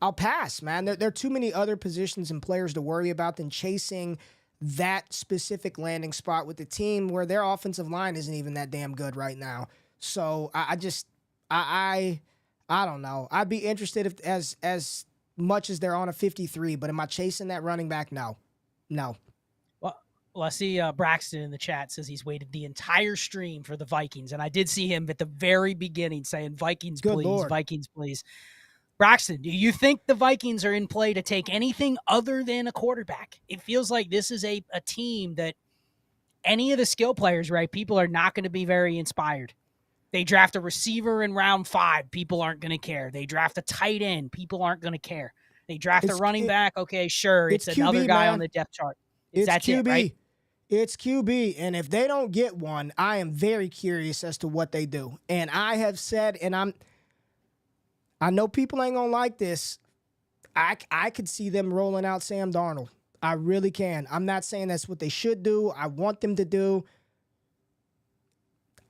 I'll pass, man. There are too many other positions and players to worry about than chasing that specific landing spot with the team where their offensive line isn't even that damn good right now. So I don't know. I'd be interested if as much as they're on a 53, but am I chasing that running back? No. Well, I see Braxton in the chat says he's waited the entire stream for the Vikings, and I did see him at the very beginning saying, Vikings, Good please, Lord. Vikings, please. Braxton, do you think the Vikings are in play to take anything other than a quarterback? It feels like this is a team that any of the skill players, right, people are not going to be very inspired. They draft a receiver in round 5, people aren't going to care. They draft a tight end, people aren't going to care. They draft a running back, okay, sure, it's another QB, guy man. on the depth chart. That's QB. it, right? It's QB, and if they don't get one, I am very curious as to what they do. And I have said, and I know people ain't gonna like this. I could see them rolling out Sam Darnold. I really can. I'm not saying that's what they should do. I want them to do.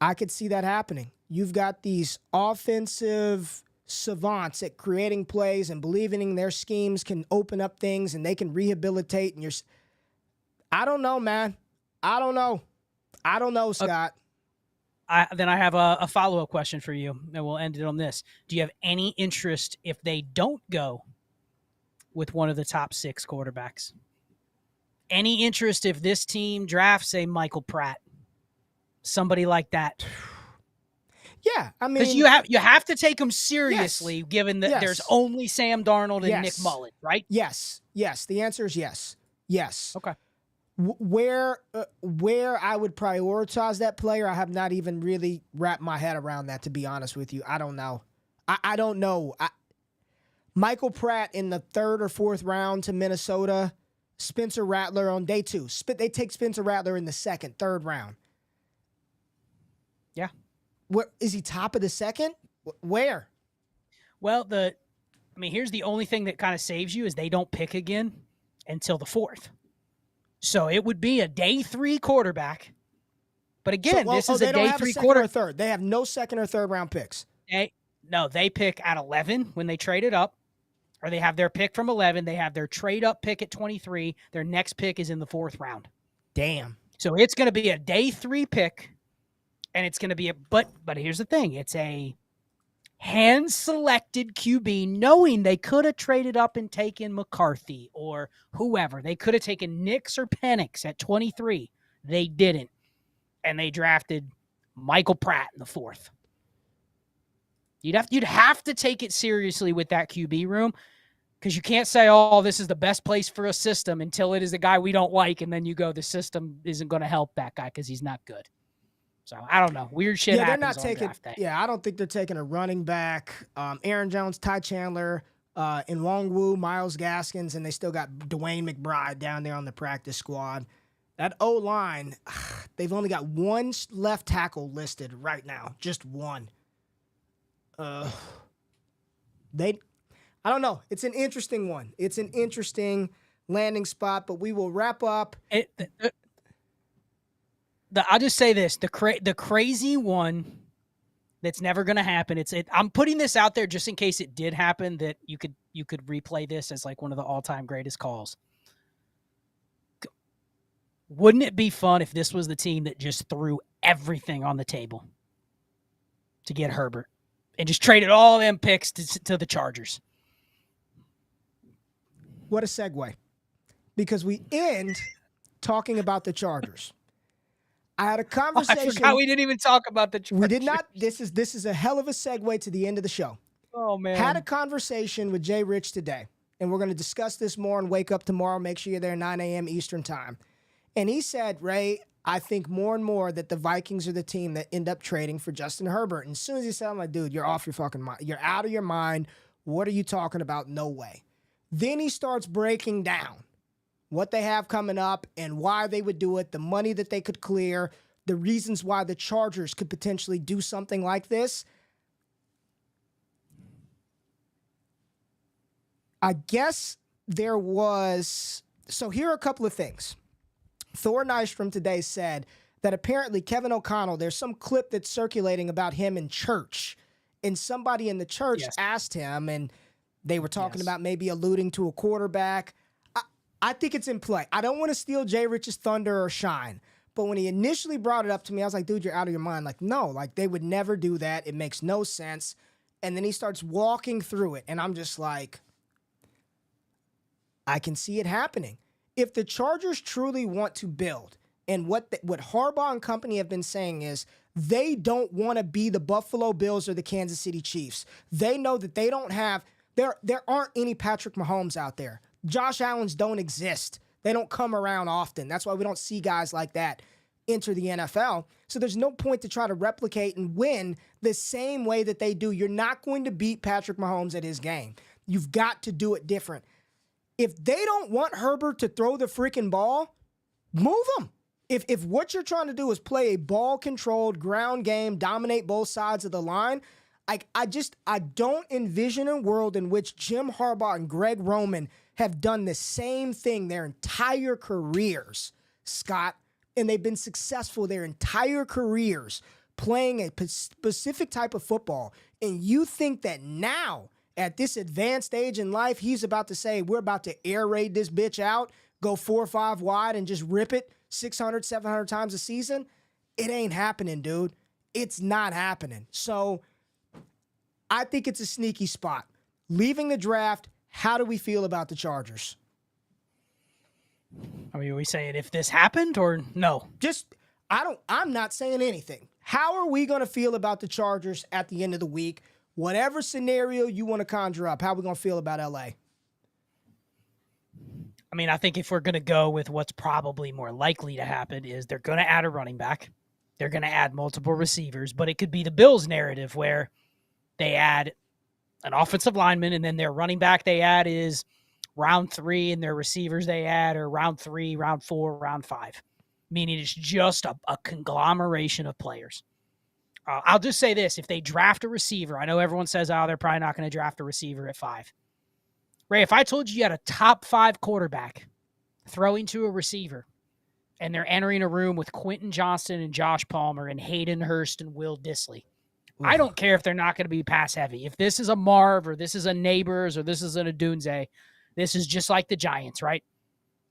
I could see that happening. You've got these offensive savants at creating plays and believing in their schemes can open up things and they can rehabilitate. And I don't know, man. I don't know, Scott. Then I have a follow-up question for you, and we'll end it on this. Do you have any interest if they don't go with one of the top 6 quarterbacks? Any interest if this team drafts, say, Michael Pratt? Somebody like that? Yeah, I mean, because you have to take them seriously, given that there's only Sam Darnold and Nick Mullen, right? Yes. The answer is yes. Yes. Okay. Where I would prioritize that player, I have not even really wrapped my head around that, to be honest with you. I don't know. I don't know. Michael Pratt in the 3rd or 4th round to Minnesota. Spencer Rattler on day 2. They take Spencer Rattler in the 2nd, 3rd round. Yeah. Where is he? Top of the 2nd? Where? Well, here's the only thing that kind of saves you is they don't pick again until the 4th. So it would be a day 3 quarterback. But again, this is a day 3 quarter. Or third. They have no 2nd or 3rd round picks. They pick at 11 when they trade it up, or they have their pick from 11. They have their trade up pick at 23. Their next pick is in the 4th round. Damn. So it's going to be a day 3 pick, and it's going to be but here's the thing. It's a hand-selected QB, knowing they could have traded up and taken McCarthy or whoever. They could have taken Nix or Penix at 23. They didn't. And they drafted Michael Pratt in the 4th. You'd have to take it seriously with that QB room, because you can't say, oh, this is the best place for a system until it is a guy we don't like, and then you go, the system isn't going to help that guy because he's not good. So I don't know. Weird shit happens they're not taking. Draft day. Yeah, I don't think they're taking a running back. Aaron Jones, Ty Chandler, Nwangwu, Myles Gaskins, and they still got Dwayne McBride down there on the practice squad. That O-line, they've only got one left tackle listed right now, just one. I don't know. It's an interesting one. It's an interesting landing spot, but we will wrap up. I'll just say this: the crazy one that's never going to happen. I'm putting this out there just in case it did happen, that you could replay this as like one of the all-time greatest calls. Wouldn't it be fun if this was the team that just threw everything on the table to get Herbert and just traded all them picks to the Chargers? What a segue, because we end talking about the Chargers. I had a conversation. I forgot we didn't even talk about the Chargers. We did not. This is a hell of a segue to the end of the show. Oh, man. Had a conversation with Jay Rich today, and we're going to discuss this more and wake up tomorrow. Make sure you're there 9 a.m. Eastern time. And he said, Ray, I think more and more that the Vikings are the team that end up trading for Justin Herbert. And as soon as he said, I'm like, dude, you're off your fucking mind. You're out of your mind. What are you talking about? No way. Then he starts breaking down what they have coming up and why they would do it, the money that they could clear, the reasons why the Chargers could potentially do something like this. I guess here are a couple of things. Thor Nystrom today said that apparently Kevin O'Connell, there's some clip that's circulating about him in church, and somebody in the church asked him, and they were talking about maybe alluding to a quarterback. I think it's in play. I don't want to steal Jay Rich's thunder or shine, but when he initially brought it up to me, I was like, dude, you're out of your mind. Like, no, like they would never do that. It makes no sense. And then he starts walking through it, and I'm just like, I can see it happening. If the Chargers truly want to build, and what Harbaugh and company have been saying is they don't want to be the Buffalo Bills or the Kansas City Chiefs. They know that they don't have, there aren't any Patrick Mahomes out there. Josh Allens don't exist. They don't come around often. That's why we don't see guys like that enter the NFL. So there's no point to try to replicate and win the same way that they do. You're not going to beat Patrick Mahomes at his game. You've got to do it different. If they don't want Herbert to throw the freaking ball, move him. If what you're trying to do is play a ball-controlled ground game, dominate both sides of the line, I don't envision a world in which Jim Harbaugh and Greg Roman have done the same thing their entire careers, Scott, and they've been successful their entire careers playing a specific type of football. And you think that now, at this advanced age in life, he's about to say, we're about to air raid this bitch out, go 4 or 5 wide and just rip it 600, 700 times a season? It ain't happening, dude. It's not happening. So I think it's a sneaky spot. Leaving the draft, how do we feel about the Chargers? I mean, are we saying if this happened or no? I'm not saying anything. How are we going to feel about the Chargers at the end of the week? Whatever scenario you want to conjure up, how are we going to feel about LA? I mean, I think if we're going to go with what's probably more likely to happen is they're going to add a running back. They're going to add multiple receivers, but it could be the Bills narrative where they add an offensive lineman and then their running back they add is round 3 and their receivers they add are round 3, round 4, round 5, meaning it's just a conglomeration of players. I'll just say this. If they draft a receiver, I know everyone says, they're probably not going to draft a receiver at 5. Ray, if I told you had a top 5 quarterback throwing to a receiver and they're entering a room with Quentin Johnston and Josh Palmer and Hayden Hurst and Will Dissly, I don't care if they're not going to be pass heavy. If this is a Marv or this is a Neighbors or this is an Adunze, this is just like the Giants, right?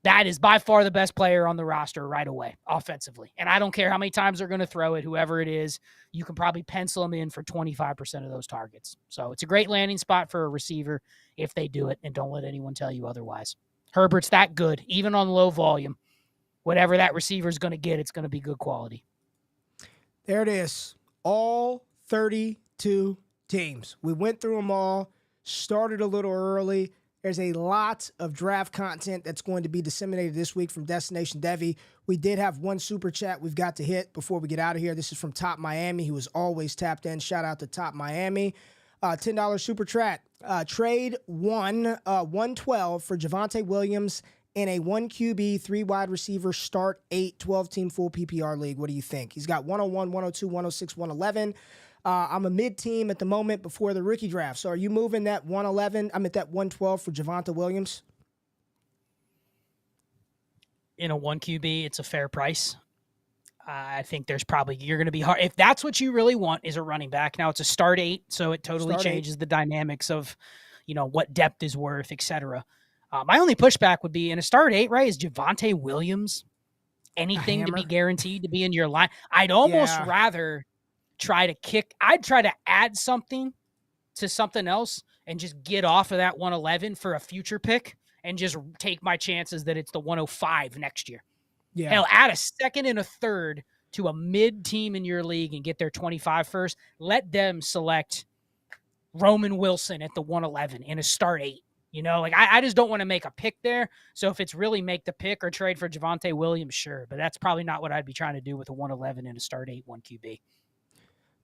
That is by far the best player on the roster right away, offensively. And I don't care how many times they're going to throw it, whoever it is, you can probably pencil them in for 25% of those targets. So it's a great landing spot for a receiver if they do it, and don't let anyone tell you otherwise. Herbert's that good, even on low volume. Whatever that receiver is going to get, it's going to be good quality. There it is. All 32 teams. We went through them all, started a little early. There's a lot of draft content that's going to be disseminated this week from Destination Devi. We did have one super chat we've got to hit before we get out of here. This is from Top Miami, who is always tapped in. Shout out to Top Miami. $10 super chat. Trade 112 for Javonte Williams in a 1 QB, 3 wide receiver, start 8, 12-team full PPR league. What do you think? He's got 101, 102, 106, 111. I'm a mid-team at the moment before the rookie draft. So are you moving that 111? I'm at that 112 for Javonte Williams. In a 1 QB, it's a fair price. I think you're going to be hard. If that's what you really want is a running back. Now it's a start 8, so it totally changes the dynamics of, what depth is worth, et cetera. My only pushback would be in a start 8, right? Is Javonte Williams anything to be guaranteed to be in your line? I'd almost rather I'd try to add something to something else and just get off of that 111 for a future pick and just take my chances that it's the 105 next year. Yeah. Hell, add a second and a third to a mid team in your league and get their 25 first. Let them select Roman Wilson at the 111 in a start 8. I just don't want to make a pick there. So if it's really make the pick or trade for Javonte Williams, sure. But that's probably not what I'd be trying to do with a 111 in a start 8, 1 QB.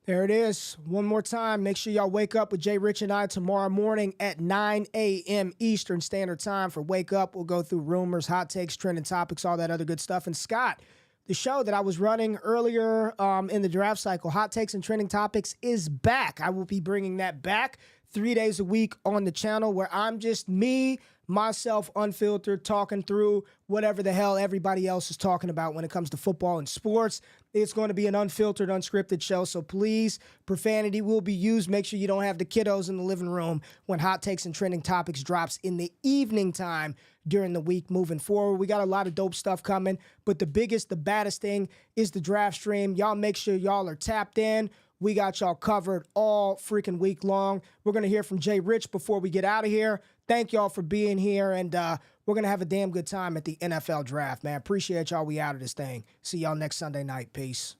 There it is. One more time. Make sure y'all wake up with Jay Rich and I tomorrow morning at 9 a.m. Eastern Standard Time for Wake Up. We'll go through rumors, hot takes, trending topics, all that other good stuff. And Scott, the show that I was running earlier in the draft cycle, Hot Takes and Trending Topics, is back. I will be bringing that back 3 days a week on the channel where I'm just me, myself, unfiltered, talking through whatever the hell everybody else is talking about when it comes to football and sports. It's going to be an unfiltered, unscripted show, so please, profanity will be used. Make sure you don't have the kiddos in the living room when Hot Takes and Trending Topics drops in the evening time during the week moving forward. We got a lot of dope stuff coming, but the biggest, the baddest thing is the draft stream. Y'all make sure y'all are tapped in. We got y'all covered all freaking week long. We're going to hear from Jay Rich before we get out of here. Thank y'all for being here, and we're going to have a damn good time at the NFL draft, man. Appreciate y'all. We out of this thing. See y'all next Sunday night. Peace.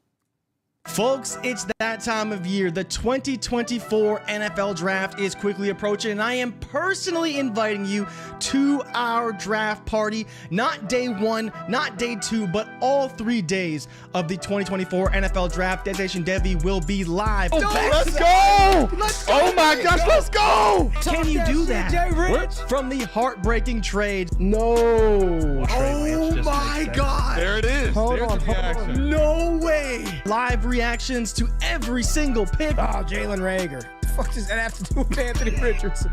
Folks, it's that time of year. The 2024 NFL Draft is quickly approaching, and I am personally inviting you to our draft party. Not day 1, not day 2, but all 3 days of the 2024 NFL Draft. Destination Devi will be live. Let's go! Oh my gosh, let's go! Can you do that? Jay Rich. From the heartbreaking trade. No. Oh my God. There it is. Hold There's on, the hold on. reaction. No way. Live reactions to every single pick. Oh, Jalen Reagor. The fuck does that have to do with Anthony Richardson?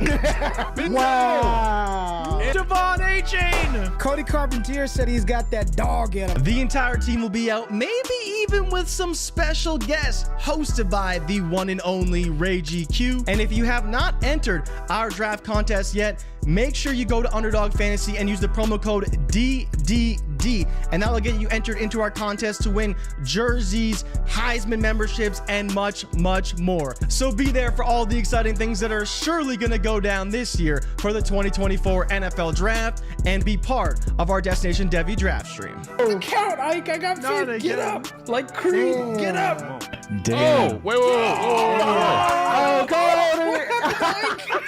Wow. Devon A-Chain. Cody Carpentier said he's got that dog in him. The entire team will be out, maybe even with some special guests, hosted by the one and only Ray GQ. And if you have not entered our draft contest yet, make sure you go to Underdog Fantasy and use the promo code DDD, and that'll get you entered into our contest to win jerseys, Heisman memberships, and much, much more. So be there for all the exciting things that are surely going to go down this year for the 2024 NFL Draft, and be part of our Destination Devi draft stream. Count, Ike. I got fit. Get up. Like Creed. Get up. Damn. Oh, wait. Oh, come on. What happened, Ike?